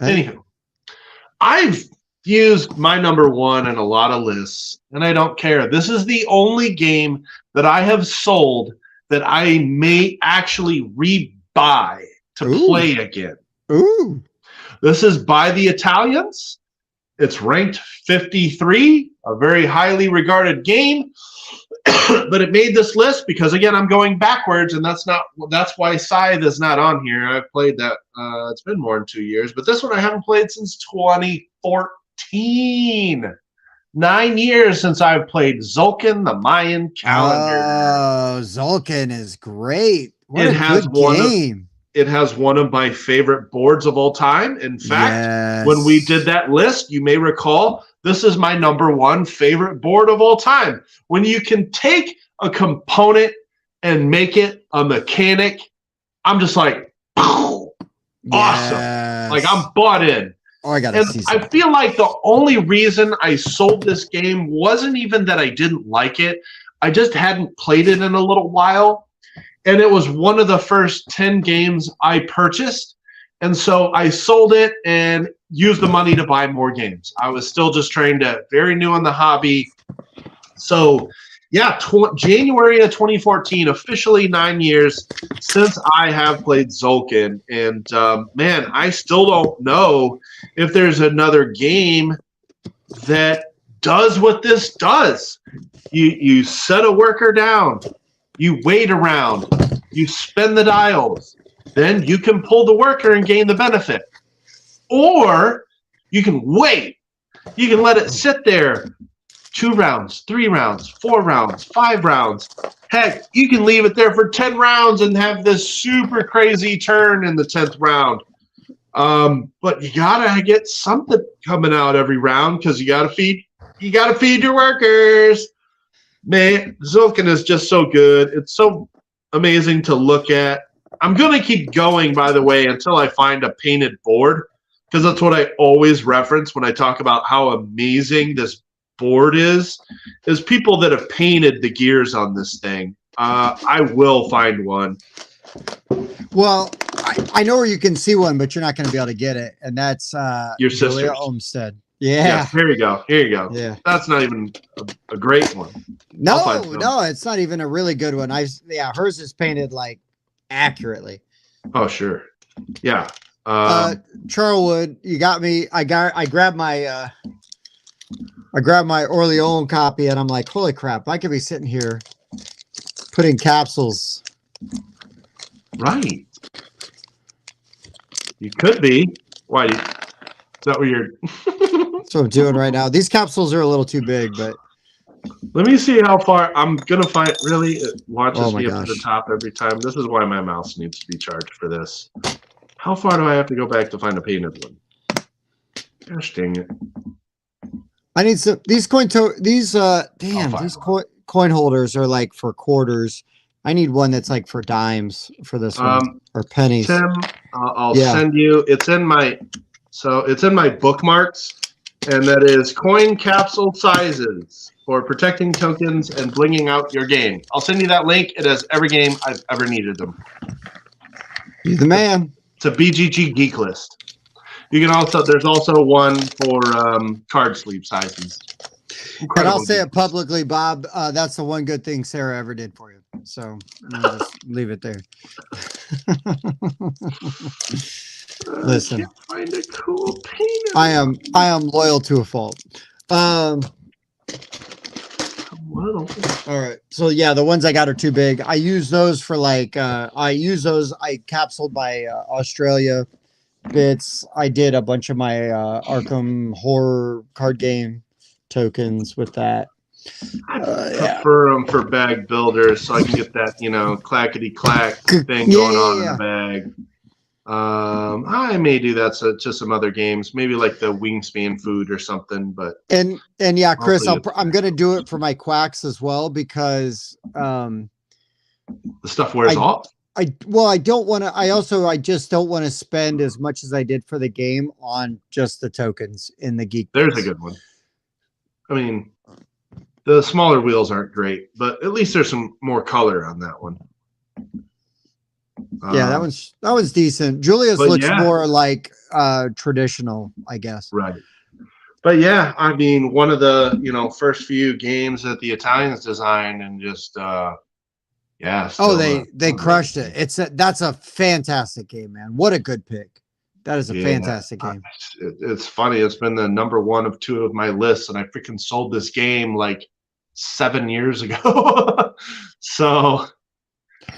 Anywho, I've used my number one in a lot of lists, and I don't care. This is the only game that I have sold that I may actually rebuy to play again. Ooh. This is by the Italians. It's ranked 53, a very highly regarded game. But it made this list because, again, I'm going backwards, and that's why Scythe is not on here. I've played that. It's been more than 2 years. But this one I haven't played since 2014. 9 years since I've played Tzolk'in, the Mayan calendar. Oh, Tzolk'in is great. What a good game. It has one of my favorite boards of all time. In fact, when we did that list, you may recall, this is my number one favorite board of all time. When you can take a component and make it a mechanic, I'm just like, awesome. Like, I'm bought in. Oh, I gotta see something. I feel like the only reason I sold this game wasn't even that I didn't like it. I just hadn't played it in a little while. And it was one of the first 10 games I purchased. And so I sold it and used the money to buy more games. I was still just very new in the hobby. So, January of 2014, officially 9 years since I have played Tzolk'in. And, man, I still don't know if there's another game that does what this does. You set a worker down. You wait around. You spin the dials. Then you can pull the worker and gain the benefit. Or you can wait. You can let it sit there 2 rounds, 3 rounds, 4 rounds, 5 rounds. Heck, you can leave it there for 10 rounds and have this super crazy turn in the 10th round. But you gotta get something coming out every round because you gotta feed your workers. Man, Tzolk'in is just so good. It's so amazing to look at. I'm going to keep going, by the way, until I find a painted board, because that's what I always reference when I talk about how amazing this board is people that have painted the gears on this thing. I will find one. Well, I know where you can see one, but you're not going to be able to get it, and that's your sister Olmsted. Yeah. Here you go. Yeah. That's not even a great one. No, it's not even a really good one. Hers is painted like accurately. Oh, sure. Yeah. Charlwood, you got me. I grabbed my Orleans copy, and I'm like, holy crap, I could be sitting here putting capsules. Right. You could be. Why? Is that what you're... That's what I'm doing right now. These capsules are a little too big, but... Let me see how far... I'm going to find... Really? It launches me up gosh. to the top every time. This is why my mouse needs to be charged for this. How far do I have to go back to find a painted one? Gosh dang it. I need some these damn, these coin holders are like for quarters. I need one that's like for dimes for this one or pennies. Tim, I'll send you. It's in my bookmarks, and that is coin capsule sizes for protecting tokens and blinging out your game. I'll send you that link. It has every game I've ever needed them. You're the man. It's a BGG geek list. You can there's also one for card sleeve sizes. Incredible. And I'll say it publicly, Bob. That's the one good thing Sarah ever did for you. So I'll just leave it there. Listen, I can't find a cool painter. I am loyal to a fault. All right. So yeah, the ones I got are too big. I use those for I capsuled my Australia bits. I did a bunch of my Arkham horror card game tokens with that. I prefer them for bag builders so I can get that, clackety clack thing going on in the bag. I may do that to some other games, maybe like the Wingspan food or something. But and yeah, Chris, I'm gonna do it for my quacks as well because the stuff wears off. I just don't want to spend as much as I did for the game on just the tokens in the geek. There's a good one. I mean, the smaller wheels aren't great, but at least there's some more color on that one. Yeah, that one's decent. Julius looks more like traditional, I guess. Right. But yeah, I mean, one of the first few games that the Italians designed, and just they crushed it. That's a fantastic game, man. What a good pick. That is a fantastic game. It's funny. It's been the number one of two of my lists, and I freaking sold this game like 7 years ago. So,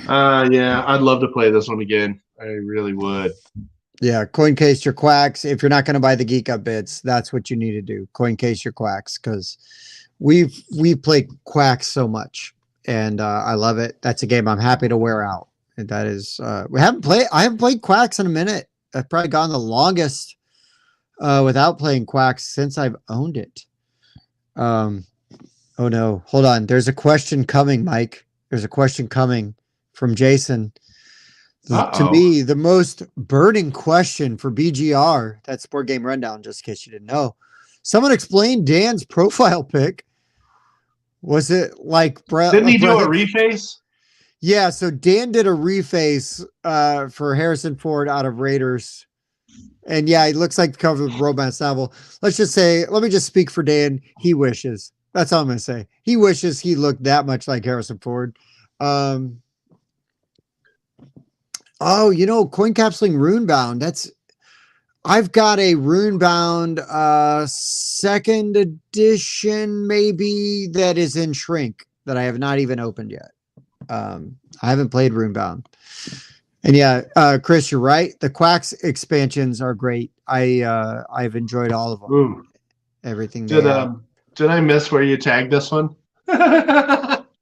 I'd love to play this one again. I really would. Yeah, coin case your quacks. If you're not going to buy the Geek Up bits, that's what you need to do. Coin case your quacks, because we've played quacks so much, and I love it. That's a game I'm happy to wear out. And that is I haven't played quacks in a minute. I've probably gone the longest without playing quacks since I've owned it. Oh no, hold on. There's a question coming, Mike. There's a question coming from Jason. To me, the most burning question for BGR, that's Board Game Rundown, just in case you didn't know. Someone explain Dan's profile pic. Was it like Didn't he do a reface? Yeah, so Dan did a reface for Harrison Ford out of Raiders. And yeah, it looks like the cover of the romance novel. Let me just speak for Dan. He wishes. That's all I'm going to say. He wishes he looked that much like Harrison Ford. Coin capsuling Runebound. I've got a Runebound second edition maybe that is in shrink that I have not even opened yet. I haven't played Runebound. And yeah, Chris, you're right. The Quacks expansions are great. I've enjoyed all of them. Ooh. Everything. Did I miss where you tagged this one?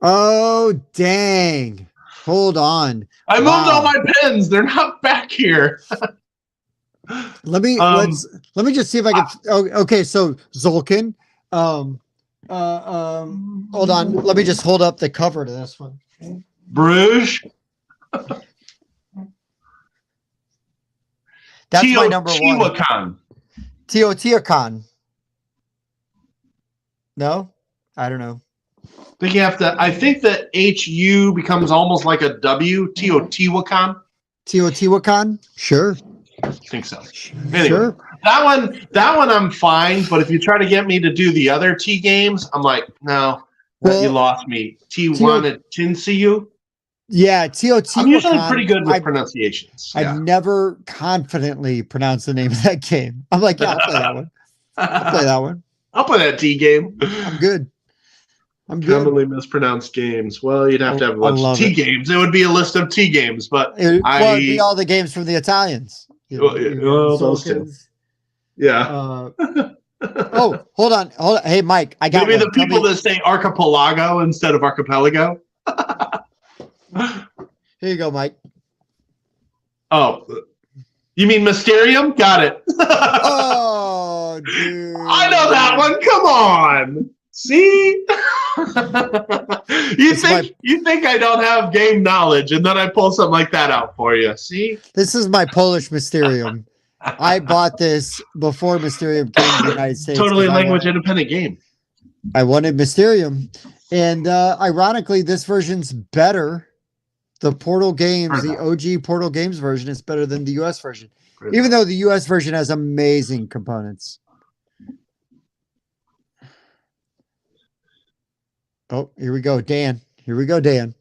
Oh, dang. Hold on. I moved all my pins. They're not back here. Let me just see if I can. Okay, so Zolkin. Hold on. Let me just hold up the cover to this one. Bruges. That's my number one. Teotihuacan. No, I don't know. I think that HU becomes almost like a W. Teotihuacan. Teotihuacan? Sure. I think so. Anyway, sure. That one I'm fine, but if you try to get me to do the other T games, I'm like, no, you lost me. Tiwanatinsiu. Yeah, Teotihuacan. I'm usually pretty good with pronunciations. I've never confidently pronounced the name of that game. I'm like, yeah, I'll play that one. I'll play that one. I'll play that T game. I'm good. Commonly mispronounced games. Well, you'd have to have a bunch of T games. It would be a list of T games, but it'd be all the games from the Italians. Those two. Yeah. Oh, hold on. Hey, Mike, I got maybe the people that say archipelago instead of archipelago. Here you go, Mike. Oh, You mean Mysterium? Got it. Oh, dude. I know that one. Come on. See? You think I don't have game knowledge, and then I pull something like that out for you. See? This is my Polish Mysterium. I bought this before Mysterium came to the United States. Totally language independent game. I wanted Mysterium. And ironically, this version's better. The Portal Games, the OG Portal Games version is better than the US version. Even though the US version has amazing components. Oh, here we go, Dan. Here we go, Dan.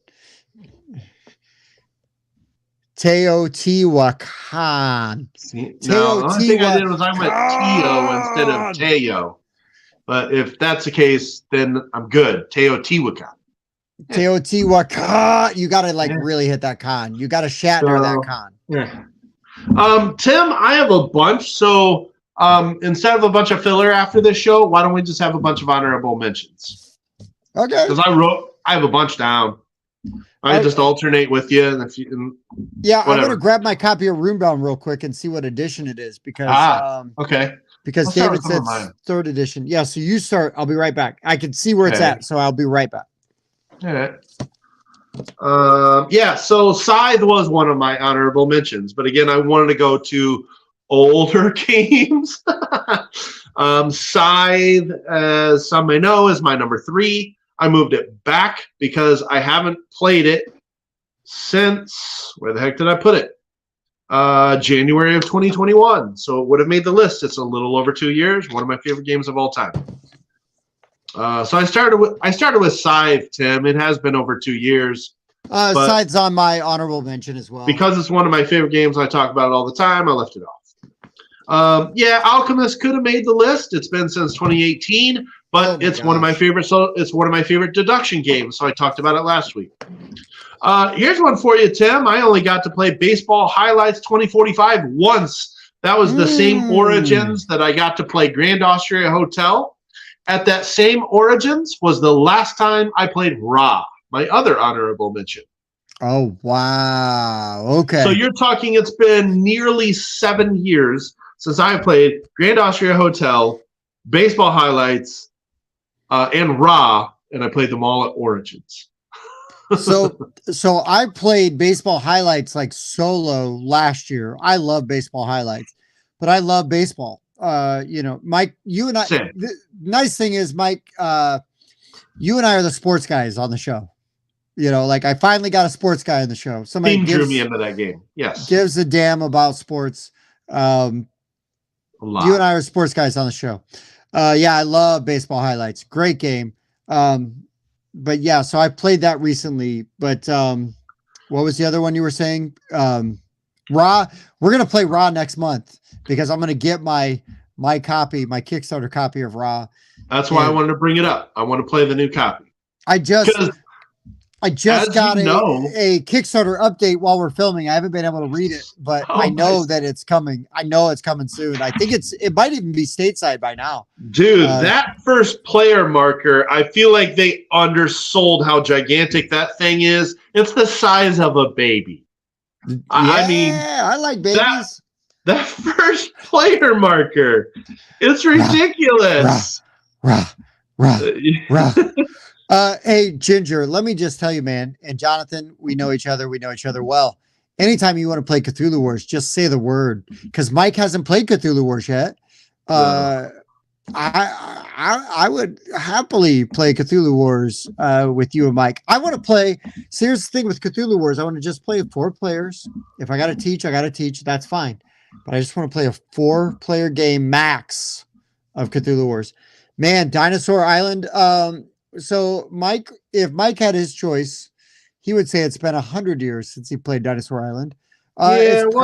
Teotihuacan. No, the only thing I did was I went Teo instead of Teo. But if that's the case, then I'm good. Teotihuacan. Teotihuacan. You got to really hit that con. You got to Shatner that con. Yeah. Tim, I have a bunch. So instead of a bunch of filler after this show, why don't we just have a bunch of honorable mentions? Okay. Because I have a bunch down. I just alternate with you. And if you, yeah, whatever. I'm going to grab my copy of Runebound real quick and see what edition it is. Because okay. Because David said third edition. Yeah, so you start. I'll be right back. I can see where it's at, so I'll be right back. All right. Yeah, so Scythe was one of my honorable mentions, but again, I wanted to go to older games. Scythe, as some may know, is my number 3. I moved it back because I haven't played it since, where the heck did I put it? January of 2021. So it would have made the list. It's a little over 2 years. One of my favorite games of all time. So I started with Scythe, Tim. It has been over 2 years. Scythe's on my honorable mention as well. Because it's one of my favorite games, I talk about it all the time. I left it off. Yeah, Alchemist could have made the list. It's been since 2018, but it's one of my favorite. So it's one of my favorite deduction games. So I talked about it last week. Here's one for you, Tim. I only got to play Baseball Highlights 2045 once. That was the same Origins that I got to play Grand Austria Hotel. At that same Origins was the last time I played Ra, my other honorable mention. Oh, wow. Okay. So you're talking it's been nearly 7 years since I played Grand Austria Hotel, Baseball Highlights, and Ra, and I played them all at Origins. So I played Baseball Highlights like solo last year. I love Baseball Highlights, but I love baseball. Mike, you and I, the nice thing is, Mike, you and I are the sports guys on the show. I finally got a sports guy on the show. Somebody drew me into that game. Yes. Gives a damn about sports. You and I are sports guys on the show. Yeah, I love Baseball Highlights. Great game. But yeah, so I played that recently. But what was the other one you were saying? Raw. We're gonna play Raw next month because I'm gonna get my Kickstarter copy of Raw. That's why I wanted to bring it up. I want to play the new copy. I just got a Kickstarter update while we're filming. I haven't been able to read it, but I know that it's coming. I know it's coming soon. I think it might even be stateside by now. Dude, that first player marker, I feel like they undersold how gigantic that thing is. It's the size of a baby. I mean, I like babies. That first player marker, it's ridiculous. Rah. Hey, Ginger, let me just tell you, man, and Jonathan, we know each other. We know each other well. Anytime you want to play Cthulhu Wars, just say the word, because Mike hasn't played Cthulhu Wars yet. I would happily play Cthulhu Wars with you and Mike. I want to play. So here's the thing with Cthulhu Wars. I want to just play 4 players. If I got to teach, I got to teach. That's fine. But I just want to play a 4-player game max of Cthulhu Wars. Man, Dinosaur Island. So Mike, if Mike had his he would say it's been 100 years since he played Dinosaur Island. It's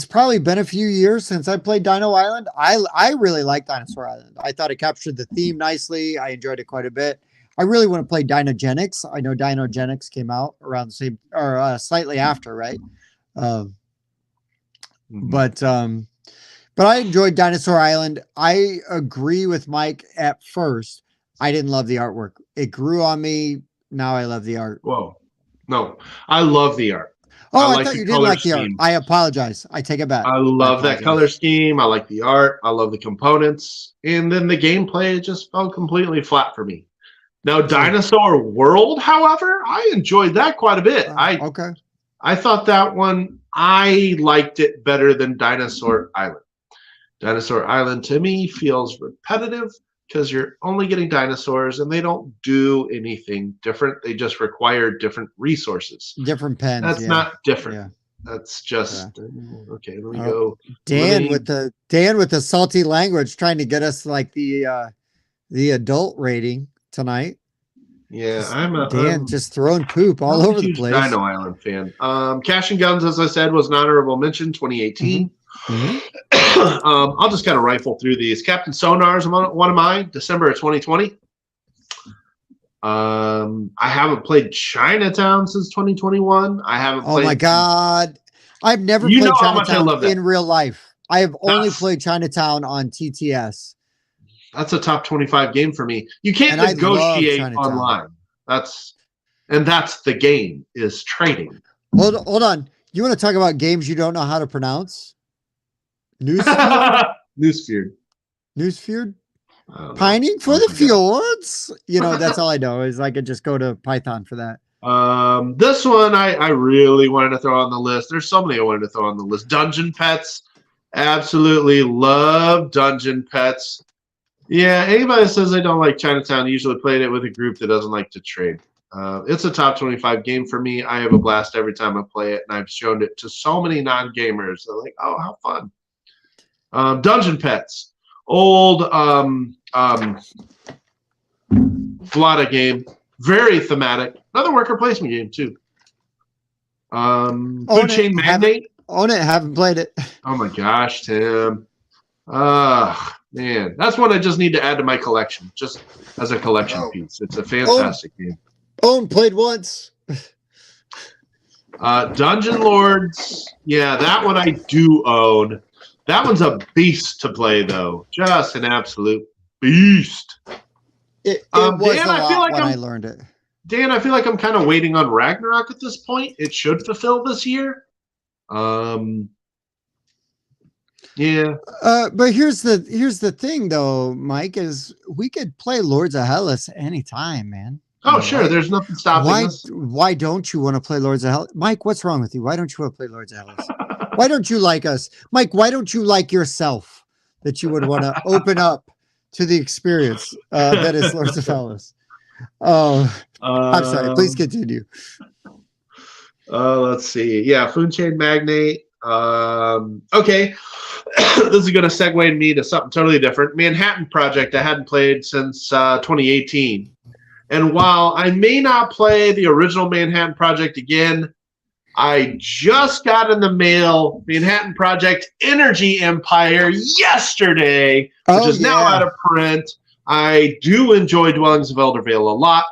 probably been a few years since I played Dino Island. I really like Dinosaur Island. I thought it captured the theme nicely. I enjoyed it quite a bit. I really want to play Dinogenics. I know Dinogenics came out around the same or slightly after, right? But I enjoyed Dinosaur Island. I agree with Mike at first. I didn't love the artwork. It grew on me. Now I love the art. Whoa. No, I love the art. Oh, I thought you didn't like the art. I apologize. I take it back. I love that color scheme. I like the art. I love the components. And then the gameplay just fell completely flat for me. Now, Dinosaur World, however, I enjoyed that quite a bit. I thought that one, I liked it better than Dinosaur Island. Dinosaur Island, to me, feels repetitive because you're only getting dinosaurs and they don't do anything different. They just require different resources. Different pens. That's not different. Yeah. That's just okay. Let me go. Dan with the salty language, trying to get us like the adult rating tonight. Yeah, I'm just throwing poop all over the place. Dino Island fan. Cash and Guns, as I said, was an honorable mention. 2018. I'll just kind of rifle through these. Captain Sonar is one of mine. December of 2020. I haven't played Chinatown since 2021. I haven't played. Oh my God. I've never played Chinatown in real life. I have only played Chinatown on TTS. That's a top 25 game for me. You can't negotiate online. That's the game, is trading. Hold on. You want to talk about games you don't know how to pronounce? Newsfeared. Pining for the fjords. You know, that's all I know is I could just go to Python for that. This one I really wanted to throw on the list. There's so many I wanted to throw on the list. Dungeon Pets. Absolutely love Dungeon Pets. Yeah, anybody that says they don't like Chinatown usually played it with a group that doesn't like to trade. It's a top 25 game for me. I have a blast every time I play it, and I've shown it to so many non-gamers. They're like, oh, how fun. Dungeon Pets. Old Flata game. Very thematic. Another worker placement game, too. Food Chain Magnate. Own it. Haven't played it. Oh, my gosh, Tim. Man, that's one I just need to add to my collection, just as a collection piece. It's a fantastic game. Played once. Dungeon Lords. Yeah, that one I do own. That one's a beast to play, though. Just an absolute beast. It was Dan, I feel like when I learned it. Dan, I feel like I'm kind of waiting on Ragnarok at this point. It should fulfill this year. Yeah. But here's the thing, though, Mike, is we could play Lords of Hellas anytime, man. Oh, sure. There's nothing stopping us. Why don't you want to play Lords of Hellas? Mike, what's wrong with you? Why don't you want to play Lords of Hellas? Why don't you like us? Mike, why don't you like yourself that you would want to open up to the experience that is Lords of Hellas? Oh, I'm sorry. Please continue. Let's see. Yeah, Food Chain Magnate. Okay. This is going to segue me to something totally different. Manhattan Project I hadn't played since 2018. And while I may not play the original Manhattan Project again, I just got in the mail Manhattan Project Energy Empire yesterday, which is now out of print. I do enjoy Dwellings of Eldervale a lot.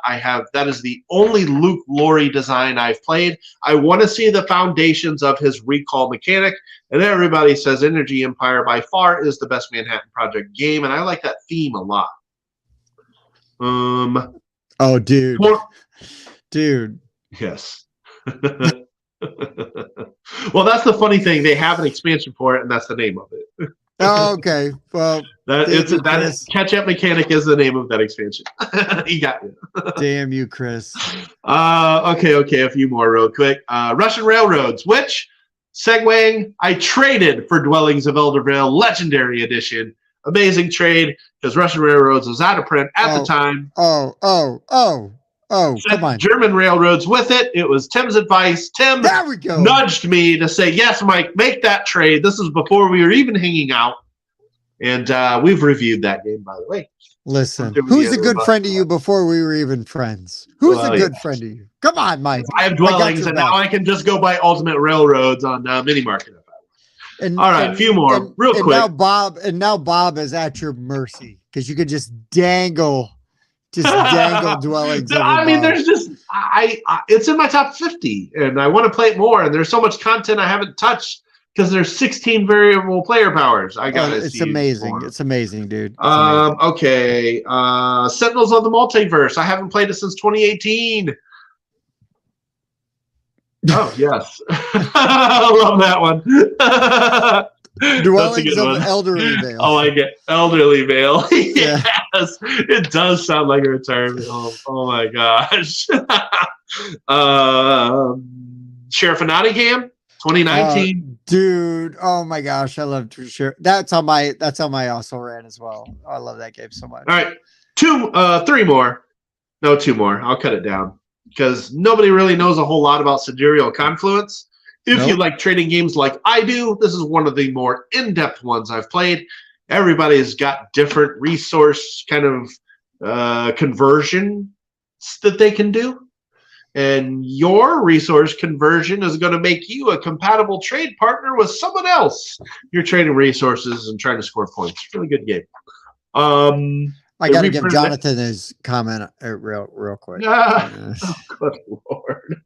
That is the only Luke Laurie design I've played. I want to see the foundations of his recall mechanic, and everybody says Energy Empire by far is the best Manhattan Project game, and I like that theme a lot. Oh, dude. Dude. Yes. Well, that's the funny thing. They have an expansion for it, and that's the name of it. Oh, okay. Well, that catch up mechanic is the name of that expansion. You got it. Damn you, Chris. Okay. A few more real quick. Russian Railroads, which segueing, I traded for Dwellings of Eldervale Legendary Edition. Amazing trade because Russian Railroads was out of print at the time. Come on. German Railroads with it. It was Tim's advice. Tim there we go. Nudged me to say, yes, Mike, make that trade. This is before we were even hanging out. And we've reviewed that game, by the way. Listen, who's a good friend to you before we were even friends? Who's a good friend to you? Come on, Mike. I have Dwellings, and now I can just go buy Ultimate Railroads on Mini Market. All right, a few more real quick. Now Bob is at your mercy because you could just dangle Dwellings. I mean, there's just it's in my top 50, and I want to play it more. And there's so much content I haven't touched because there's 16 variable player powers. It's amazing. More. It's amazing, dude. Okay. Sentinels of the Multiverse. I haven't played it since 2018. Oh, yes. I love that one. That's a Dwellings good of one. Elderly Vale. I like it. Elderly Vale. Yeah. Yes. It does sound like a retirement home. Oh, my gosh. Sheriff of Nottingham, 2019. Dude, oh my gosh, I love to share. That's on my also ran as well. I love that game so much. All right. Three more. No, two more. I'll cut it down because nobody really knows a whole lot about Sidereal Confluence. If you like trading games like I do, this is one of the more in-depth ones I've played. Everybody's got different resource kind of conversion that they can do. And your resource conversion is going to make you a compatible trade partner with someone else. You're trading resources and trying to score points. Really good game. I got to give Jonathan his comment real quick. Oh, good Lord.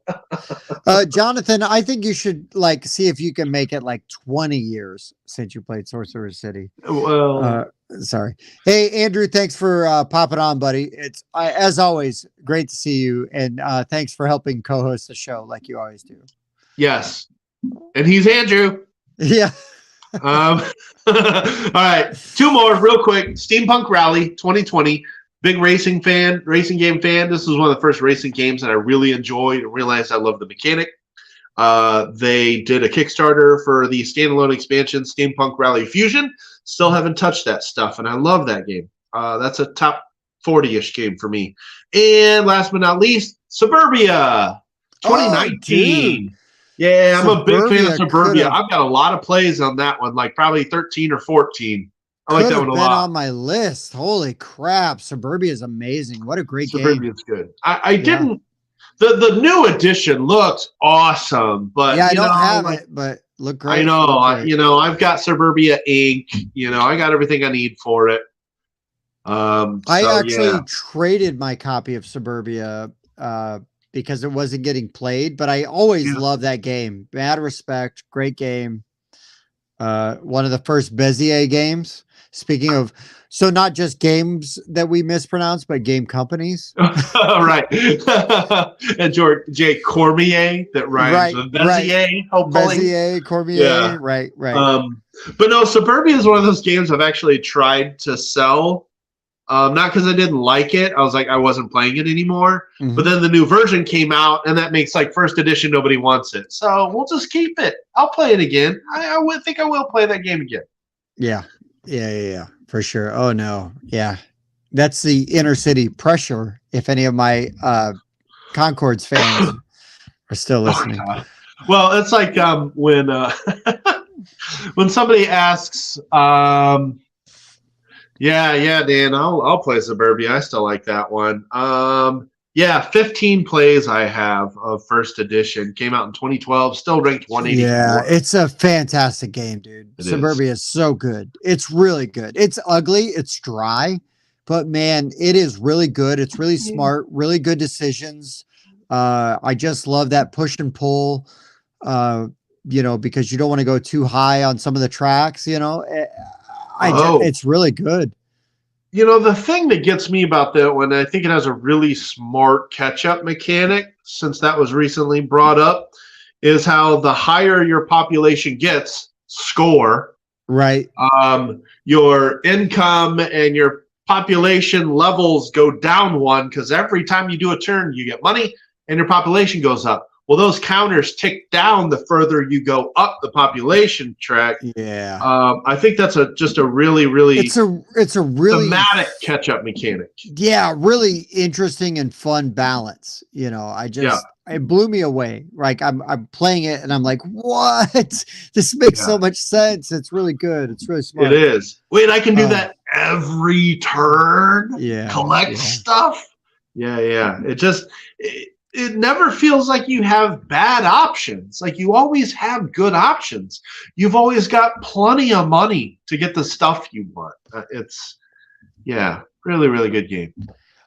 Jonathan, I think you should see if you can make it 20 years since you played Sorcerer City. Well, sorry. Hey, Andrew, thanks for popping on, buddy. It's as always great to see you, and thanks for helping co-host the show like you always do. Yes, and he's Andrew. Yeah. All right, two more real quick. Steampunk Rally 2020. Big racing game fan. This was one of the first racing games that I really enjoyed and realized I love the mechanic. They did a Kickstarter for the standalone expansion, Steampunk Rally Fusion. Still haven't touched that stuff, and I love that game. That's a top 40-ish game for me. And last but not least, Suburbia 2019. Yeah, I'm a big fan of Suburbia. I've got a lot of plays on that one, like probably 13 or 14. I like that one a lot. On my list. Holy crap. Suburbia is amazing. What a great game. Suburbia's good. I didn't. The new edition looks awesome, but I don't have it, but look great. I know. I've got Suburbia Inc. I got everything I need for it. I actually traded my copy of Suburbia because it wasn't getting played, but I always love that game. Mad respect, great game. One of the first Bezier games. Speaking of, so not just games that we mispronounce, but game companies. Right. And George J. Cormier that rhymes with Bezier. Hopefully. Bezier, Cormier. Yeah. Right. But no, Suburbia is one of those games I've actually tried to sell. Not because I didn't like it. I was like, I wasn't playing it anymore. Mm-hmm. But then the new version came out, and that makes first edition, nobody wants it. So we'll just keep it. I'll play it again. I would think I will play that game again. Yeah, for sure. Oh, no. Yeah. That's the inner city pressure, if any of my Concords fans are still listening. Oh, well, it's like when when somebody asks... Yeah, Dan, I'll play Suburbia. I still like that one. 15 plays I have of first edition. Came out in 2012, still ranked 184. Yeah, it's a fantastic game, dude. Suburbia is so good. It's really good. It's ugly, it's dry, but man, it is really good. It's really smart, really good decisions. I just love that push and pull, because you don't want to go too high on some of the tracks, it's really good. The thing that gets me about that one, I think it has a really smart catch-up mechanic, since that was recently brought up, is how the higher your population gets, score. Right. Your income and your population levels go down one, because every time you do a turn, you get money, and your population goes up. Well, those counters tick down the further you go up the population track. Yeah. I think that's just a really, really it's a really thematic catch-up mechanic. Yeah, really interesting and fun balance. It blew me away. I'm playing it and I'm like, what? This makes so much sense. It's really good. It's really smart. It is. Wait, I can do that every turn. Yeah. Collect stuff. Yeah. It never feels like you have bad options. Like you always have good options. You've always got plenty of money to get the stuff you want. It's really, really good game.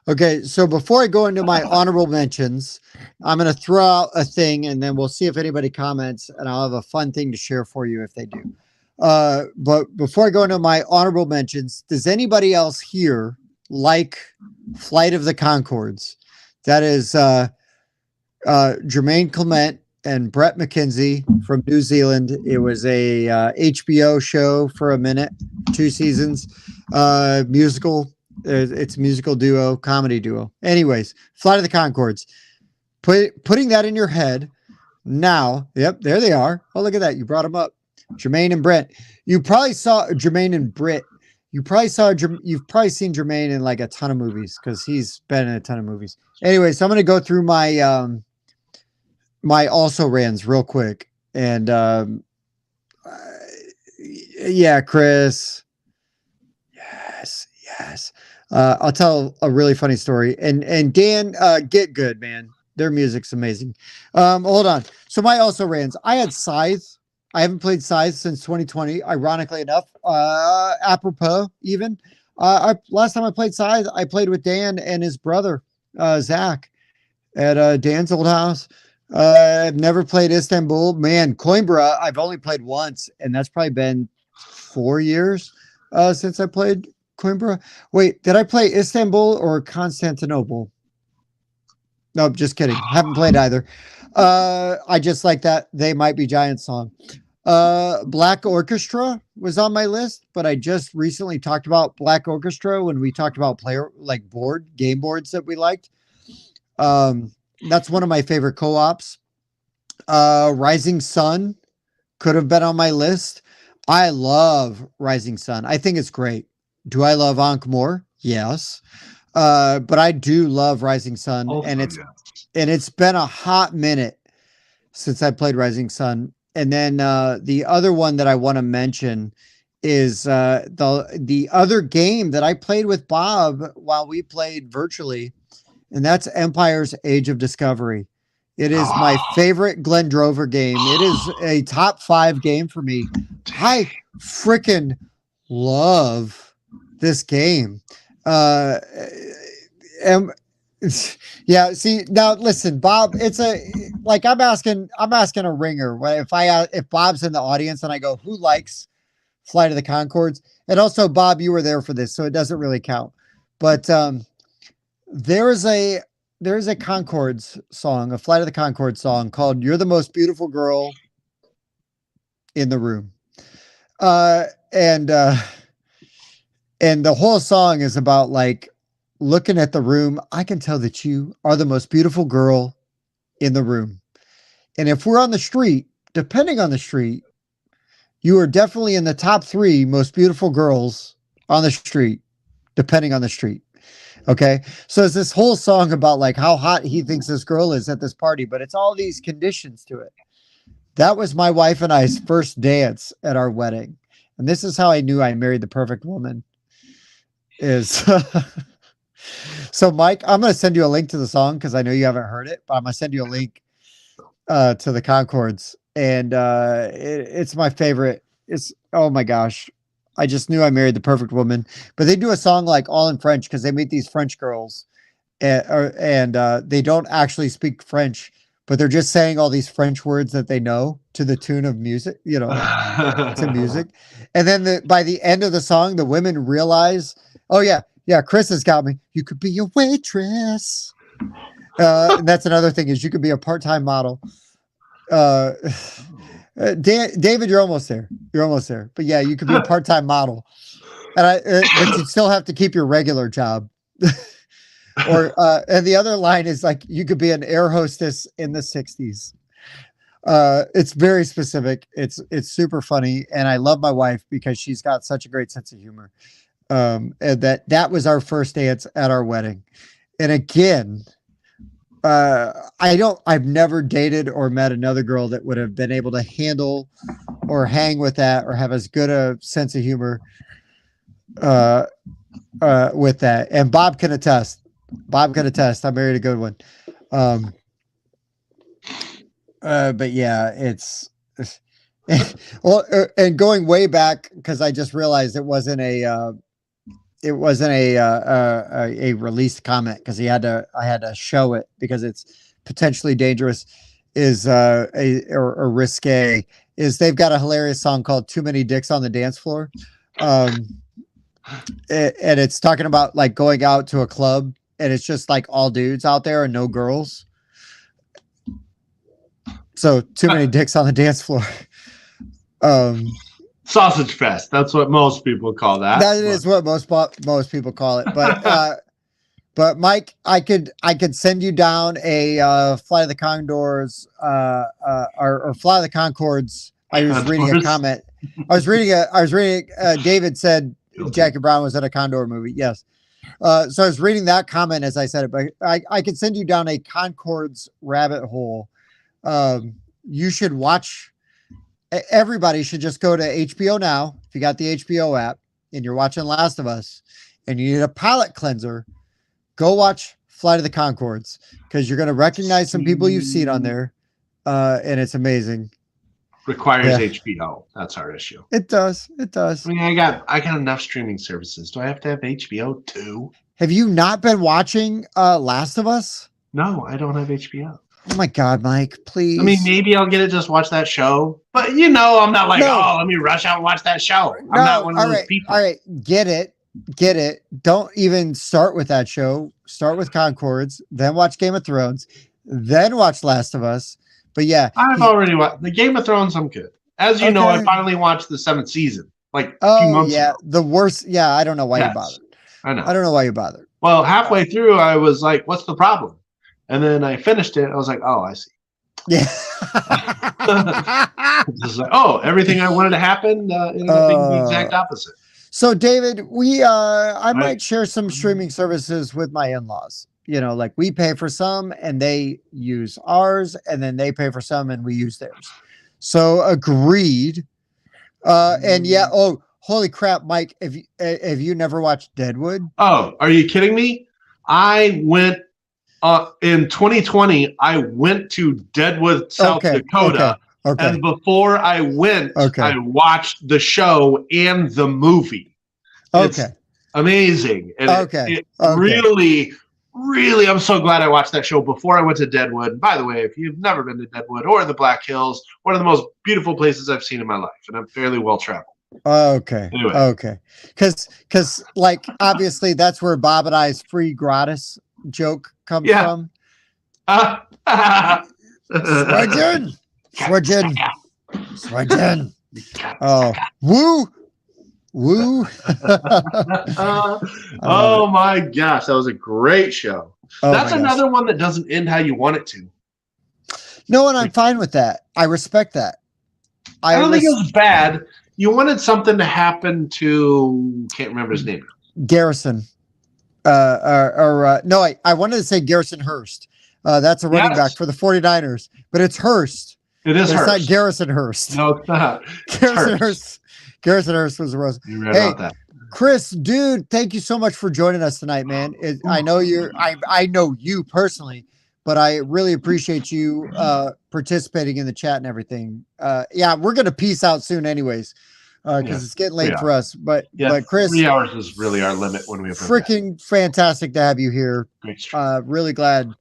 Okay, so before I go into my honorable mentions, I'm going to throw out a thing, and then we'll see if anybody comments, and I'll have a fun thing to share for you if they do. But before I go into my honorable mentions, does anybody else here like Flight of the Conchords? That is Jermaine Clement and Brett McKenzie from New Zealand. It was a HBO show for a minute, 2 seasons, musical. It's a musical duo, comedy duo. Anyways, Flight of the Concords. Putting that in your head now. Yep, there they are. Oh, look at that. You brought them up. Jermaine and Brent. You probably saw Jermaine and Britt. You've probably seen Jermaine in like a ton of movies because he's been in a ton of movies. Anyway, so I'm gonna go through my my also rans real quick. And yeah, Chris. Yes. I'll tell a really funny story. And Dan, get good, man. Their music's amazing. Hold on. So my also rans. I had Scythe. I haven't played Scythe since 2020. Ironically enough, apropos even. Last time I played Scythe, I played with Dan and his brother, Zach, at Dan's old house. I've never played Istanbul. Man, Coimbra, I've only played once, and that's probably been 4 years since I played Coimbra. Wait, did I play Istanbul or Constantinople? No, just kidding. Haven't played either. I just like that They Might Be Giants song. Black Orchestra was on my list, but I just recently talked about Black Orchestra when we talked about game boards that we liked. That's one of my favorite co-ops. Rising Sun could have been on my list. I love Rising Sun. I think it's great. Do I love Ankh more? Yes. But I do love Rising Sun, Also, and it's been a hot minute since I played Rising Sun. And then the other one that I want to mention is the other game that I played with Bob while we played virtually, and that's Empire's Age of Discovery. It is my favorite Glenn Drover game. It is a top 5 game for me. I freaking love this game. Yeah, see, now listen, Bob, I'm asking a ringer. If Bob's in the audience and I go, who likes Flight of the Concords? And also, Bob, you were there for this, so it doesn't really count. But there is a Concords song, a Flight of the Concords song called "You're the Most Beautiful Girl in the Room," and the whole song is about like looking at the room. I can tell that you are the most beautiful girl in the room, and if we're on the street, depending on the street, you are definitely in the top 3 most beautiful girls on the street, depending on the street. Okay. So it's this whole song about like how hot he thinks this girl is at this party, but it's all these conditions to it. That was my wife and I's first dance at our wedding. And this is how I knew I married the perfect woman is. So Mike, I'm going to send you a link to the song because I know you haven't heard it, but I'm going to send you a link to the Concords. And it's my favorite. Oh my gosh. I just knew I married the perfect woman. But they do a song like all in French because they meet these French girls and they don't actually speak French, but they're just saying all these French words that they know to the tune of music, to music. And then by the end of the song, the women realize, oh yeah, Chris has got me. You could be a waitress. And that's another thing is you could be a part-time model. David, you're almost there. But yeah, you could be a part-time model, and but you still have to keep your regular job. Or and the other line is like you could be an air hostess in the 60s. It's very specific. It's super funny, and I love my wife because she's got such a great sense of humor. And that was our first dance at our wedding, and again. I've never dated or met another girl that would have been able to handle or hang with that or have as good a sense of humor with that. And Bob can attest. I married a good one. But yeah, it's well, and going way back because I just realized it wasn't a released comment because I had to show it because it's potentially dangerous or risque is they've got a hilarious song called Too Many Dicks on the Dance Floor. And it's talking about like going out to a club and it's just like all dudes out there and no girls. So too many dicks on the dance floor. Sausage fest. That's what most people call that. That is what most people call it. But Mike, I could send you down a Flight of the Condors or Fly of the Concords. I was reading a comment. I was reading David said Jackie Brown was in a Condor movie. Yes. So I was reading that comment as I said it, but I could send you down a Concords rabbit hole. You should watch. Everybody should just go to HBO now. If you got the HBO app and you're watching Last of Us and you need a palate cleanser, go watch Flight of the Concords because you're going to recognize some people you've seen on there. And it's amazing. Requires HBO. That's our issue. It does. It does. I mean, I got enough streaming services. Do I have to have HBO too? Have you not been watching Last of Us? No, I don't have HBO. Oh my God, Mike, please. I mean, maybe I'll get it, just watch that show. But I'm not like, let me rush out and watch that show. I'm not one of those people. All right, get it. Don't even start with that show. Start with Concords, then watch Game of Thrones, then watch Last of Us. But yeah. I've already watched the Game of Thrones. I'm good. As you know, I finally watched the 7th season, like a few months ago. The worst. Yeah, I don't know why you bothered. I know. I don't know why you bothered. Well, halfway through, I was like, what's the problem? And then I finished it. I was like, oh, I see. Yeah. Just like, everything I wanted to happen ended up being the exact opposite. So, David, I might share some streaming services with my in-laws. Like we pay for some and they use ours, and then they pay for some and we use theirs. So agreed. And yeah. Oh, holy crap, Mike! Have you never watched Deadwood? Oh, are you kidding me? I went in 2020. I went to Deadwood, South Dakota. Okay. And before I went, I watched the show and the movie. It's amazing. And it really, I'm so glad I watched that show before I went to Deadwood. By the way, if you've never been to Deadwood or the Black Hills, one of the most beautiful places I've seen in my life, and I'm fairly well traveled. Okay. Because like obviously that's where Bob and I's free gratis joke comes from. Swagin. Oh, woo. Oh my gosh, that was a great show. That's another one that doesn't end how you want it to. No, and I'm fine with that. I respect that. I don't think it was bad. You wanted something to happen to, can't remember his name. Garrison. No, I wanted to say Garrison Hurst. That's a running back for the 49ers, but it's Hurst. It is Hurst. It's not Garrison Hurst. No, it's not. Garrison Hurst was the rose. You read about that. Chris, dude, thank you so much for joining us tonight, man. I know I know you personally, but I really appreciate you participating in the chat and everything. Yeah, we're gonna peace out soon, anyways, because it's getting late for us. But Chris, 3 hours is really our limit when we have freaking fantastic to have you here. Great. Really glad.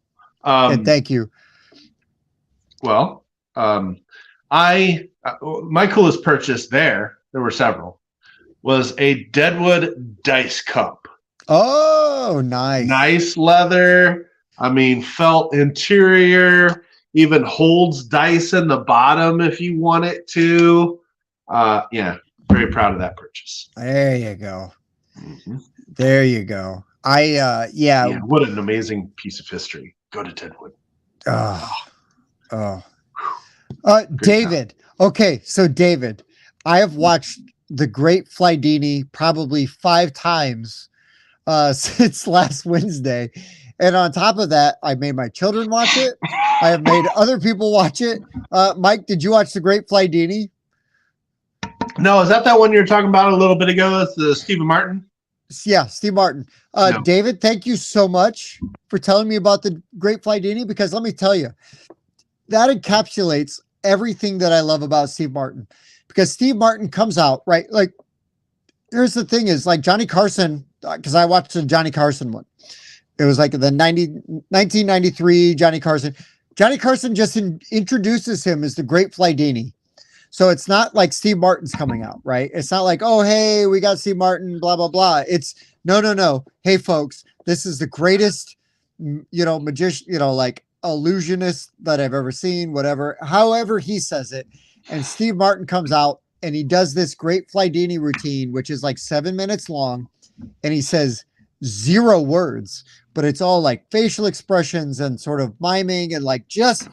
And thank you. Well, my coolest purchase there were several, was a Deadwood dice cup. Oh, nice. Nice leather. I mean, felt interior, even holds dice in the bottom if you want it to. Yeah, very proud of that purchase. There you go. Mm-hmm. There you go. Yeah, what an amazing piece of history. Go to Deadwood. David. Okay, so David, I have watched The Great Flydini probably 5 times since last Wednesday. And on top of that, I made my children watch it. I have made other people watch it. Mike, did you watch The Great Flydini? No, is that one you were talking about a little bit ago? It's the Stephen Martin? Yeah, Steve Martin. No. David, thank you so much for telling me about The Great Flydini, because let me tell you, that encapsulates everything that I love about Steve Martin, because Steve Martin comes out, right? Like, here's the thing is, like, Johnny Carson, because I watched the Johnny Carson one. It was like the 1993 Johnny Carson. Johnny Carson just introduces him as the Great Flydini. So it's not like Steve Martin's coming out, right? It's not like, oh, hey, we got Steve Martin, blah, blah, blah. It's no. Hey, folks, this is the greatest, magician, like illusionist that I've ever seen, whatever, however he says it. And Steve Martin comes out and he does this great Flydini routine, which is like 7 minutes long. And he says 0 words, but it's all like facial expressions and sort of miming and like just,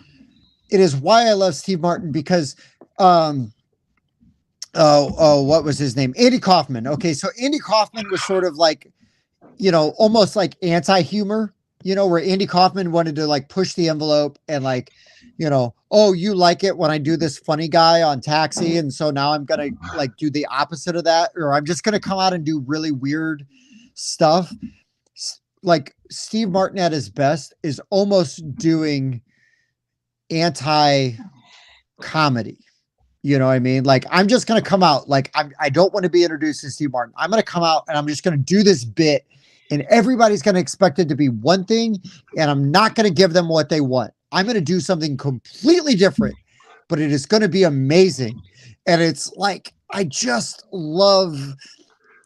it is why I love Steve Martin because, what was his name? Andy Kaufman. Okay. So Andy Kaufman was sort of like, almost like anti-humor, where Andy Kaufman wanted to like push the envelope and like, oh, you like it when I do this funny guy on Taxi. And so now I'm going to like do the opposite of that, or I'm just going to come out and do really weird stuff. Like Steve Martin at his best is almost doing anti-comedy. You know what I mean? Like, I'm just going to come out. Like, I don't want to be introduced to Steve Martin. I'm going to come out and I'm just going to do this bit and everybody's going to expect it to be one thing. And I'm not going to give them what they want. I'm going to do something completely different, but it is going to be amazing. And it's like, I just love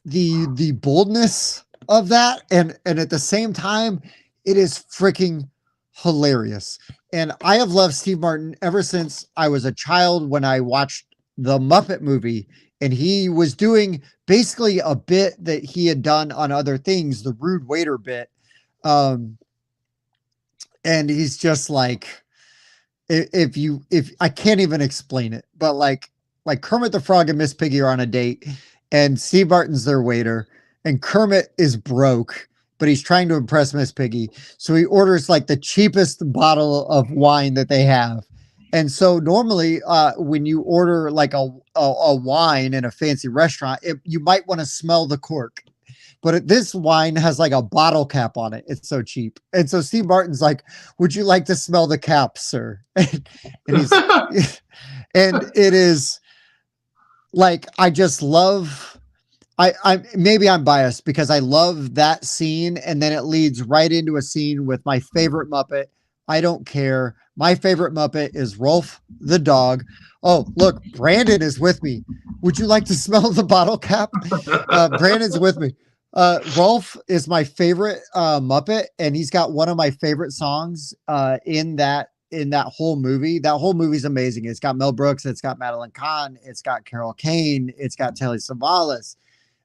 the boldness of that. And at the same time, it is freaking hilarious. And I have loved Steve Martin ever since I was a child when I watched the Muppet movie and he was doing basically a bit that he had done on other things, the rude waiter bit. And he's just like, if I can't even explain it, but like Kermit the Frog and Miss Piggy are on a date and Steve Martin's their waiter and Kermit is broke, but he's trying to impress Miss Piggy. So he orders like the cheapest bottle of wine that they have. And so normally when you order like a wine in a fancy restaurant, you might want to smell the cork. But this wine has like a bottle cap on it. It's so cheap. And so Steve Martin's like, would you like to smell the cap, sir? And he's, and it is like, I just love, I maybe I'm biased because I love that scene. And then it leads right into a scene with my favorite Muppet. I don't care. My favorite Muppet is Rolf the dog. Oh, look, Brandon is with me. Would you like to smell the bottle cap? Brandon's with me. Rolf is my favorite Muppet, and he's got one of my favorite songs in that whole movie. That whole movie's amazing. It's got Mel Brooks, it's got Madeline Kahn, it's got Carol Kane, it's got Telly Savalas.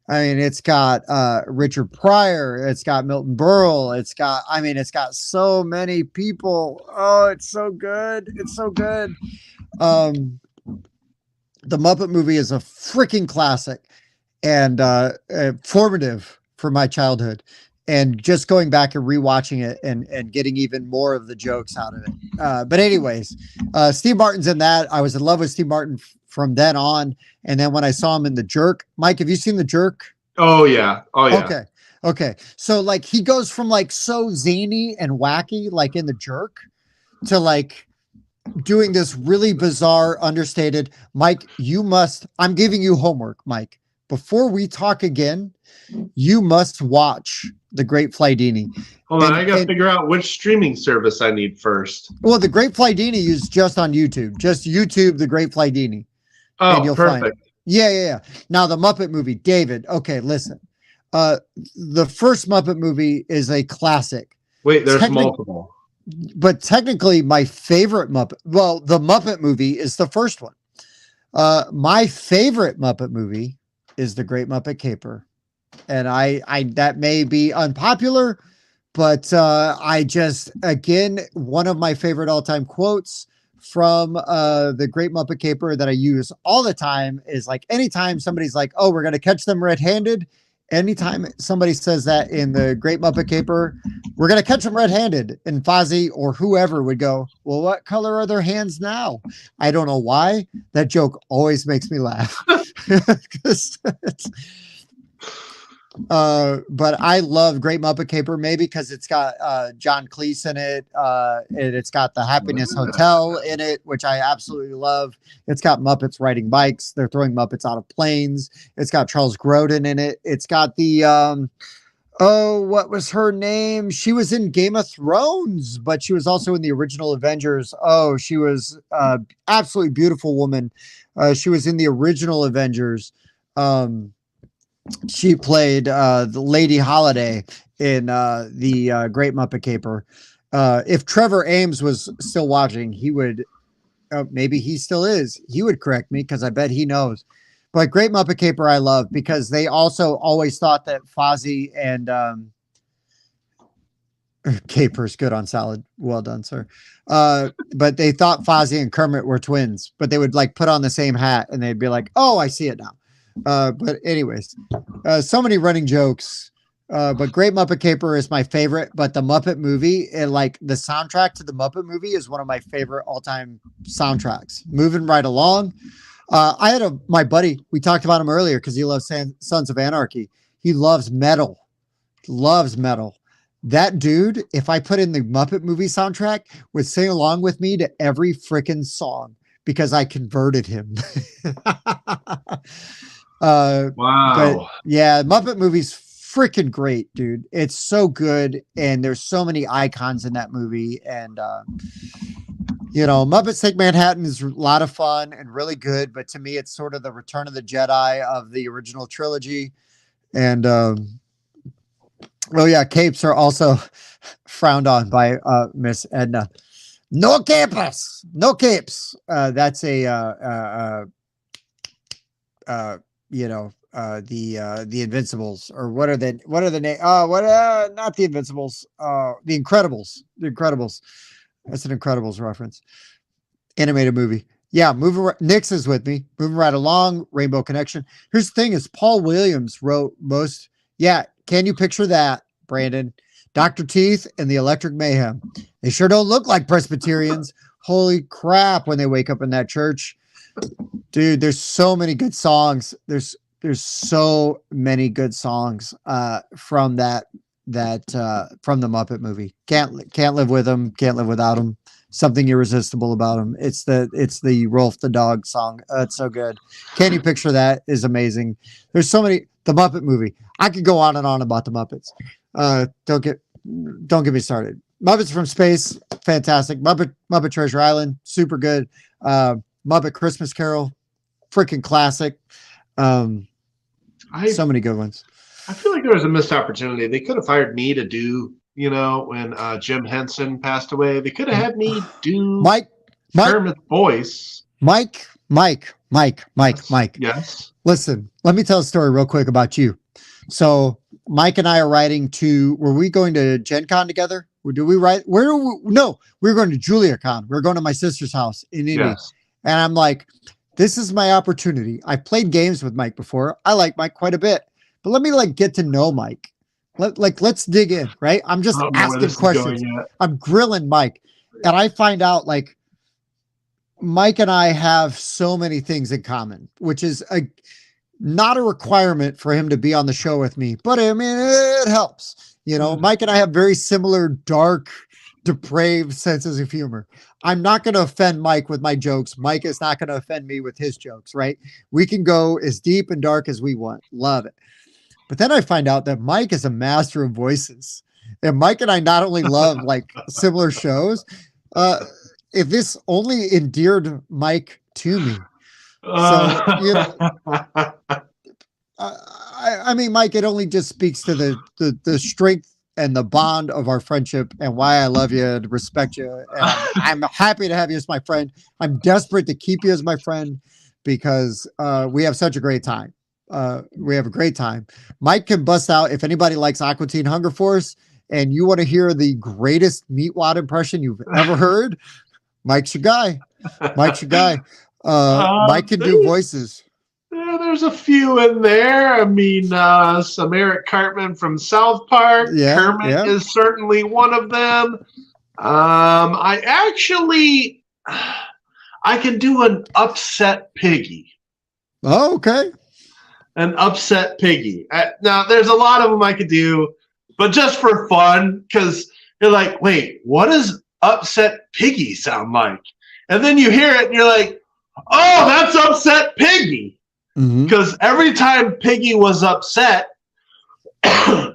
I mean, it's got Richard Pryor, it's got Milton Berle, it's got so many people. Oh, it's so good. It's so good. The Muppet movie is a freaking classic and formative for my childhood. And just going back and rewatching it and getting even more of the jokes out of it. But anyways, Steve Martin's in that. I was in love with Steve Martin from then on. And then when I saw him in The Jerk, Mike, have you seen The Jerk? Oh yeah. Oh yeah. Okay. So like he goes from like so zany and wacky, like in The Jerk, to like doing this really bizarre, understated. Mike, I'm giving you homework, Mike. Before we talk again, you must watch The Great Flydini. Hold on, I got to figure out which streaming service I need first. Well, The Great Flydini is just on YouTube. Just YouTube The Great Flydini. Oh, and you'll perfect. Find it. Yeah. Now the Muppet movie, David. Okay, listen. The first Muppet movie is a classic. Wait, there's multiple. But technically, my favorite Muppet. Well, the Muppet movie is the first one. My favorite Muppet movie is The Great Muppet Caper. And I that may be unpopular, but I just, again, one of my favorite all-time quotes from The Great Muppet Caper that I use all the time is like, anytime somebody's like, oh, we're going to catch them red-handed. Anytime somebody says that in The Great Muppet Caper, we're going to catch them red-handed. And Fozzie or whoever would go, well, what color are their hands now? I don't know why. That joke always makes me laugh. But I love Great Muppet Caper, maybe because it's got John Cleese in it, and it's got the Happiness Hotel in it, which I absolutely love. It's got Muppets riding bikes. They're throwing Muppets out of planes. It's got Charles Grodin in it. It's got the what was her name? She was in Game of Thrones, but she was also in the original Avengers. Oh, she was absolutely beautiful woman. She was in the original Avengers. She played the Lady Holiday in the Great Muppet Caper. If Trevor Ames was still watching, he would, maybe he still is. He would correct me because I bet he knows. But Great Muppet Caper, I love because they also always thought that Fozzie and Caper's good on salad. Well done, sir. But they thought Fozzie and Kermit were twins, but they would like put on the same hat and they'd be like, "Oh, I see it now." But anyways, so many running jokes. But Great Muppet Caper is my favorite. But the Muppet movie, and like the soundtrack to the Muppet movie, is one of my favorite all-time soundtracks. Moving right along. I had my buddy. We talked about him earlier because he loves Sons of Anarchy. He loves metal. Loves metal. That dude, if I put in the Muppet movie soundtrack, would sing along with me to every freaking song because I converted him. Wow. But yeah, Muppet movie's freaking great, dude. It's so good. And there's so many icons in that movie. And, Muppets Take Manhattan is a lot of fun and really good. But to me, it's sort of the Return of the Jedi of the original trilogy. And, capes are also frowned on by Miss Edna. No capes, no capes. That's the Invincibles, or what are the name? Not the Invincibles. The Incredibles. The Incredibles. That's an Incredibles reference. Animated movie. Yeah, Nix is with me. Moving right along. Rainbow Connection. Here's the thing: is Paul Williams wrote most. Yeah. Can you picture that, Brandon? Dr. Teeth and the Electric Mayhem. They sure don't look like Presbyterians. Holy crap, when they wake up in that church. Dude, there's so many good songs. There's so many good songs from from the Muppet movie. Can't live with them, can't live without them. Something irresistible about them. It's the Rolf the dog song. It's so good. Can you picture that? Is amazing. There's so many. The Muppet movie. I could go on and on about the Muppets. Don't get me started. Muppets from Space, fantastic. Muppet Treasure Island, super good. Muppet Christmas Carol, freaking classic. So many good ones. I feel like there was a missed opportunity. They could have hired me to do, when Jim Henson passed away. They could have had me do Kermit's voice. Mike. Yes. Listen, let me tell a story real quick about you. So Mike and I are riding were we going to Gen Con together? Or do we ride? No, we were going to JuliaCon. We were going to my sister's house in Indy. Yes. And I'm like, this is my opportunity. I played games with Mike before. I like Mike quite a bit, but let me get to know Mike. Let's dig in, right? I'm just asking questions. I'm grilling Mike. And I find out Mike and I have so many things in common, which is not a requirement for him to be on the show with me, but I mean, it helps. Mike and I have very similar dark, depraved senses of humor. I'm not going to offend Mike with my jokes. Mike is not going to offend me with his jokes, right? We can go as deep and dark as we want. Love it. But then I find out that Mike is a master of voices. And Mike and I not only love similar shows, if this only endeared Mike to me. So, I mean, Mike, it only just speaks to the strength and the bond of our friendship and why I love you and respect you. And I'm happy to have you as my friend. I'm desperate to keep you as my friend because we have such a great time. We have a great time. Mike can bust out, if anybody likes Aqua Teen Hunger Force and you want to hear the greatest Meatwad impression you've ever heard, Mike's your guy. Mike's your guy. Mike can do voices. Yeah, there's a few in there. I mean, some Eric Cartman from South Park. Yeah, Kermit is certainly one of them. I can do an upset piggy. Oh, okay. An upset piggy. Now, there's a lot of them I could do, but just for fun, because you're like, wait, what does upset piggy sound like? And then you hear it and you're like, oh, that's upset piggy. Because every time Piggy was upset, I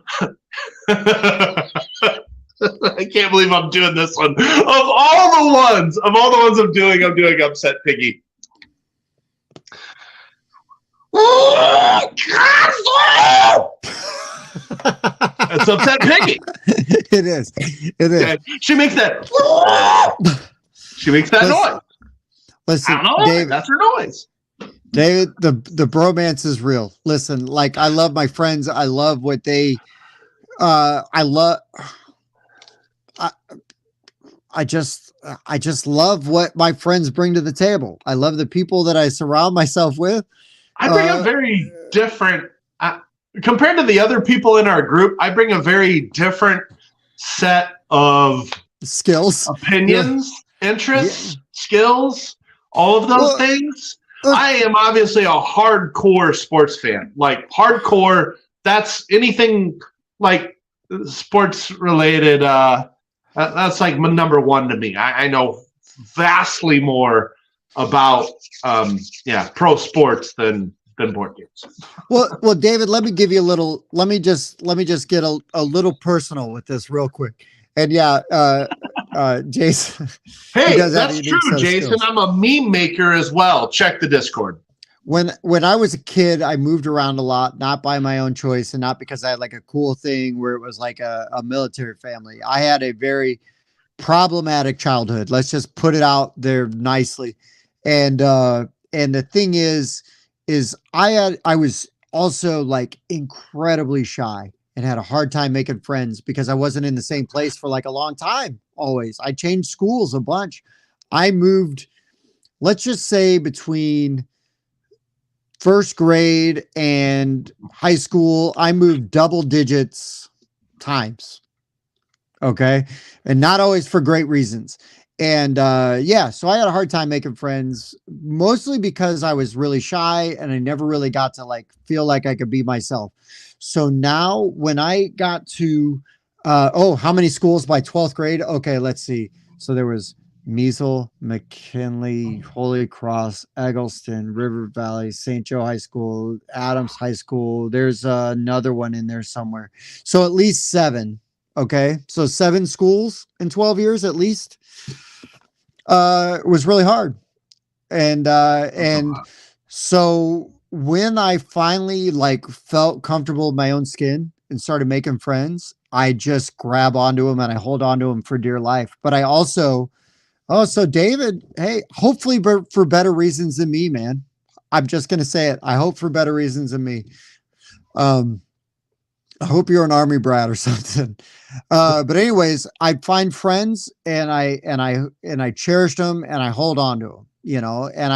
can't believe I'm doing this one. Of all the ones I'm doing upset Piggy. It's upset Piggy. It is. It is. Yeah, she makes that. She makes that noise. Listen, I don't know, David. that's her noise. David, the bromance is real. Listen, like I love my friends. I love what they. I love. I, I just love what my friends bring to the table. I love the people that I surround myself with. I bring a very different, compared to the other people in our group, I bring a very different set of skills, opinions, interests, skills, all of those things. I am obviously a hardcore sports fan. Like hardcore, that's anything like sports related. That's like number one to me. I know vastly more about pro sports than board games. Well, David, let me give you a little. Let me just get a little personal with this real quick. And Jason. Hey, that's true, Jason. I'm a meme maker as well. Check the Discord. When I was a kid, I moved around a lot, not by my own choice, and not because I had like a cool thing where it was like a military family. I had a very problematic childhood. Let's just put it out there nicely. And the thing is I was also like incredibly shy and had a hard time making friends because I wasn't in the same place for like a long time. Always. I changed schools a bunch. I moved, let's just say between first grade and high school, I moved double digits times. Okay. And not always for great reasons. And so I had a hard time making friends, mostly because I was really shy and I never really got to like feel like I could be myself. So now when I got to how many schools by 12th grade? Okay, let's see. So there was Measle, McKinley, Holy Cross, Eggleston, River Valley, St. Joe High School, Adams High School. There's another one in there somewhere. So at least 7. Okay. So 7 schools in 12 years at least. It was really hard. And so when I finally like felt comfortable in my own skin and started making friends, I just grab onto them and I hold on to them for dear life. But I also, so David, hey, hopefully for better reasons than me, man. I'm just going to say it. I hope for better reasons than me. I hope you're an army brat or something. But anyways, I find friends and I cherish them and I hold on to them, and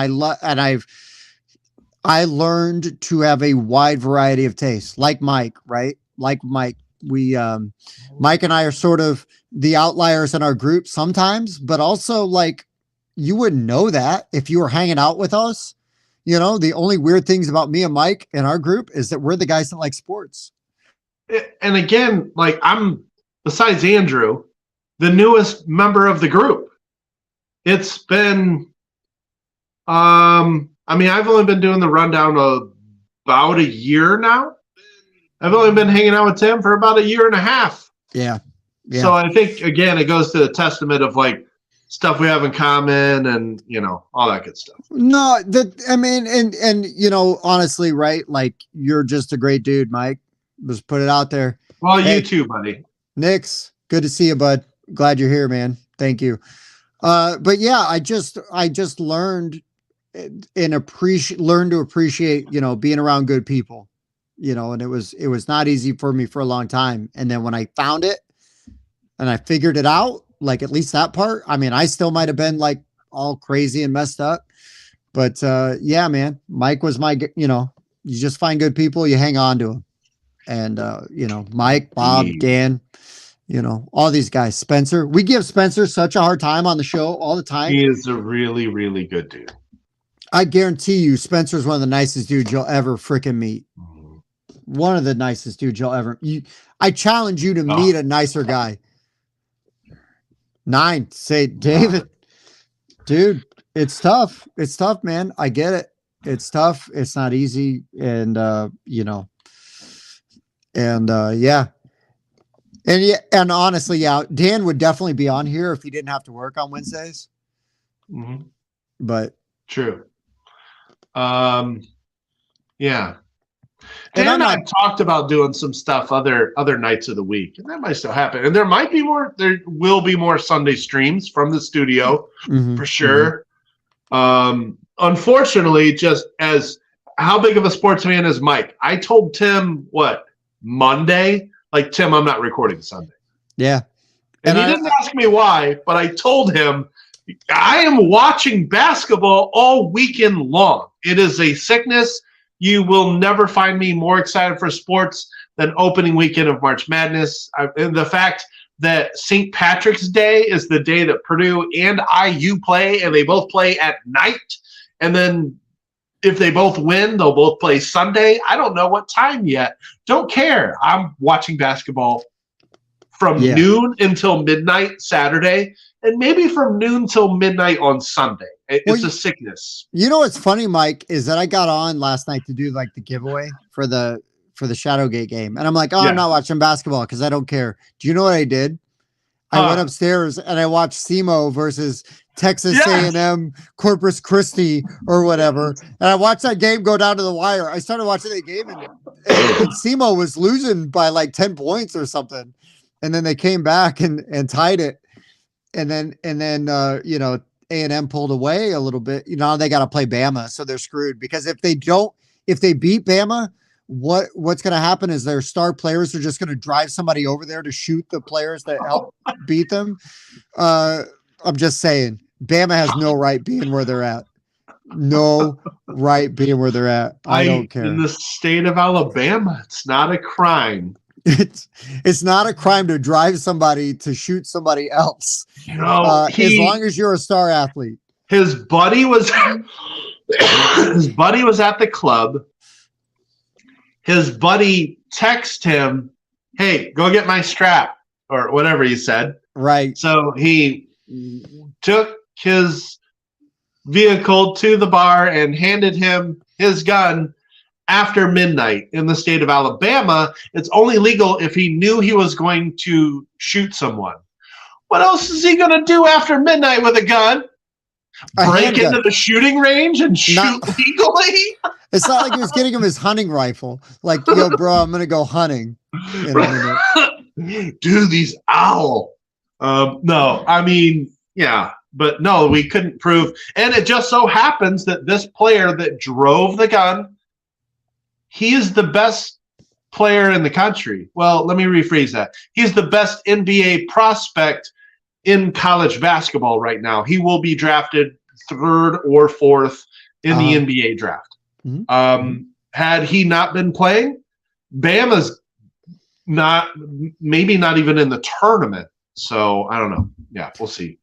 I learned to have a wide variety of tastes, like Mike, right? Like Mike, Mike and I are sort of the outliers in our group sometimes, but also like you wouldn't know that if you were hanging out with us. The only weird things about me and Mike in our group is that we're the guys that like sports. And again, like I'm, besides Andrew, the newest member of the group. It's been, I've only been doing the rundown about a year now. I've only been hanging out with Tim for about a year and a half. Yeah. So I think, again, it goes to the testament of like stuff we have in common and, all that good stuff. No, honestly, right? Like you're just a great dude, Mike. Just put it out there. Well, hey, you too, buddy. Nix, good to see you, bud. Glad you're here, man. Thank you. But yeah, I just learned to appreciate, being around good people, and it was not easy for me for a long time. And then when I found it and I figured it out, like at least that part, I still might've been like all crazy and messed up, but yeah, man, Mike was you just find good people, you hang on to them. And, Mike, Bob, Dan, all these guys, Spencer, we give Spencer such a hard time on the show all the time. He is a really, really good dude. I guarantee you, Spencer's one of the nicest dudes you'll ever freaking meet. One of the nicest dudes you'll ever. I challenge you to meet a nicer guy. 9, say David, dude, it's tough. It's tough, man. I get it. It's tough. It's not easy. And, yeah. And honestly, yeah, Dan would definitely be on here if he didn't have to work on Wednesdays. But true. Yeah. Dan and I talked about doing some stuff other nights of the week, and that might still happen. And there will be more Sunday streams from the studio for sure. Unfortunately, just as how big of a sports fan is Mike? I told Tim Monday, like, Tim, I'm not recording Sunday. Yeah. And he didn't ask me why, but I told him I am watching basketball all weekend long. It is a sickness. You will never find me more excited for sports than opening weekend of March Madness. And the fact that St. Patrick's Day is the day that Purdue and IU play, and they both play at night. And then if they both win, they'll both play Sunday. I don't know what time yet. Don't care. I'm watching basketball from noon until midnight Saturday, and maybe from noon till midnight on Sunday. It's a sickness. You know what's funny, Mike, is that I got on last night to do like the giveaway for the Shadowgate game, and I'm like, I'm not watching basketball because I don't care. Do you know what I did? I went upstairs and I watched SEMO versus Texas A&M Corpus Christi or whatever, and I watched that game go down to the wire. I started watching that game, and SEMO was losing by like 10 points or something. And then they came back and tied it. And then A&M pulled away a little bit. They got to play Bama. So they're screwed, because if they beat Bama, what's going to happen is their star players are just going to drive somebody over there to shoot the players that help beat them. I'm just saying, Bama has no right being where they're at. No right being where they're at. I don't care. In the state of Alabama, it's not a crime. It's not a crime to drive somebody to shoot somebody else. As long as you're a star athlete. His buddy was at the club. His buddy texted him, "Hey, go get my strap," or whatever he said. Right. So he took his vehicle to the bar and handed him his gun. After midnight in the state of Alabama, it's only legal if he knew he was going to shoot someone. What else is he going to do after midnight with a gun? Break into the shooting range and shoot legally? It's not like he was getting him his hunting rifle. Like, yo, bro, I'm going to go hunting in a minute. Dude, these owl. No, I mean, yeah. But no, we couldn't prove. And it just so happens that this player that drove the gun, he is the best player in the country. Well, let me rephrase that. He's the best NBA prospect in college basketball right now. He will be drafted 3rd or 4th in the NBA draft. Had he not been playing, Bama's maybe not even in the tournament. So I don't know. Yeah, we'll see.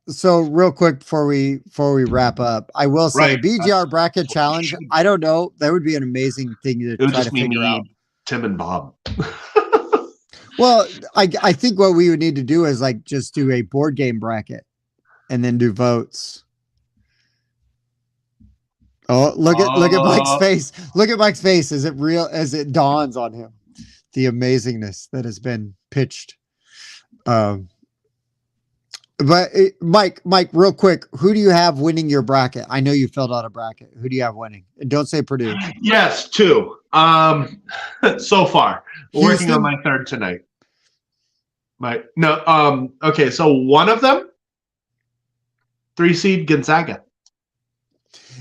So real quick before we wrap up, I will say BGR bracket challenge. I don't know. That would be an amazing thing to try to figure out. Tim and Bob. Well, I think what we would need to do is like just do a board game bracket and then do votes. Oh, look at Mike's face. Look at Mike's face as it dawns on him the amazingness that has been pitched. But Mike, real quick, who do you have winning your bracket? I know you filled out a bracket. Who do you have winning? And don't say Purdue. Yes, 2. So far, working on my 3rd tonight. Okay, so one of them, 3 seed Gonzaga.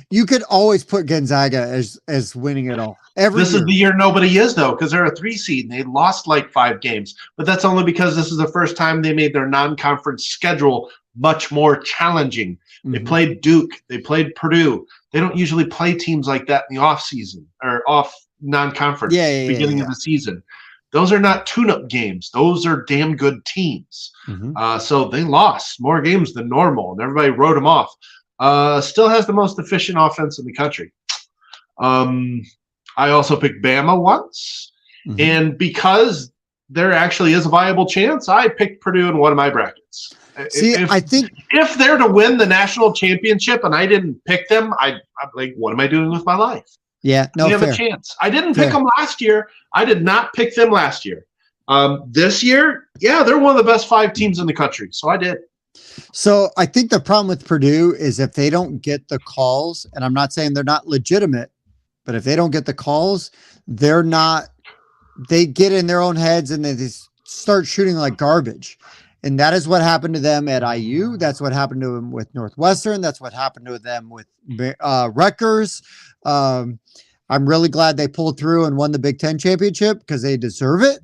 You could always put Gonzaga as winning it all. This is the year nobody is, though, because they're a 3 seed and they lost like 5 games. But that's only because this is the first time they made their non-conference schedule much more challenging. They played Duke. They played Purdue. They don't usually play teams like that in the off season or off non-conference beginning of the season. Those are not tune-up games. Those are damn good teams. So they lost more games than normal, and everybody wrote them off. Still has the most efficient offense in the country. I also picked Bama once, and because there actually is a viable chance, I picked Purdue in one of my brackets. See, I think if they're to win the national championship and I didn't pick them, I'm like, what am I doing with my life? Yeah, no, they have a chance. I didn't pick them last year. I did not pick them last year. This year, they're one of the best 5 teams in the country, so I did. So I think the problem with Purdue is if they don't get the calls, and I'm not saying they're not legitimate, But if they don't get the calls, they're not. They get in their own heads and they start shooting like garbage. And that is what happened to them at IU. That's what happened to them with Northwestern. That's what happened to them with Rutgers. I'm really glad they pulled through and won the Big Ten championship because they deserve it.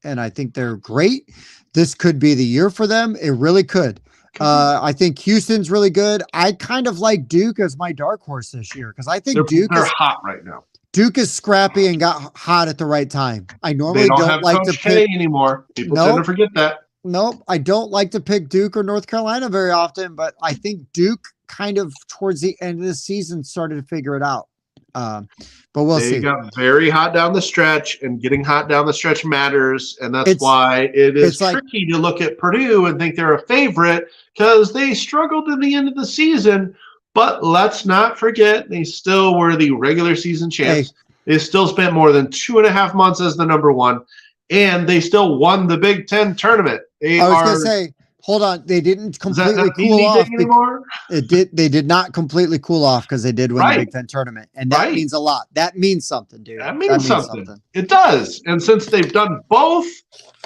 And I think they're great. This could be the year for them. It really could. I think Houston's really good. I kind of like Duke as my dark horse this year because I think they're hot right now. Duke is scrappy and got hot at the right time. I normally they don't don't have like Coach to pick K anymore. People tend to forget that. Nope, I don't like to pick Duke or North Carolina very often, but I think Duke kind of towards the end of the season started to figure it out. But we'll see. They got very hot down the stretch, and getting hot down the stretch matters, and that's why it is tricky to look at Purdue and think they're a favorite because they struggled in the end of the season. But let's not forget, they still were the regular season champs. Hey. They still spent more than 2.5 months as the number one, and they still won the Big Ten tournament. I was going to say, hold on, they didn't completely cool off anymore. They did not completely cool off because they did win the Big Ten tournament, and that means a lot. That means something, dude. That means something. It does. And since they've done both,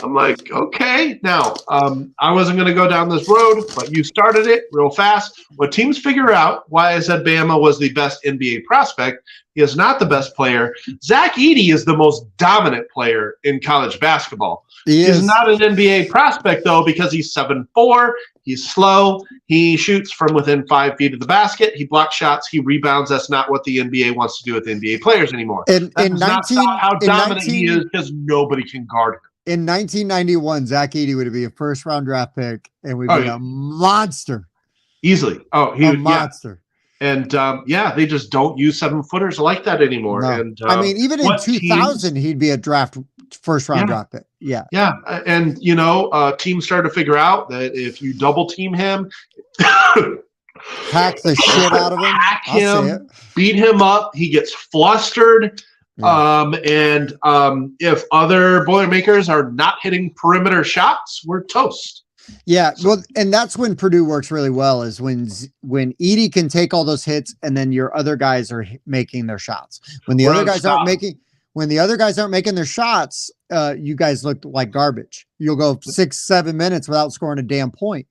I'm like, okay. Now, I wasn't going to go down this road, but you started it real fast. What teams figure out, why I said Bama was the best NBA prospect, he is not the best player. Zach Edey is the most dominant player in college basketball. He's not an NBA prospect, though, because he's 7'4", he's slow, he shoots from within 5 feet of the basket, he blocks shots, he rebounds. That's not what the NBA wants to do with NBA players anymore. That's not how dominant he is because nobody can guard him. In 1991, Zach Edey would be a first-round draft pick and would be a monster. Easily. Oh, he a monster. And, they just don't use 7-footers like that anymore. No. And I mean, even in 2000, he'd be a first-round draft pick. Yeah. Yeah. And, teams started to figure out that if you double-team him, hack the shit out of him, hack him, beat him up, he gets flustered. Yeah. If other Boilermakers are not hitting perimeter shots, we're toast. Yeah, well, and that's when Purdue works really well is when Edey can take all those hits, and then your other guys are making their shots. When the other guys aren't making their shots, you guys look like garbage. You'll go 6-7 minutes without scoring a damn point.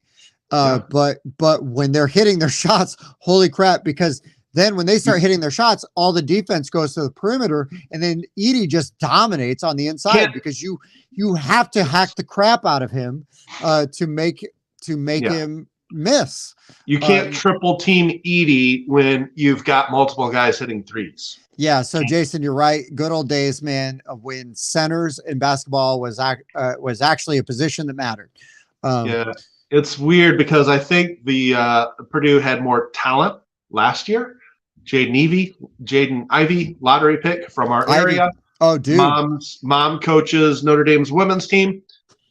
But when they're hitting their shots, holy crap! Because then when they start hitting their shots, all the defense goes to the perimeter, and then Edey just dominates on the inside because you have to hack the crap out of him to make him miss. You can't triple team Edey when you've got multiple guys hitting threes. Yeah, so Jason, you're right. Good old days, man, of when centers in basketball was actually a position that mattered. It's weird because I think the Purdue had more talent last year. Jaden Ivey, lottery pick from our area. Oh, dude. Mom coaches Notre Dame's women's team.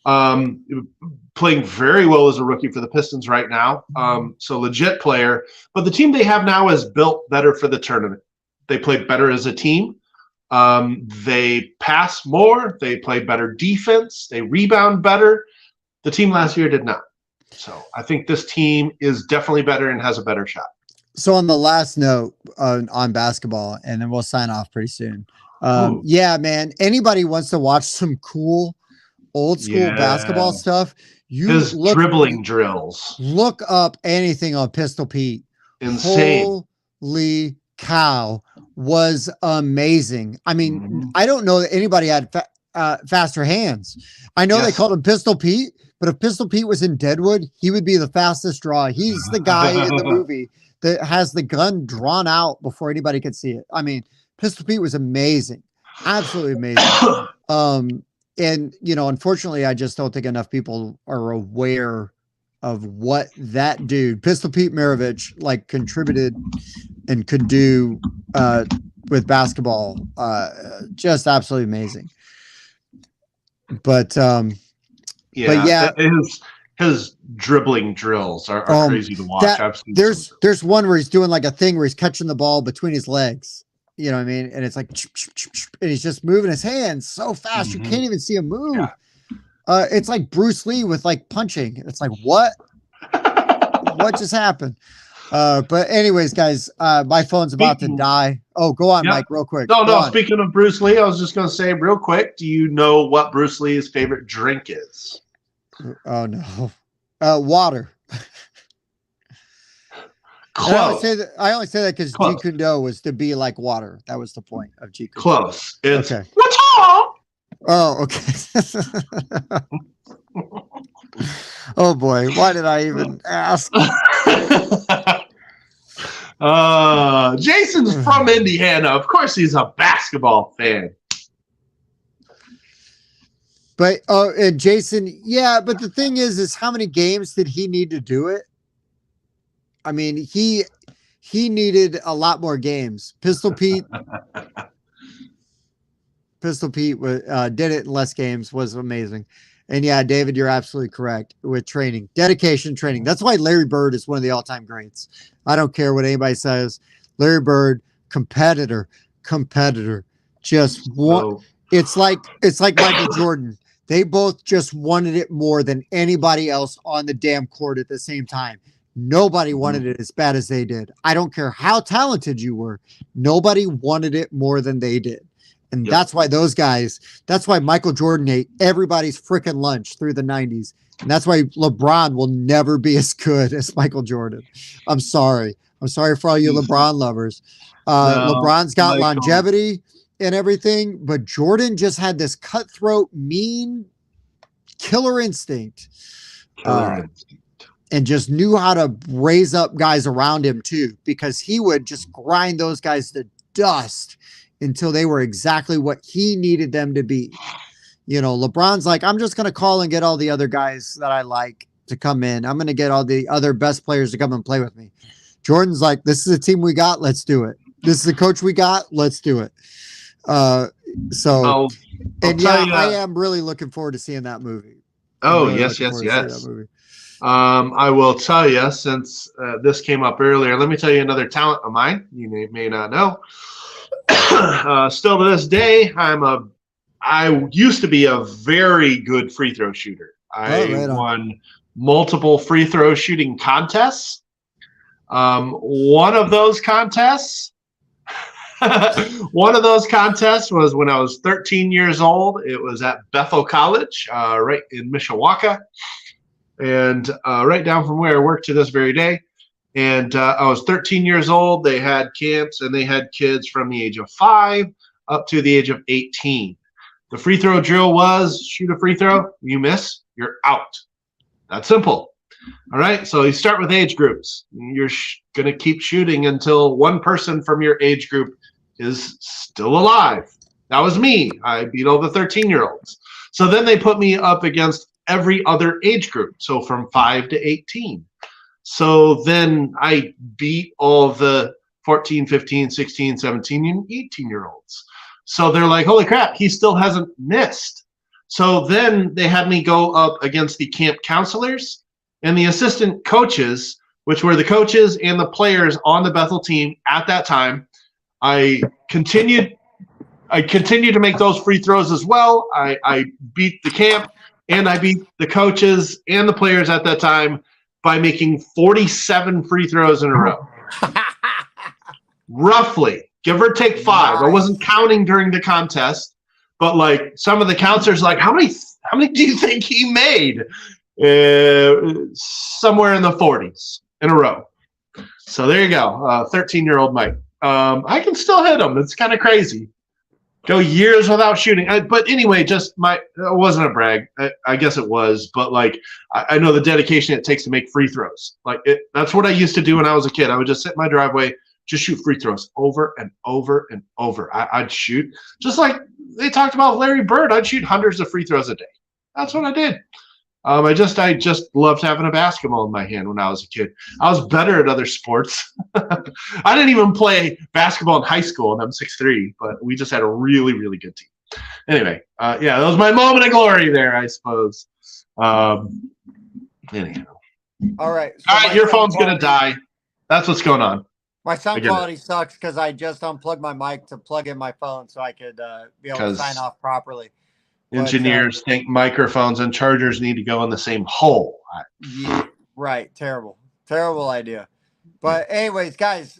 Playing very well as a rookie for the Pistons right now. So legit player. But the team they have now is built better for the tournament. They play better as a team. They pass more. They play better defense. They rebound better. The team last year did not. So I think this team is definitely better and has a better shot. So on the last note on basketball, and then we'll sign off pretty soon. Yeah, man. Anybody wants to watch some cool old school basketball stuff? His dribbling drills. Look up anything on Pistol Pete. Insane. Holy cow. Was amazing. I mean, I don't know that anybody had faster hands. I know they called him Pistol Pete, but if Pistol Pete was in Deadwood, he would be the fastest draw. He's the guy in the movie that has the gun drawn out before anybody could see it. I mean, Pistol Pete was amazing. Absolutely amazing. And, unfortunately, I just don't think enough people are aware of what that dude, Pistol Pete Maravich, contributed and could do with basketball. Just absolutely amazing. But his dribbling drills are crazy to watch. There's one where he's doing a thing where he's catching the ball between his legs. You know what I mean? And it's and he's just moving his hands so fast you can't even see him move. Yeah. It's like Bruce Lee with punching. It's like, what? What just happened? But anyways, guys, my phone's about to die. Oh, go on, Yep. Mike, real quick. No, Go no. on. Speaking of Bruce Lee, I was just going to say real quick. Do you know what Bruce Lee's favorite drink is? Oh no, water. And Close. I only say that because Jeet Close. Kune Do was to be like water. That was the point of Jeet Kune Do. Close. It's Okay. what's Oh, okay. Oh boy, why did I even ask? Jason's from Indiana. Of course, he's a basketball fan. But and Jason, yeah. But the thing is how many games did he need to do it? I mean, he needed a lot more games. Pistol Pete did it in less games, was amazing. And yeah, David, you're absolutely correct with training, dedication, training. That's why Larry Bird is one of the all-time greats. I don't care what anybody says. Larry Bird, competitor, just one. Oh. It's like Michael Jordan. They both just wanted it more than anybody else on the damn court at the same time. Nobody wanted it as bad as they did. I don't care how talented you were. Nobody wanted it more than they did. And that's why that's why Michael Jordan ate everybody's freaking lunch through the 90s. And that's why LeBron will never be as good as Michael Jordan. I'm sorry. I'm sorry for all you LeBron lovers. LeBron's got longevity and everything, but Jordan just had this cutthroat, mean, killer instinct. And just knew how to raise up guys around him too, because he would just grind those guys to dust until they were exactly what he needed them to be. You know, LeBron's like, I'm just going to call and get all the other guys that I like to come in. I'm going to get all the other best players to come and play with me. Jordan's like, this is the team we got. Let's do it. This is the coach we got. Let's do it. I am really looking forward to seeing that movie. Oh, really yes. I will tell you, since this came up earlier, let me tell you another talent of mine you may not know. Still to this day, I used to be a very good free throw shooter. I won multiple free throw shooting contests. One of those contests was when I was 13 years old. It was at Bethel College, right in Mishawaka. And right down from where I work to this very day. And I was 13 years old. They had camps, and they had kids from the age of 5 up to the age of 18. The free throw drill was shoot a free throw. You miss, you're out. That's simple. All right. So you start with age groups. You're going to keep shooting until one person from your age group is still alive. That was me. I beat all the 13-year-olds. So then they put me up against every other age group. So from 5 to 18. So then I beat all the 14, 15, 16, 17, and 18-year-olds. So they're like, holy crap, he still hasn't missed. So then they had me go up against the camp counselors and the assistant coaches, which were the coaches and the players on the Bethel team at that time. I continued to make those free throws as well. I beat the camp, and I beat the coaches and the players at that time by making 47 free throws in a row. Roughly, give or take 5. Nice. I wasn't counting during the contest, but like some of the counselors like, how many do you think he made? Somewhere in the 40s in a row. So there you go. 13-year-old Mike. I can still hit him. It's kind of crazy. Go years without shooting. But anyway, it wasn't a brag. I guess it was, but like, I know the dedication it takes to make free throws. Like that's what I used to do when I was a kid. I would just sit in my driveway, just shoot free throws over and over and over. I'd shoot just like they talked about Larry Bird. I'd shoot hundreds of free throws a day. That's what I did. I just loved having a basketball in my hand when I was a kid. I was better at other sports. I didn't even play basketball in high school, and I'm 6'3", but we just had a really, really good team. Anyway, that was my moment of glory there, I suppose. Anyhow. All right. So your phone's going to die. That's what's going on. My sound quality sucks because I just unplugged my mic to plug in my phone so I could be able to sign off properly. Engineers think microphones and chargers need to go in the same hole. Yeah, right. Terrible idea. But anyways, guys,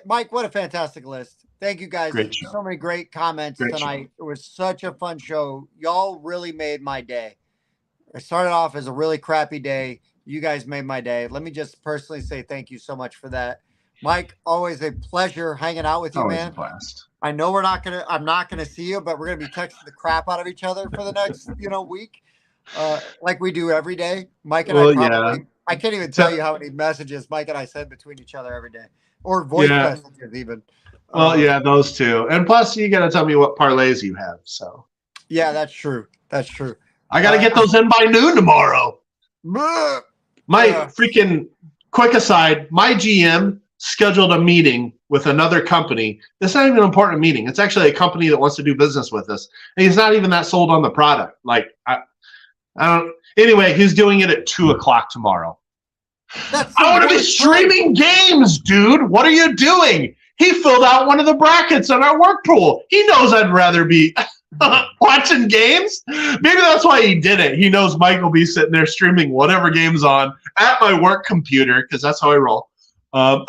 Mike, what a fantastic list. Thank you guys. Great show. So many great comments Great show. tonight. It was such a fun show. Y'all really made my day. It started off as a really crappy day. You guys made my day. Let me just personally say thank you so much for that. Mike, always a pleasure hanging out with you, Always a man. blast. I know I'm not gonna see you, but we're gonna be texting the crap out of each other for the next, week. Like we do every day. Mike and I Well, yeah. probably I can't even tell So, you how many messages Mike and I send between each other every day. Or voice yeah. messages even. Well, Um, yeah, those two. And plus, you got to tell me what parlays you have. So yeah, that's true. That's true. I got to get those in by noon tomorrow. Uh, My freaking quick aside, my GM scheduled a meeting with another company. It's not even an important meeting. It's actually a company that wants to do business with us. And he's not even that sold on the product. Like, I don't. Anyway, he's doing it at 2:00 tomorrow. I want to be streaming games, dude. What are you doing? He filled out one of the brackets on our work pool. He knows I'd rather be watching games. Maybe that's why he did it. He knows Mike will be sitting there streaming whatever game's on at my work computer, because that's how I roll. I'll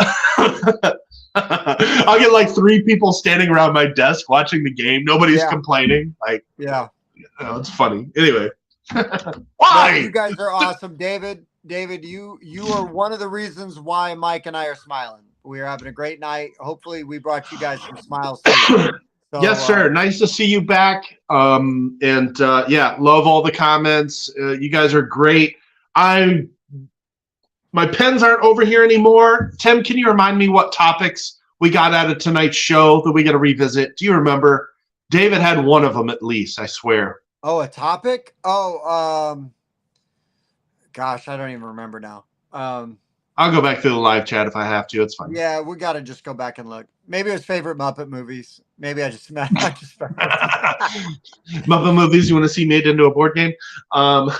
get like 3 people standing around my desk watching the game. Nobody's complaining. Like, it's funny. Anyway, why? No, you guys are awesome, David. David, you are one of the reasons why Mike and I are smiling. We are having a great night. Hopefully, we brought you guys some smiles too. So, yes, sir. Nice to see you back. Yeah, love all the comments. You guys are great. My pens aren't over here anymore. Tim, can you remind me what topics we got out of tonight's show that we got to revisit? Do you remember? David had one of them at least, I swear. Oh, a topic? Oh, gosh, I don't even remember now. I'll go back through the live chat if I have to. It's fine. Yeah, we got to just go back and look. Maybe it was favorite Muppet movies. Maybe I just Muppet movies you want to see made into a board game? All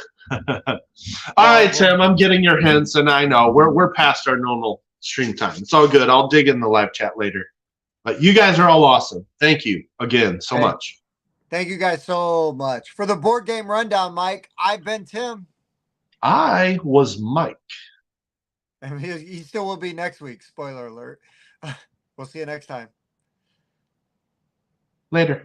right, Tim, I'm getting your hints, and I know we're past our normal stream time. It's all good. I'll dig in the live chat later. But you guys are all awesome. Thank you again so much. Thank you guys so much. For the board game rundown, Mike, I've been Tim. I was Mike. And he still will be next week. Spoiler alert. We'll see you next time. Later.